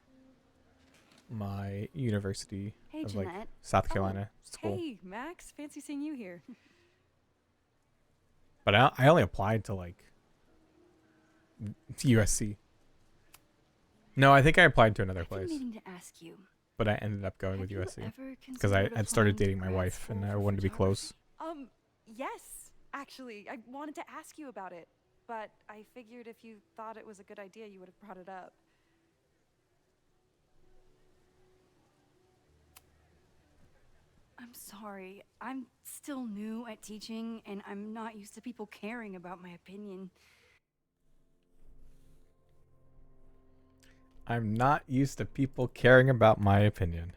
my university Hey, of like Jeanette. South Carolina school. Hey, Max. Fancy seeing you here. But I only applied to like USC. No, I think I applied to another place. I've been meaning to ask you. But I ended up going with Have you USC ever because I considered had started applying to dating my grad wife and school I for wanted to be close. Yes, actually. I wanted to ask you about it, but I figured if you thought it was a good idea, you would have brought it up. I'm sorry. I'm still new at teaching, and I'm not used to people caring about my opinion. I'm not used to people caring about my opinion.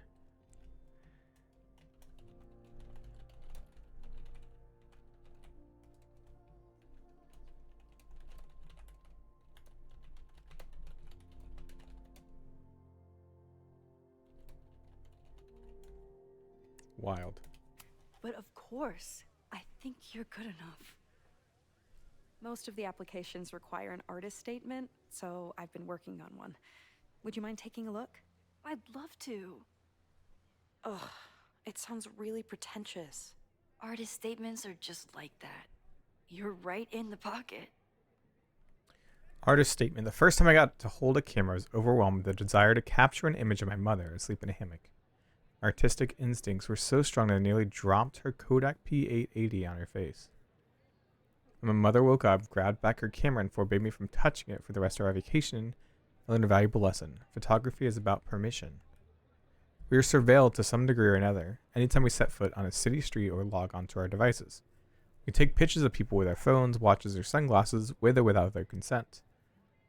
Wild. But of course, I think you're good enough. Most of the applications require an artist statement, so I've been working on one. Would you mind taking a look? I'd love to. Ugh, it sounds really pretentious. Artist statements are just like that. You're right in the pocket. Artist statement. The first time I got to hold a camera, I was overwhelmed with the desire to capture an image of my mother asleep in a hammock. Artistic instincts were so strong that I nearly dropped her Kodak P880 on her face. When my mother woke up, grabbed back her camera, and forbade me from touching it for the rest of our vacation, I learned a valuable lesson. Photography is about permission. We are surveilled to some degree or another anytime we set foot on a city street or log onto our devices. We take pictures of people with our phones, watches, or sunglasses, with or without their consent.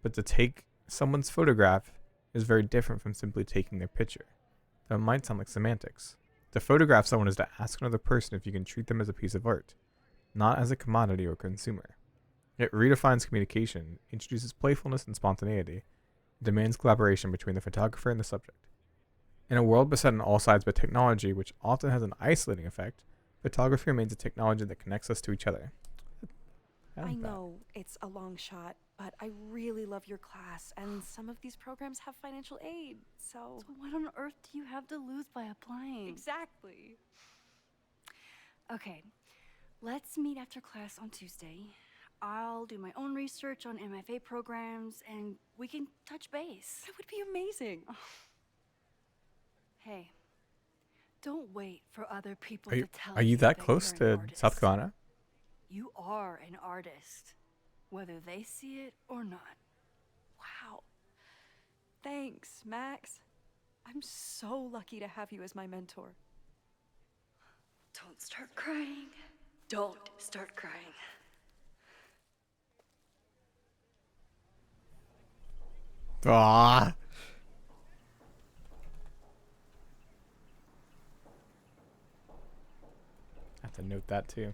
But to take someone's photograph is very different from simply taking their picture. Though it might sound like semantics. To photograph someone is to ask another person if you can treat them as a piece of art, not as a commodity or consumer. It redefines communication, introduces playfulness and spontaneity, and demands collaboration between the photographer and the subject. In a world beset on all sides by technology, which often has an isolating effect, photography remains a technology that connects us to each other. I know it's a long shot, but I really love your class, and some of these programs have financial aid, so what on earth do you have to lose by applying? Exactly. Okay, let's meet after class on Tuesday. I'll do my own research on MFA programs, and we can touch base. That would be amazing. Hey, don't wait for other people to tell you. Are you that close to South Carolina? You are an artist, whether they see it or not. Wow. Thanks, Max. I'm so lucky to have you as my mentor. Don't start crying. Don't start crying. Ah. I have to note that too.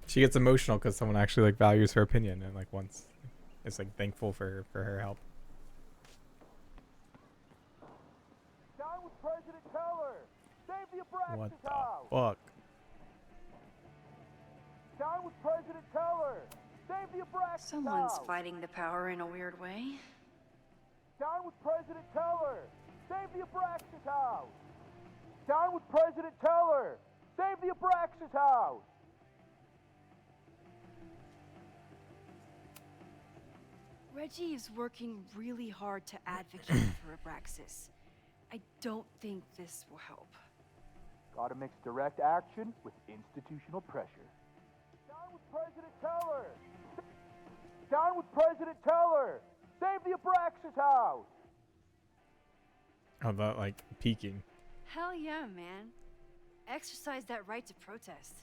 She gets emotional because someone actually like values her opinion and like wants, is like thankful for her help. Down with President Teller! Save the Abraxas What the house! fuck? Down with President Teller! Save the Abraxas Someone's house! fighting the power in a weird way. Down with President Teller! Save the Abraxas house! Down with President Teller! Save the Abraxas house! Reggie is working really hard to advocate for Abraxas. I don't think this will help. Gotta mix direct action with institutional pressure. Down with President Teller! Down with President Teller! Save the Abraxas house! How about like peeking? Hell yeah, man. Exercise that right to protest.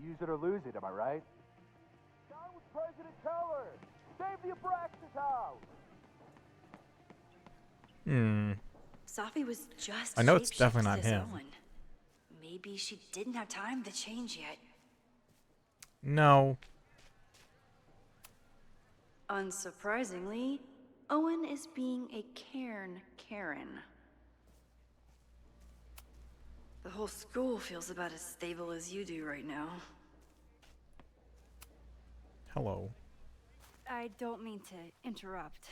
Use it or lose it, am I right? Down with President Teller! Save the Abraxas house! Safi was just I know it's shapeshifted definitely not as him. Owen. Maybe she didn't have time to change yet. No. Unsurprisingly, Owen is being a Karen. The whole school feels about as stable as you do right now. Hello. I don't mean to interrupt.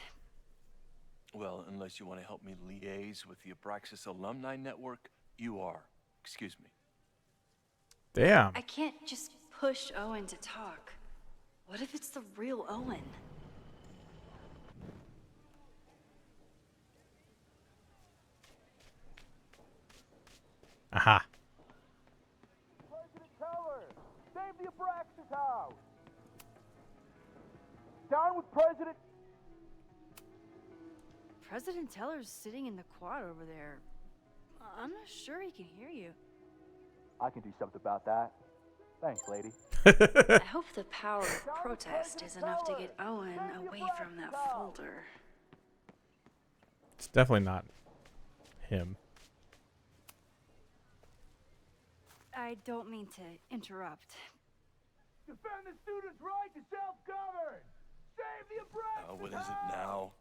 Well, unless you want to help me liaise with the Abraxas Alumni Network, you are. Excuse me. Damn. I can't just push Owen to talk. What if it's the real Owen? Aha. President Teller! Save the Abraxas house! Down with President... President Teller's sitting in the quad over there. I'm not sure he can hear you. I can do something about that. Thanks, lady. I hope the power of protest is enough to get Owen away from that folder. It's definitely not him. I don't mean to interrupt. Defend the students' right to self-govern! Save the Abraxas What is it now?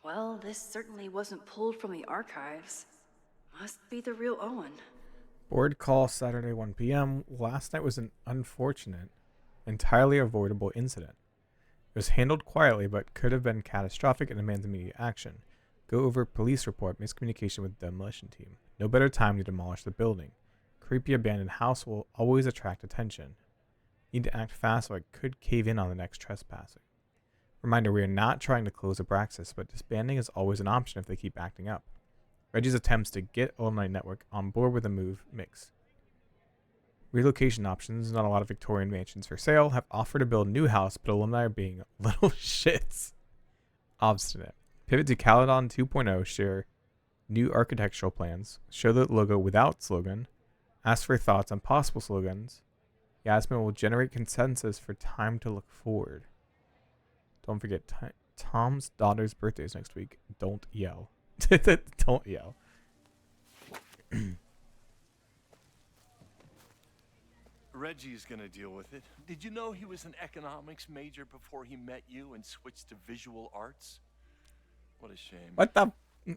Well, this certainly wasn't pulled from the archives. Must be the real Owen. Board call Saturday 1 p.m. Last night was an unfortunate, entirely avoidable incident. It was handled quietly but could have been catastrophic and demands immediate action. Go over police report, miscommunication with demolition team. No better time to demolish the building. Creepy abandoned house will always attract attention. Need to act fast or it could cave in on the next trespassing. Reminder, we are not trying to close Abraxas, but disbanding is always an option if they keep acting up. Reggie's attempts to get Alumni Network on board with the move mix. Relocation options, not a lot of Victorian mansions for sale, have offered to build a new house, but alumni are being little shits. Obstinate. Pivot to Caledon 2.0, share new architectural plans, show the logo without slogan, ask for thoughts on possible slogans. Yasmin will generate consensus for time to look forward. Don't forget, Tom's daughter's birthday is next week. Don't yell. Don't yell. Reggie's gonna deal with it. Did you know he was an economics major before he met you and switched to visual arts? What a shame. What the?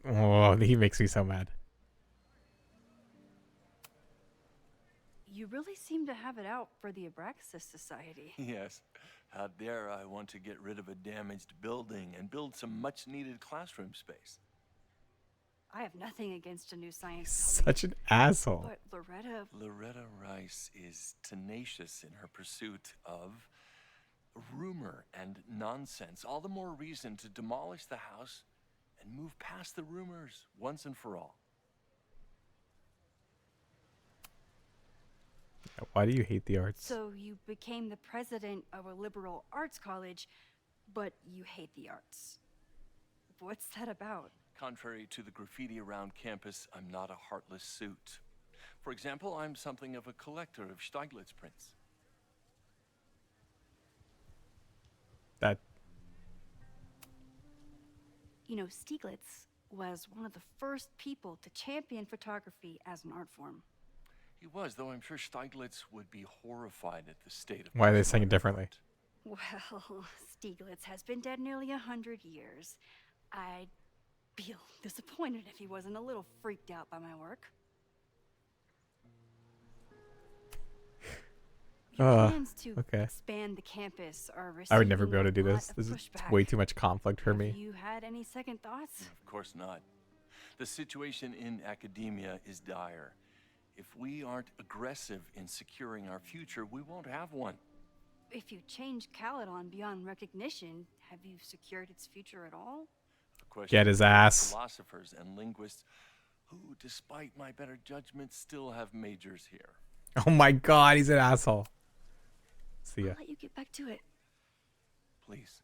Oh, he makes me so mad. You really seem to have it out for the Abraxas Society. Yes. How dare I want to get rid of a damaged building and build some much-needed classroom space. I have nothing against a new science Such an asshole. But Loretta Rice is tenacious in her pursuit of rumor and nonsense. All the more reason to demolish the house and move past the rumors once and for all. Why do you hate the arts? So you became the president of a liberal arts college, but you hate the arts. What's that about? Contrary to the graffiti around campus, I'm not a heartless suit. For example, I'm something of a collector of Stieglitz prints. That. You know, Stieglitz was one of the first people to champion photography as an art form. He was, though I'm sure Stieglitz would be horrified at the state of... Why are they saying it differently? Well, Stieglitz has been dead nearly 100 years. I'd be disappointed if he wasn't a little freaked out by my work. Plans to expand the campus are I would never be able to do this. This is way too much conflict for me. Have you had any second thoughts? Of course not. The situation in academia is dire. If we aren't aggressive in securing our future, we won't have one. If you change Caledon beyond recognition, have you secured its future at all? Get his ass. Philosophers and linguists who, despite my better judgment, still have majors here. Oh my god, he's an asshole. See ya. I'll let you get back to it. Please.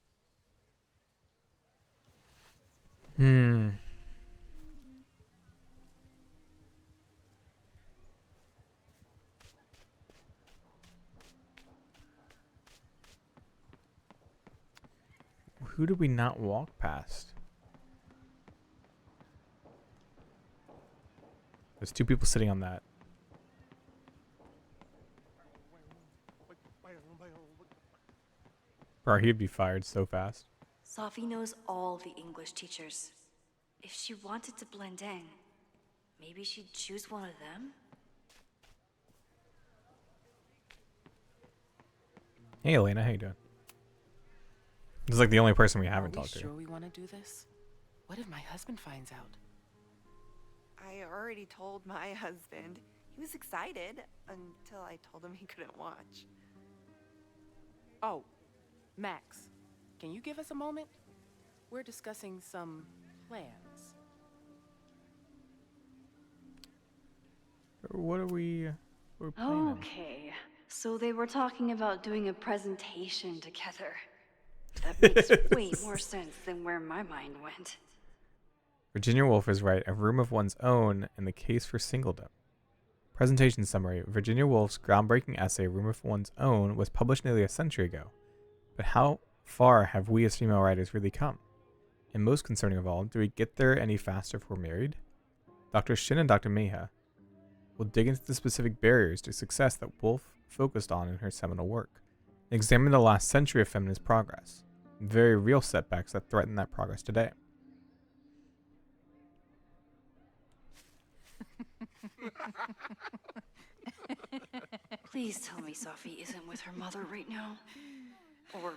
Who did we not walk past? There's two people sitting on that. Bro, he'd be fired so fast. Sophie knows all the English teachers. If she wanted to blend in, maybe she'd choose one of them? Hey Elena, how you doing? This is like the only person we haven't talked to. Are we sure we want to do this? What if my husband finds out? I already told my husband. He was excited until I told him he couldn't watch. Oh, Max, can you give us a moment? We're discussing some plans. What are we planning? Okay, so they were talking about doing a presentation together. That makes way more sense than where my mind went. Virginia Woolf is right. A room of one's own in the case for singledom. Presentation summary. Virginia Woolf's groundbreaking essay, Room of One's Own, was published nearly a century ago. But how far have we as female writers really come? And most concerning of all, do we get there any faster if we're married? Dr. Shin and Dr. Meha will dig into the specific barriers to success that Woolf focused on in her seminal work, and examine the last century of feminist progress, and very real setbacks that threaten that progress today. Please tell me Sophie isn't with her mother right now. Or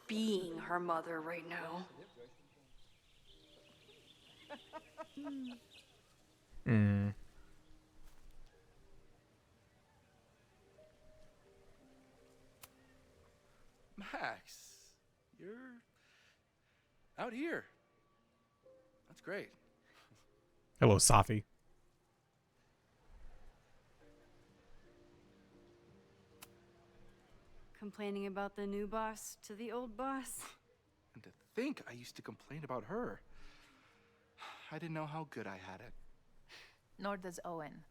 being her mother right now. Hmm. Max, you're out here. That's great. Hello, Safi. Complaining about the new boss to the old boss? And to think I used to complain about her. I didn't know how good I had it. Nor does Owen.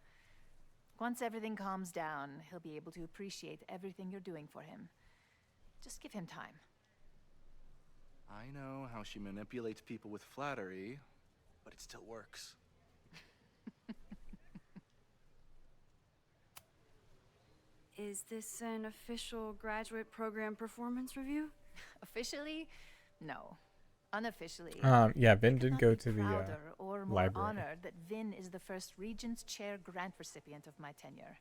Once everything calms down, he'll be able to appreciate everything you're doing for him. Just give him time. I know how she manipulates people with flattery, but it still works. Is this an official graduate program performance review? Officially? No. Unofficially. Yeah, Vin I could did not go be to the prouder or more library. honored that Vin is the first Regent's Chair grant recipient of my tenure.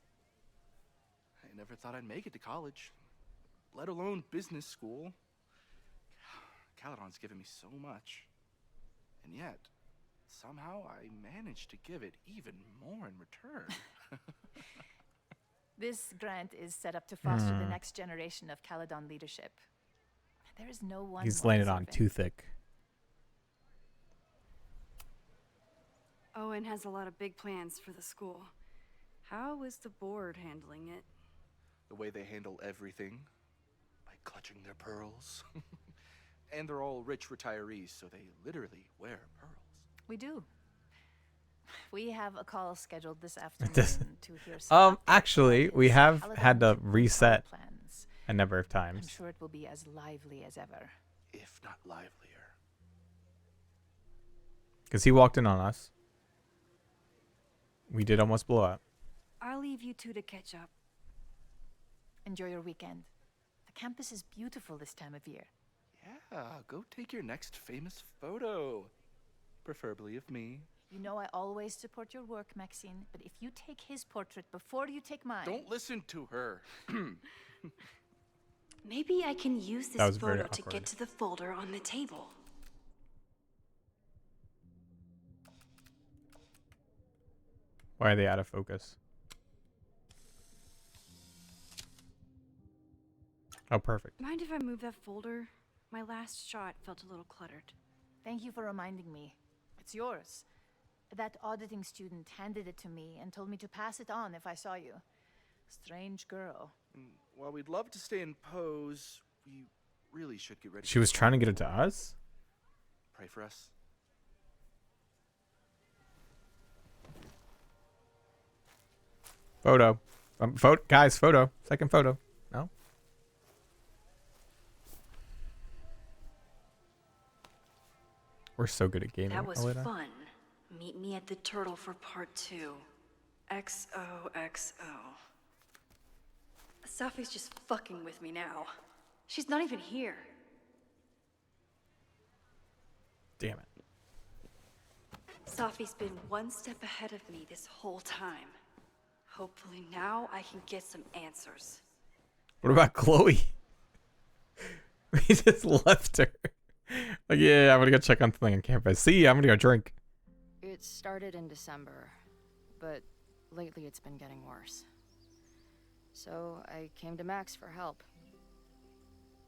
I never thought I'd make it to college, let alone business school. Caledon's given me so much. And yet, somehow I managed to give it even more in return. This grant is set up to foster the Hmm. next generation of Caledon leadership. There is no one He's more laying it on deserving. too thick. Owen has a lot of big plans for the school. How is the board handling it? The way they handle everything, by clutching their pearls. And they're all rich retirees, so they literally wear pearls. We do. We have a call scheduled this afternoon to hear Actually, we have had to reset plans. a number of I'm times. sure it will be as lively as ever. If not livelier. Because he walked in on us. We did almost blow up. I'll leave you two to catch up. Enjoy your weekend. The campus is beautiful this time of year. Yeah, go take your next famous photo. Preferably of me. You know I always support your work, Maxine, but if you take his portrait before you take mine... Don't listen to her. Maybe I can use That this was very photo to awkward. get to the folder on the table. Why are they out of focus? Oh, perfect. Mind if I move that folder? My last shot felt a little cluttered. Thank you for reminding me. It's yours. That auditing student handed it to me and told me to pass it on if I saw you. Strange girl. While we'd love to stay in pose, we really should get ready. She was trying to get it to us? Pray for us. Photo. Guys, photo. Second photo. No? We're so good at gaming. That was Alita. fun. Meet me at the Turtle for part 2. XOXO. Safi's just fucking with me now. She's not even here. Damn it. Safi's been one step ahead of me this whole time. Hopefully now I can get some answers. What about Chloe? We just left her. Like, yeah, I'm gonna go check on something on campus. See, I'm gonna go drink. It started in December, but lately it's been getting worse. So I came to Max for help.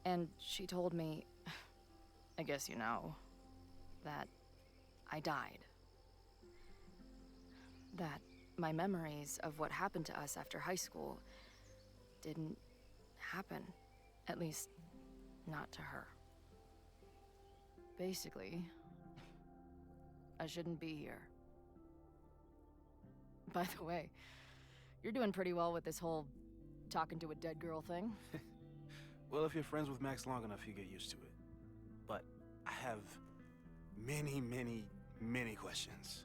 And she told me, I guess you know, that I died. That my memories of what happened to us after high school didn't happen. At least, not to her. Basically, I shouldn't be here. By the way, you're doing pretty well with this whole talking to a dead girl thing. Well, if you're friends with Max long enough, you get used to it. But I have many, many, many questions.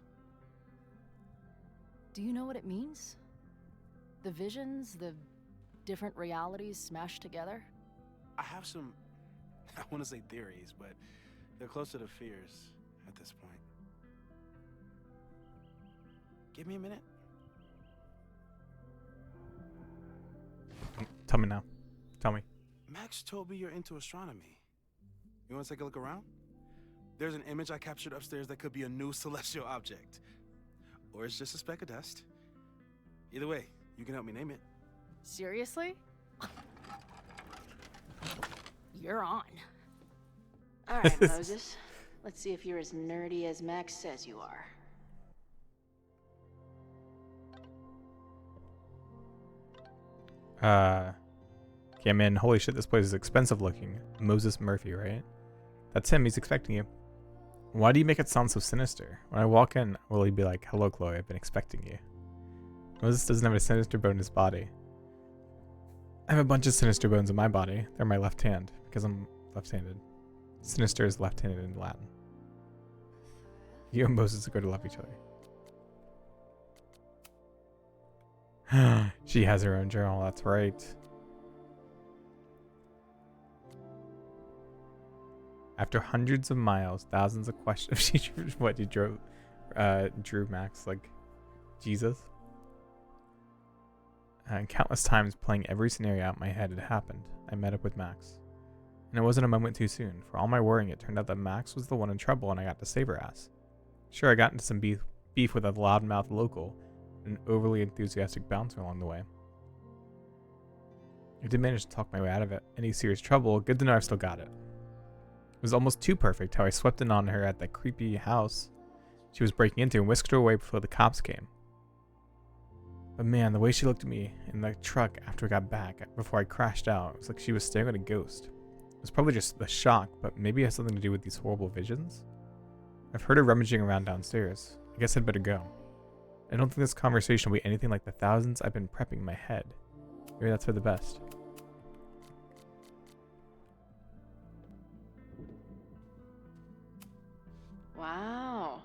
Do you know what it means? The visions, the different realities smashed together? I have some, I want to say theories, but they're closer to fears at this point. Give me a minute. Tell me now. Tell me. Max told me you're into astronomy. You want to take a look around? There's an image I captured upstairs that could be a new celestial object. Or it's just a speck of dust. Either way, you can help me name it. Seriously? You're on. All right, Moses. Let's see if you're as nerdy as Max says you are. Came in. Holy shit, this place is expensive looking. Moses Murphy, right? That's him. He's expecting you. Why do you make it sound so sinister? When I walk in, will he be like, "Hello, Chloe, I've been expecting you"? Moses doesn't have a sinister bone in his body. I have a bunch of sinister bones in my body. They're my left hand, because I'm left-handed. Sinister is left-handed in Latin. You and Moses are going to love each other. She has her own journal, that's right. After hundreds of miles, thousands of questions. What, you drew Max like Jesus? And countless times playing every scenario out in my head, it happened. I met up with Max. And it wasn't a moment too soon. For all my worrying, it turned out that Max was the one in trouble and I got to save her ass. Sure, I got into some beef with a loudmouth local and an overly enthusiastic bouncer along the way. I did manage to talk my way out of it. Any serious trouble, good to know I've still got it. It was almost too perfect how I swept in on her at that creepy house she was breaking into and whisked her away before the cops came. But man, the way she looked at me in the truck after I got back, before I crashed out, it was like she was staring at a ghost. It was probably just the shock, but maybe it has something to do with these horrible visions? I've heard her rummaging around downstairs. I guess I'd better go. I don't think this conversation will be anything like the thousands I've been prepping in my head. Maybe that's for the best. Wow.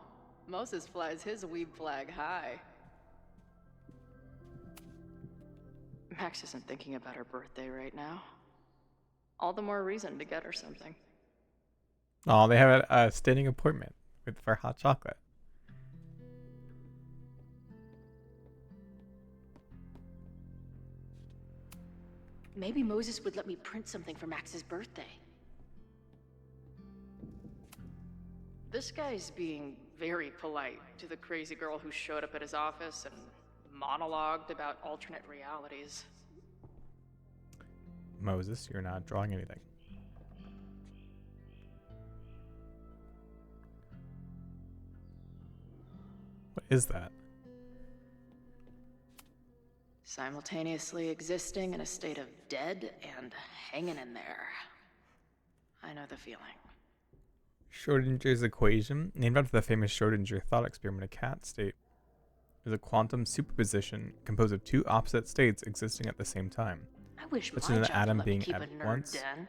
Moses flies his weeb flag high. Max isn't thinking about her birthday right now. All the more reason to get her something. Oh, they have a standing appointment for hot chocolate. Maybe Moses would let me print something for Max's birthday. This guy's being very polite to the crazy girl who showed up at his office and monologued about alternate realities. Moses, you're not drawing anything. What is that? Simultaneously existing in a state of dead and hanging in there. I know the feeling. Schrodinger's equation, named after the famous Schrodinger thought experiment, a cat state, is a quantum superposition composed of two opposite states existing at the same time. I wish such my as an job atom let me being keep at a nerd once, den.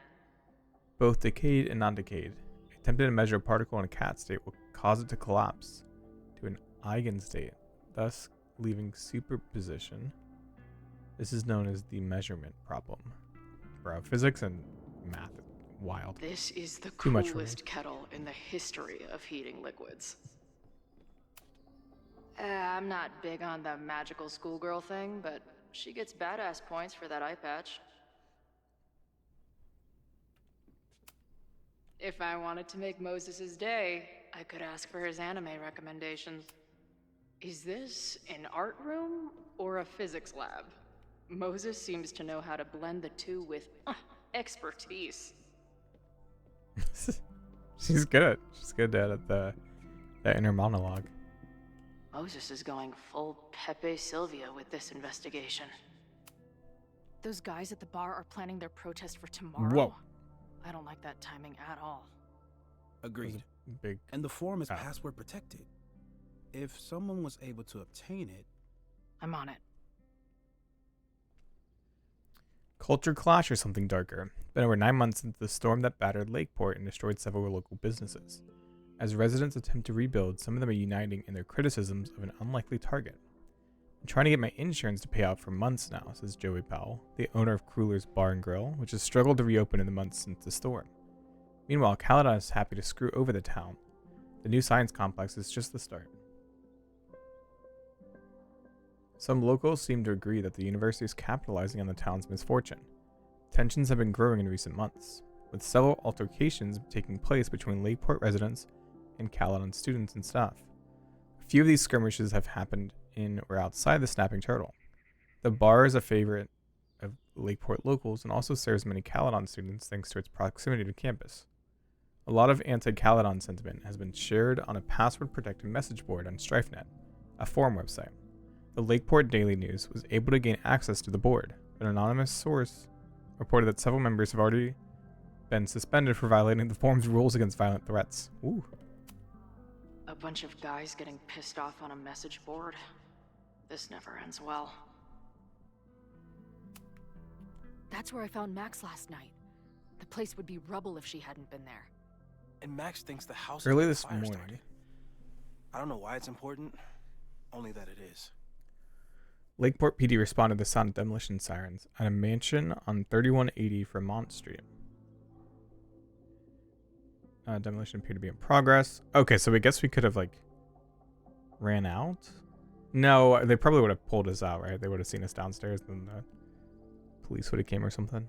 both decayed and non-decayed. Attempting to measure a particle in a cat state will cause it to collapse to an eigenstate, thus leaving superposition. This is known as the measurement problem. Bro, physics and math, wild. This is the Too much for me. coolest kettle in the history of heating liquids. I'm not big on the magical schoolgirl thing, but she gets badass points for that eye patch. If I wanted to make Moses' day, I could ask for his anime recommendations. Is this an art room or a physics lab? Moses seems to know how to blend the two with expertise. She's good at that inner monologue. Moses is going full Pepe Silvia with this investigation. Those guys at the bar are planning their protest for tomorrow. Whoa. I don't like that timing at all. Agreed. Big. And the form is password protected. If someone was able to obtain it... I'm on it. Culture clash or something darker. It's been over 9 months since the storm that battered Lakeport and destroyed several local businesses. As residents attempt to rebuild, some of them are uniting in their criticisms of an unlikely target. I'm trying to get my insurance to pay out for months now, says Joey Powell, the owner of Kruler's Bar and Grill, which has struggled to reopen in the months since the storm. Meanwhile, Caledon is happy to screw over the town. The new science complex is just the start. Some locals seem to agree that the university is capitalizing on the town's misfortune. Tensions have been growing in recent months, with several altercations taking place between Lakeport residents and Caledon students and staff. A few of these skirmishes have happened in or outside the Snapping Turtle. The bar is a favorite of Lakeport locals and also serves many Caledon students thanks to its proximity to campus. A lot of anti-Caledon sentiment has been shared on a password-protected message board on StrifeNet, a forum website. The Lakeport Daily News was able to gain access to the board, but an anonymous source reported that several members have already been suspended for violating the forum's rules against violent threats. Ooh. A bunch of guys getting pissed off on a message board. This never ends well. That's where I found Max last night. The place would be rubble if she hadn't been there. And Max thinks the house Early is this fire morning. started. I don't know why it's important, only that it is. Lakeport PD responded to sound of demolition sirens at a mansion on 3180 Vermont Street. Demolition appeared to be in progress. Okay, so I guess we could have, like, ran out? No, they probably would have pulled us out, right? They would have seen us downstairs, then the police would have came or something.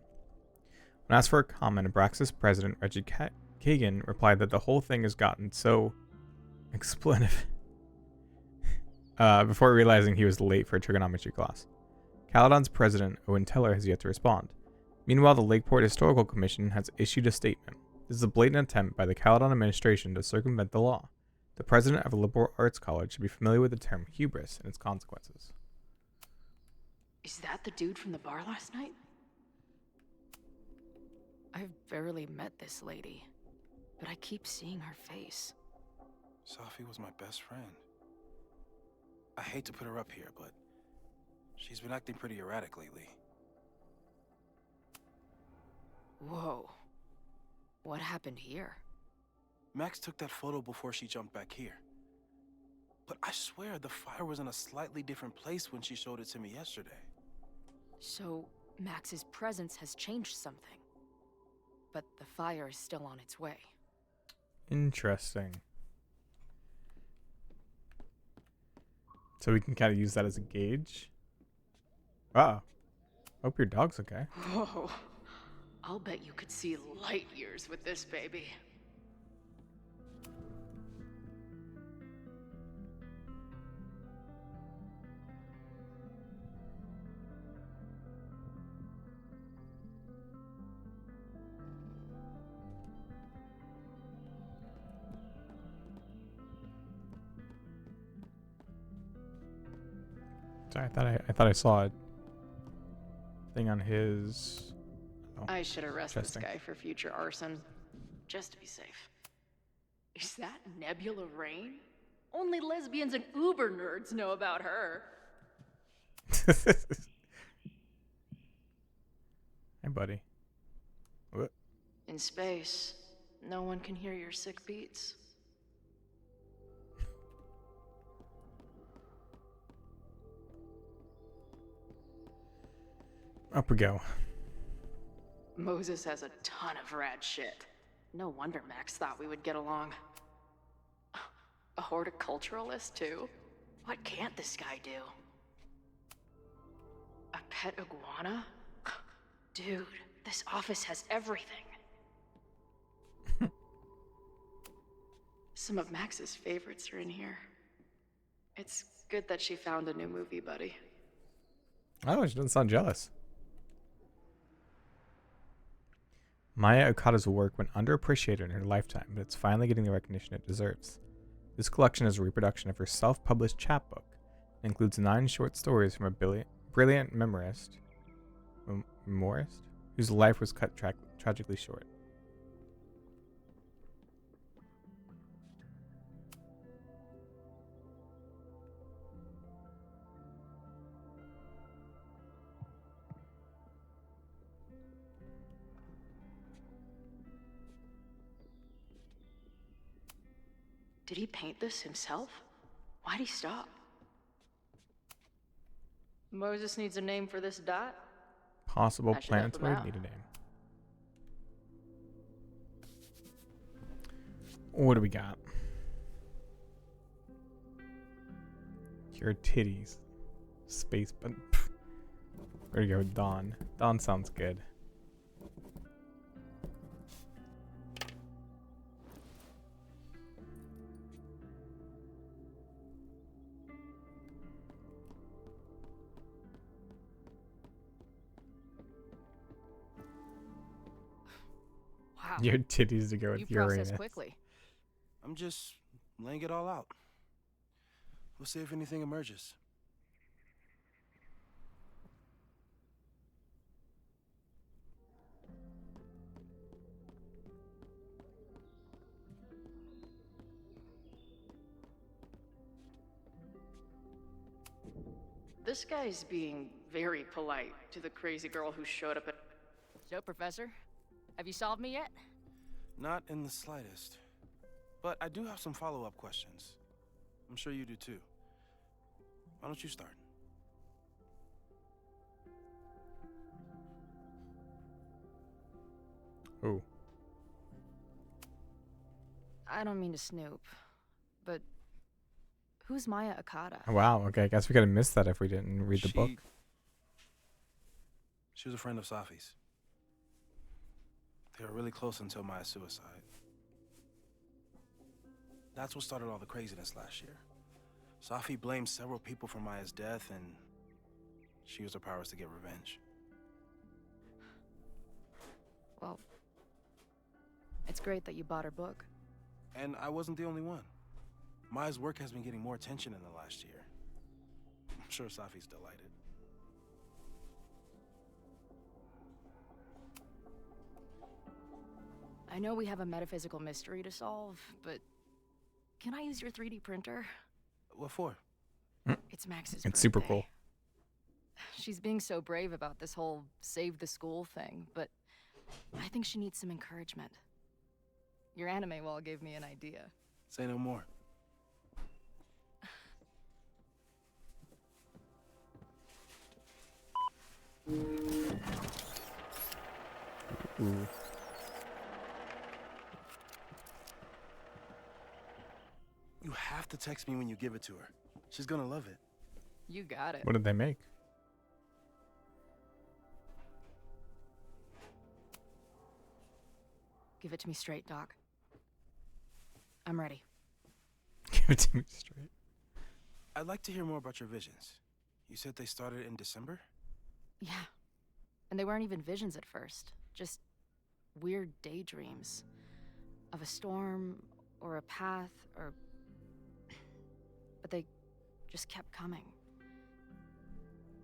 When asked for a comment, Abraxas president Reggie Kagan replied that the whole thing has gotten so expletive before realizing he was late for a trigonometry class. Caledon's president, Owen Teller, has yet to respond. Meanwhile, the Lakeport Historical Commission has issued a statement. This is a blatant attempt by the Caledon administration to circumvent the law. The president of a liberal arts college should be familiar with the term hubris and its consequences. Is that the dude from the bar last night? I've barely met this lady, but I keep seeing her face. Safi was my best friend. I hate to put her up here, but she's been acting pretty erratic lately. Whoa. What happened here? Max took that photo before she jumped back here. But I swear the fire was in a slightly different place when she showed it to me yesterday. So, Max's presence has changed something. But the fire is still on its way. Interesting. So we can kind of use that as a gauge. Uh-oh. Hope your dog's okay. Whoa. I'll bet you could see light years with this baby. Sorry, I thought I saw a thing on his. Oh, I should arrest this interesting. guy for future arson, just to be safe. Is that Nebula Rain? Only lesbians and uber nerds know about her. Hey, buddy. What? In space, no one can hear your sick beats. Up we go. Moses has a ton of rad shit. No wonder Max thought we would get along. A horticulturalist, too? What can't this guy do? A pet iguana? Dude, this office has everything. Some of Max's favorites are in here. It's good that she found a new movie buddy. Oh, she doesn't sound jealous. Maya Okada's work went underappreciated in her lifetime, but it's finally getting the recognition it deserves. This collection is a reproduction of her self-published chapbook. It includes 9 short stories from a brilliant memorist whose life was cut tragically short. Did he paint this himself? Why'd he stop? Moses needs a name for this dot? Possible I should help him planetoid out. need a name. What do we got? Your titties. Space, but we're gonna go with Dawn. Dawn sounds good. Wow. Your titties to go with You process Uranus. quickly. I'm just laying it all out. We'll see if anything emerges. This guy's being very polite to the crazy girl who showed up at. So, Professor, have you solved me yet? Not in the slightest. But I do have some follow-up questions. I'm sure you do too. Why don't you start? Oh. I don't mean to snoop, but who's Maya Akata? Wow. Okay. I guess we could have missed that if we didn't read the book. She was a friend of Safi's. They were really close until Maya's suicide. That's what started all the craziness last year. Safi blamed several people for Maya's death, and she used her powers to get revenge. Well, it's great that you bought her book. And I wasn't the only one. Maya's work has been getting more attention in the last year. I'm sure Safi's delighted. I know we have a metaphysical mystery to solve, but can I use your 3D printer? What for? It's Max's It's super birthday. cool. She's being so brave about this whole save the school thing, but I think she needs some encouragement. Your anime wall gave me an idea. Say no more. Ooh. You have to text me when you give it to her. She's gonna love it. You got it. What did they make? Give it to me straight, Doc. I'm ready. Give it to me straight. I'd like to hear more about your visions. You said they started in December? Yeah. And they weren't even visions at first. Just weird daydreams. Of a storm, or a path, or... But they just kept coming.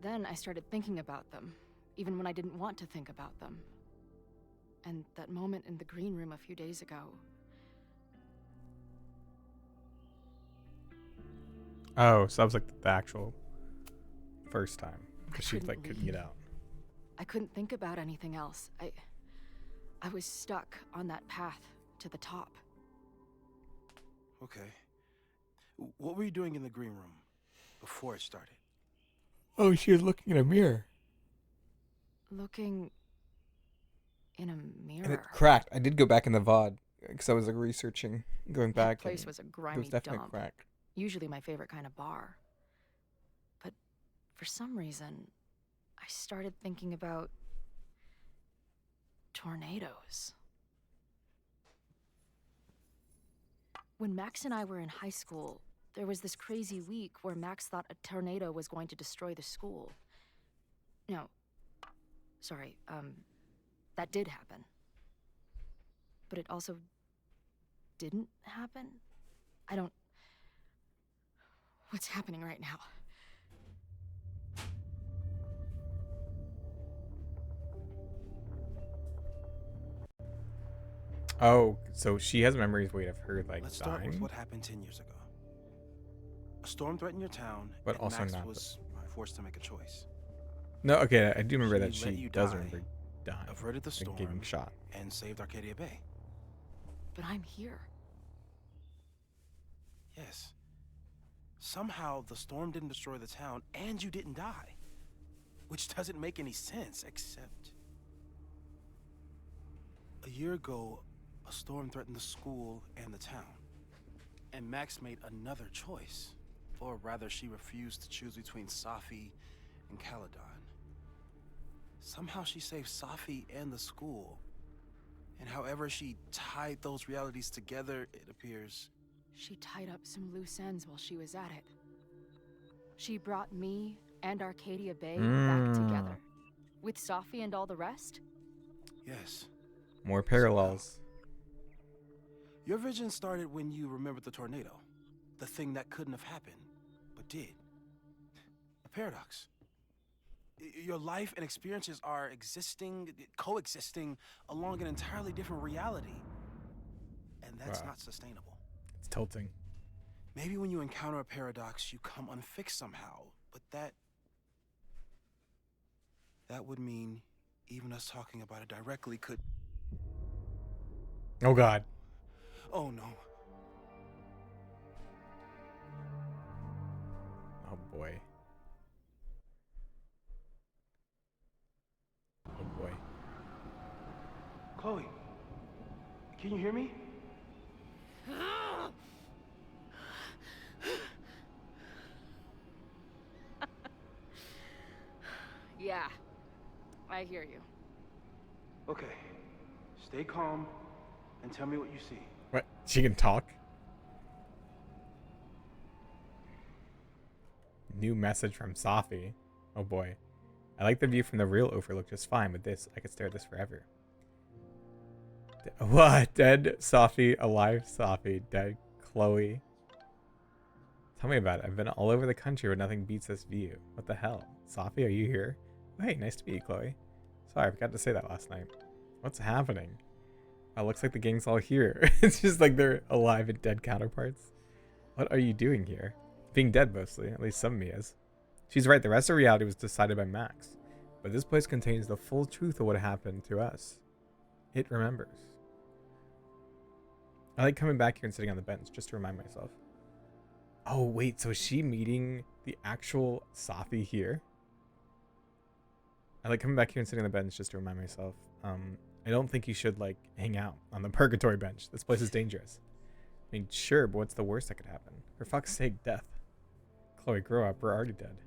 Then I started thinking about them, even when I didn't want to think about them. And that moment in the green room a few days ago... Oh, so that was like the actual first time. Because she couldn't couldn't get out. I couldn't think about anything else. I was stuck on that path to the top. Okay. What were you doing in the green room before it started? Oh, she was looking in a mirror. Looking in a mirror. And it cracked. I did go back in the VOD because I was like researching, going back. That place and was a it grimy was definitely dump. cracked. Usually my favorite kind of bar. But for some reason, I started thinking about tornadoes. When Max and I were in high school, there was this crazy week where Max thought a tornado was going to destroy the school. No, sorry, that did happen. But it also didn't happen? I don't... What's happening right now? Oh, so she has memories, wait, of her like Let's start with dying? what happened 10 years ago. A storm threatened your town, But and also Max not was forced to make a choice. No, okay, I do remember that She let she you does die, remember dying. averted the like, storm, getting shot. and saved Arcadia Bay. But I'm here. Yes. Somehow the storm didn't destroy the town, and you didn't die. Which doesn't make any sense, except... A year ago, a storm threatened the school and the town. And Max made another choice. Or rather, she refused to choose between Safi and Caledon. Somehow she saved Safi and the school. And however she tied those realities together, it appears... She tied up some loose ends while she was at it. She brought me and Arcadia Bay back together. With Safi and all the rest? Yes. More parallels. Your vision started when you remembered the tornado. The thing that couldn't have happened, but did. A paradox. Your life and experiences are coexisting along an entirely different reality. And that's not sustainable. It's tilting. Maybe when you encounter a paradox, you come unfixed somehow, but that would mean even us talking about it directly could... Oh God. Oh no. Oh boy. Oh boy. Chloe, can you hear me? Yeah, I hear you. Okay, stay calm and tell me what you see. What? She can talk? New message from Safi. Oh boy. I like the view from the real overlook just fine, but this, I could stare at this forever. What? Dead Safi, alive Safi, dead Chloe. Tell me about it. I've been all over the country where nothing beats this view. What the hell? Safi, are you here? Oh, hey, nice to meet you, Chloe. Sorry, I forgot to say that last night. What's happening? Oh, looks like the gang's all here. It's just like they're alive and dead counterparts. What are you doing here? Being dead mostly, at least some of me is. She's right, the rest of reality was decided by Max. But this place contains the full truth of what happened to us. It remembers. I like coming back here and sitting on the bench just to remind myself. Oh wait, so is she meeting the actual Safi here? I like coming back here and sitting on the bench just to remind myself. I don't think you should like hang out on the purgatory bench. This place is dangerous. I mean, sure, but what's the worst that could happen? For fuck's sake, death. Chloe, grow up. We're already dead.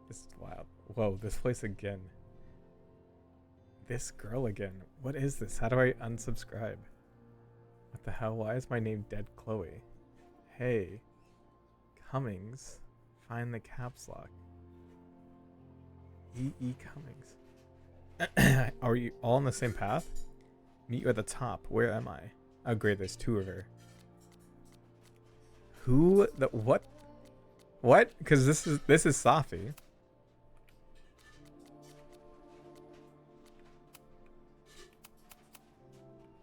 This is wild. Whoa, this place again. This girl again. What is this? How do I unsubscribe? What the hell? Why is my name Dead Chloe? Hey. Cummings. Find the caps lock. E.E. Cummings. Are you all on the same path? Meet you at the top. Where am I? Oh great, there's two of her. Who the what? What? Because this is Safi.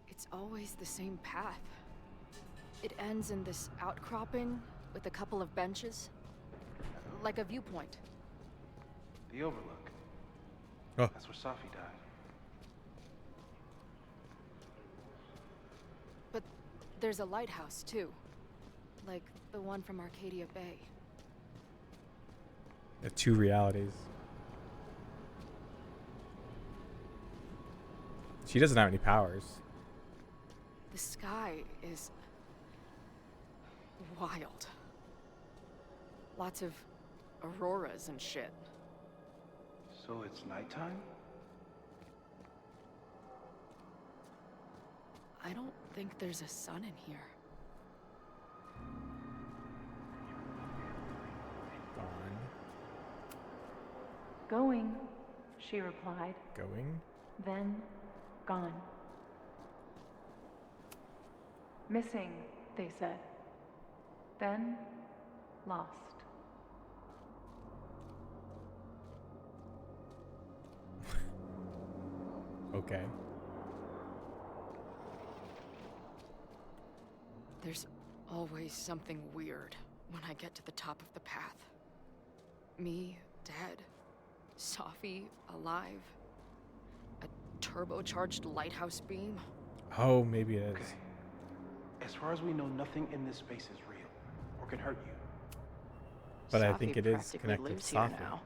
It's always the same path. It ends in this outcropping with a couple of benches. Like a viewpoint. The overlook. Oh. That's where Safi died. But there's a lighthouse too. Like the one from Arcadia Bay. The two realities. She doesn't have any powers. The sky is wild. Lots of auroras and shit. So it's nighttime? I don't think there's a sun in here. Gone. Going, she replied. Going? Then, gone. Missing, they said. Then, lost. Okay. There's always something weird when I get to the top of the path. Me, dead. Safi, alive. A turbocharged lighthouse beam. Oh, maybe it is. Okay. As far as we know, nothing in this space is real or can hurt you. But I Safi think it is practically connected to lives here Safi. now.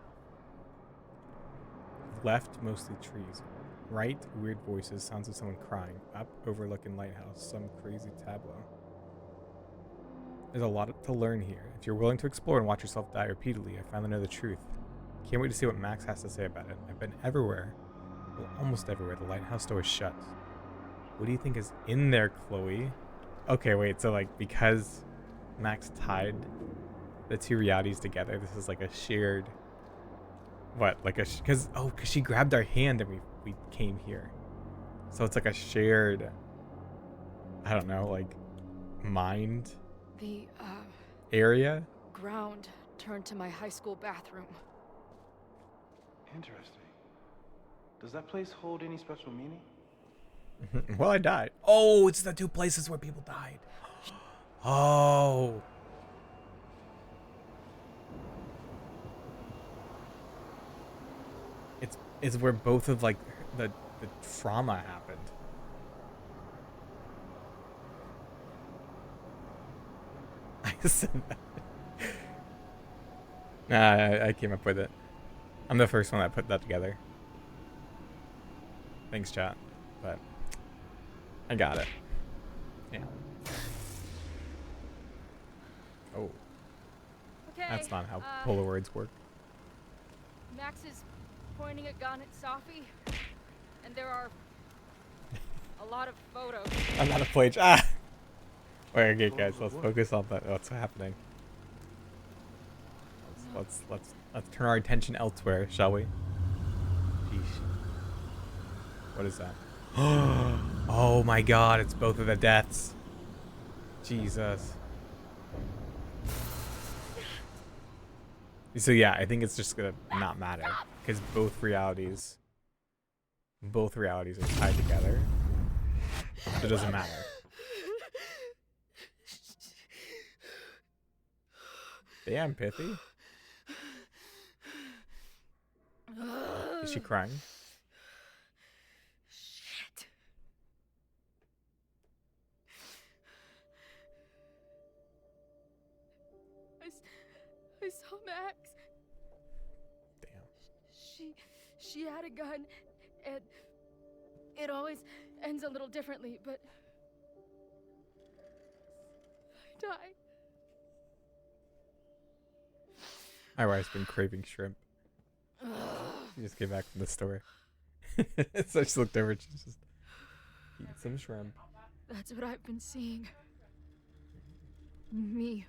Left, mostly trees. Right, weird voices, sounds of someone crying. Up, overlooking lighthouse, some crazy tableau. There's a lot to learn here. If you're willing to explore and watch yourself die repeatedly, I finally know the truth. Can't wait to see what Max has to say about it. I've been everywhere. Well, almost everywhere. The lighthouse door is shut. What do you think is in there, Chloe? Okay, wait, so like, because Max tied the two realities together, this is like a shared... What? Like a... Because she grabbed our hand and we came here. So it's like a shared... I don't know, like, mind... The, area? ground turned to my high school bathroom. Interesting. Does that place hold any special meaning? Well, I died. Oh, it's the two places where people died. Oh. It's where both of like the trauma happened. I said that. Nah, I came up with it. I'm the first one that put that together. Thanks, chat. But I got it. Yeah. Oh. Okay, That's not how Polaroids work. Max is pointing a gun at Safi, and there are a lot of photos. I'm not a plage. Ah! Wait, okay, guys, let's focus on what's happening. Let's turn our attention elsewhere, shall we? Sheesh. What is that? Oh my god, it's both of the deaths. Jesus. So yeah, I think it's just gonna not matter because both realities are tied together. So it doesn't matter. Damn, Pithy. Is she crying? Shit. I saw Max. Damn. She had a gun, and it always ends a little differently, but I died. My wife's been craving shrimp. She just came back from the store. So I just looked over and she's just eating some shrimp. That's what I've been seeing. Me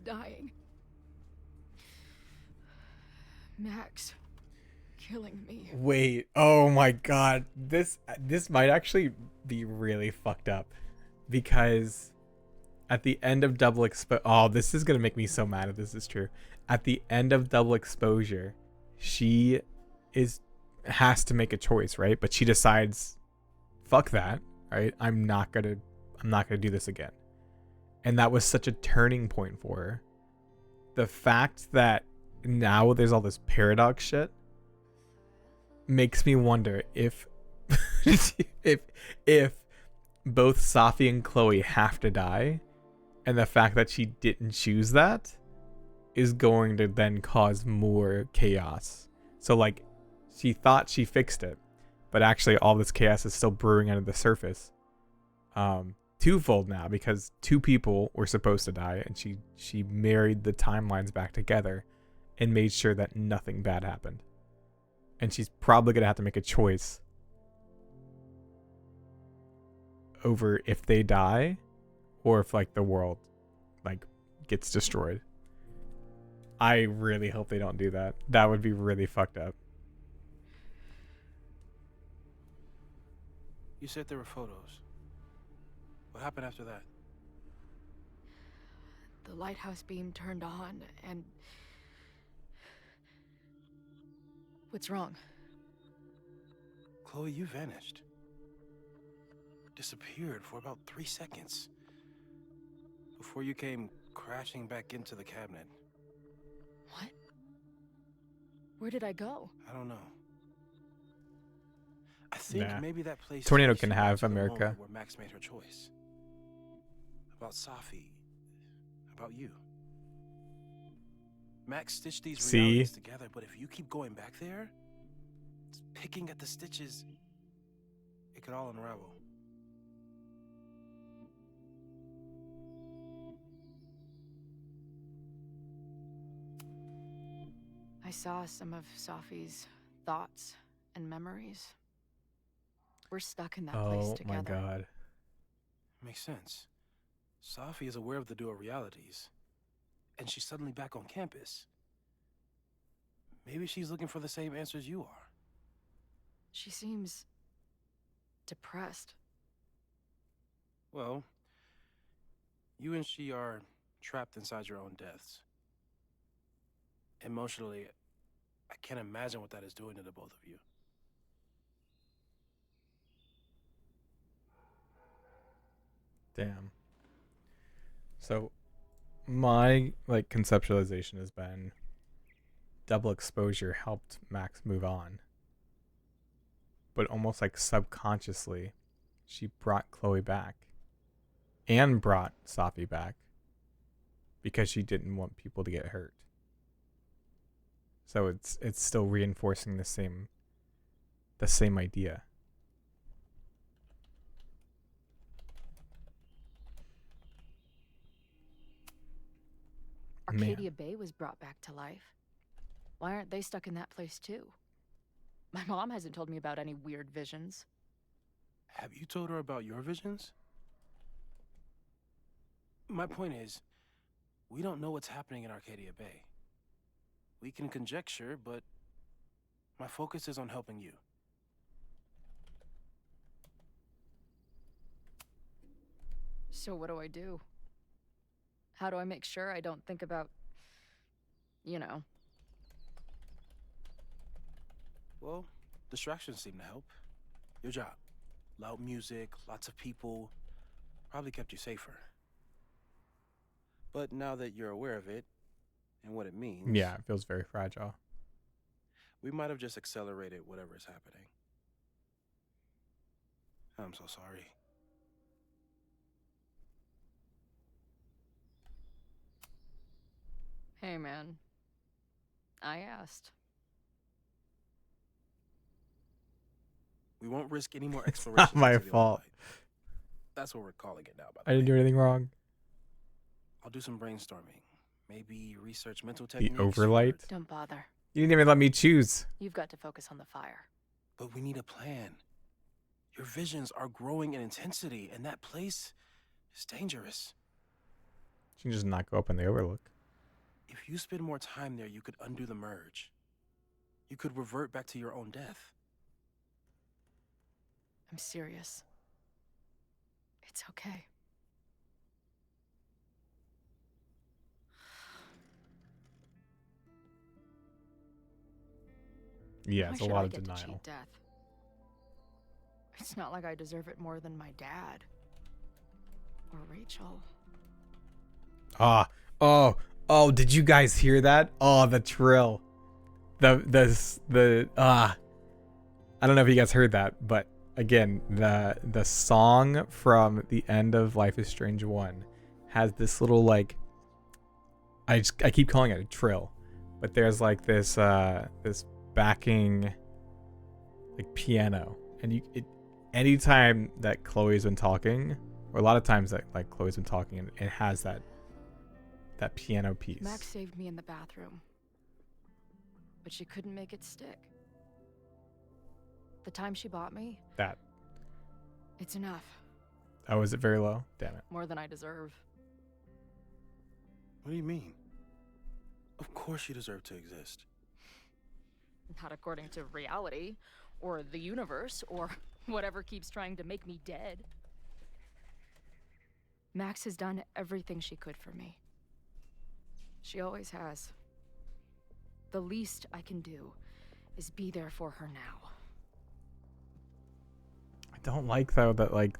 dying. Max killing me. Wait, oh my god. This might actually be really fucked up. Because at the end of Double Exposure... Oh, this is going to make me so mad if this is true. At the end of Double Exposure, she has to make a choice, right? But she decides, fuck that, right? I'm not gonna do this again. And that was such a turning point for her. The fact that now there's all this paradox shit makes me wonder if if both Safi and Chloe have to die, and the fact that she didn't choose that is going to then cause more chaos. So like, she thought she fixed it, but actually all this chaos is still brewing under the surface. Twofold now, because two people were supposed to die, and she married the timelines back together and made sure that nothing bad happened. And she's probably gonna have to make a choice over if they die or if like the world like gets destroyed. I really hope they don't do that. That would be really fucked up. You said there were photos. What happened after that? The lighthouse beam turned on, and... What's wrong? Chloe, you vanished. Disappeared for about 3 seconds. Before you came crashing back into the cabinet. What? Where did I go? I don't know. I think maybe that place... Tornado can have America. Where Max made her choice. About Safi. About you. Max stitched these realities together, but if you keep going back there, picking at the stitches, it could all unravel. saw some of Safi's thoughts and memories. We're stuck in that place Oh together. my god. Makes sense. Safi is aware of the dual realities, and she's suddenly back on campus. Maybe she's looking for the same answers you are. She seems depressed. Well, you and she are trapped inside your own deaths. Emotionally, I can't imagine what that is doing to the both of you. Damn. So my like conceptualization has been double exposure helped Max move on. But almost like subconsciously, she brought Chloe back and brought Safi back because she didn't want people to get hurt. So it's still reinforcing the same idea. Arcadia Bay was brought back to life. Why aren't they stuck in that place too? My mom hasn't told me about any weird visions. Have you told her about your visions? My point is, we don't know what's happening in Arcadia Bay. We can conjecture, but my focus is on helping you. So what do I do? How do I make sure I don't think about, you know? Well, distractions seem to help. Your job. Loud music, lots of people, probably kept you safer. But now that you're aware of it, and what it means... Yeah, it feels very fragile. We might have just accelerated whatever is happening. I'm so sorry. Hey, man. I asked. We won't risk any more It's exploration. not my into the fault. overlight. That's what we're calling it now, by the I didn't do anything wrong. I'll do some brainstorming. Maybe research mental The techniques. overlight? Don't bother. You didn't even let me choose. You've got to focus on the fire. But we need a plan. Your visions are growing in intensity, and that place is dangerous. You can just not go up in the overlook. If you spend more time there, you could undo the merge. You could revert back to your own death. I'm serious. It's okay. Yeah, Why it's a should lot I of get to denial. cheat death? It's not like I deserve it more than my dad. Or Rachel. Oh, did you guys hear that? Oh, the trill. I don't know if you guys heard that, but again, the song from the end of Life is Strange 1 has this little like I keep calling it a trill, but there's like this backing like piano, and anytime that Chloe's been talking, or a lot of times that like Chloe's been talking, and it has that piano piece. Max saved me in the bathroom. But she couldn't make it stick. The time she bought me, That. it's enough. Oh, is it very low? Damn it. More than I deserve. What do you mean? Of course you deserve to exist. Not according to reality, or the universe, or whatever keeps trying to make me dead. Max has done everything she could for me. She always has. The least I can do is be there for her now. I don't like though that like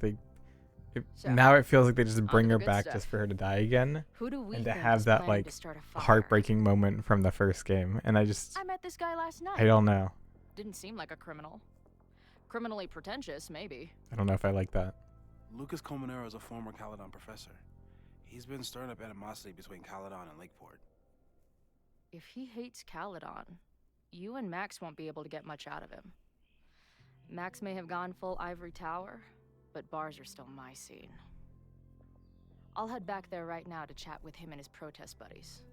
So, now it feels like they just on bring to her the good back stuff. just for her to die again. Who do we and to think have is that planning like to start a fire? heartbreaking moment from the first game, and I met this guy last night. I don't know. Didn't seem like a criminal. Criminally pretentious, maybe. I don't know if I like that. Lucas Colmenero is a former Caledon professor. He's been stirring up animosity between Caledon and Lakeport. If he hates Caledon, you and Max won't be able to get much out of him. Max may have gone full ivory tower, but bars are still my scene. I'll head back there right now to chat with him and his protest buddies.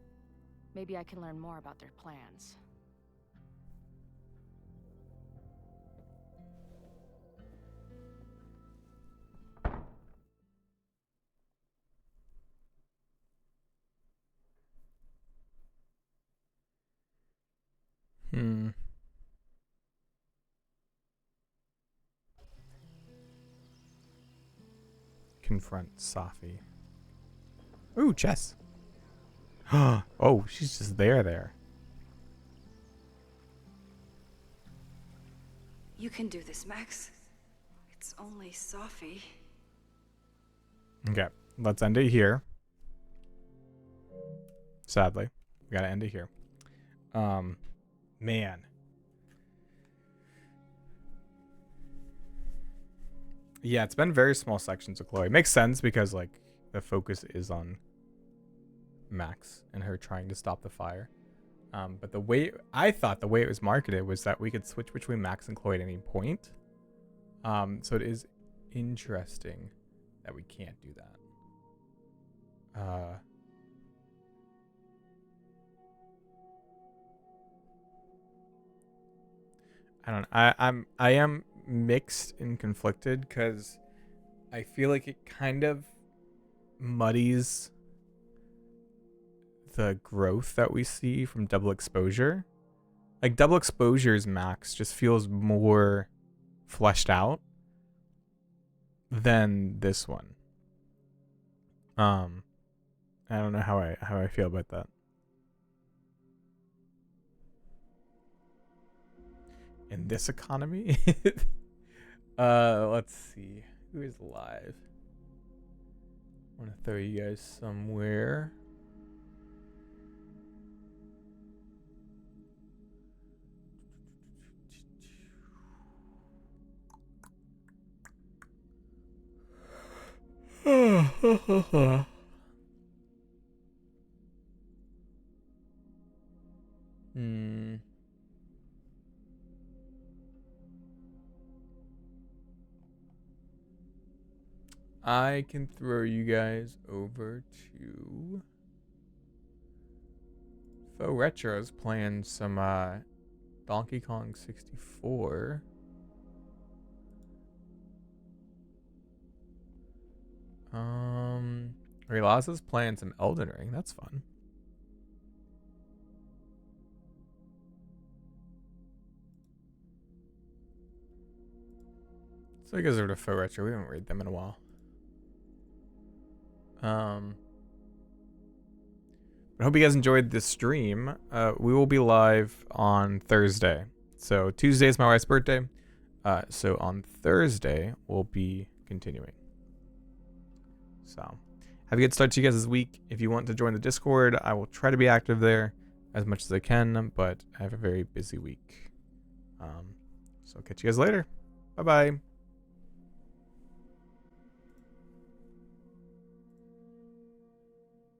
Maybe I can learn more about their plans. Hmm. Confront Safi. Ooh, chess. Oh, she's just there. You can do this, Max. It's only Sophie. Okay, let's end it here. Sadly, we gotta end it here. Man. Yeah, it's been very small sections of Chloe. Makes sense because like the focus is on Max and her trying to stop the fire. But the way it was marketed was that we could switch between Max and Chloe at any point. So it is interesting that we can't do that. I don't know. I am mixed and conflicted because I feel like it kind of muddies the growth that we see from double exposure. Like double exposure's Max just feels more fleshed out than this one. I don't know how I feel about that. In this economy? Let's see. Who is live? I want to throw you guys somewhere. I can throw you guys over to Faux Retro's playing some Donkey Kong 64. Relaza's playing some Elden Ring. That's fun. So you guys are to Faux Retro. We haven't read them in a while. I hope you guys enjoyed this stream. We will be live on Thursday. So Tuesday is my wife's birthday. So on Thursday we'll be continuing. So have a good start to you guys this week. If you want to join the Discord, I will try to be active there as much as I can, but I have a very busy week. So I'll catch you guys later. Bye bye.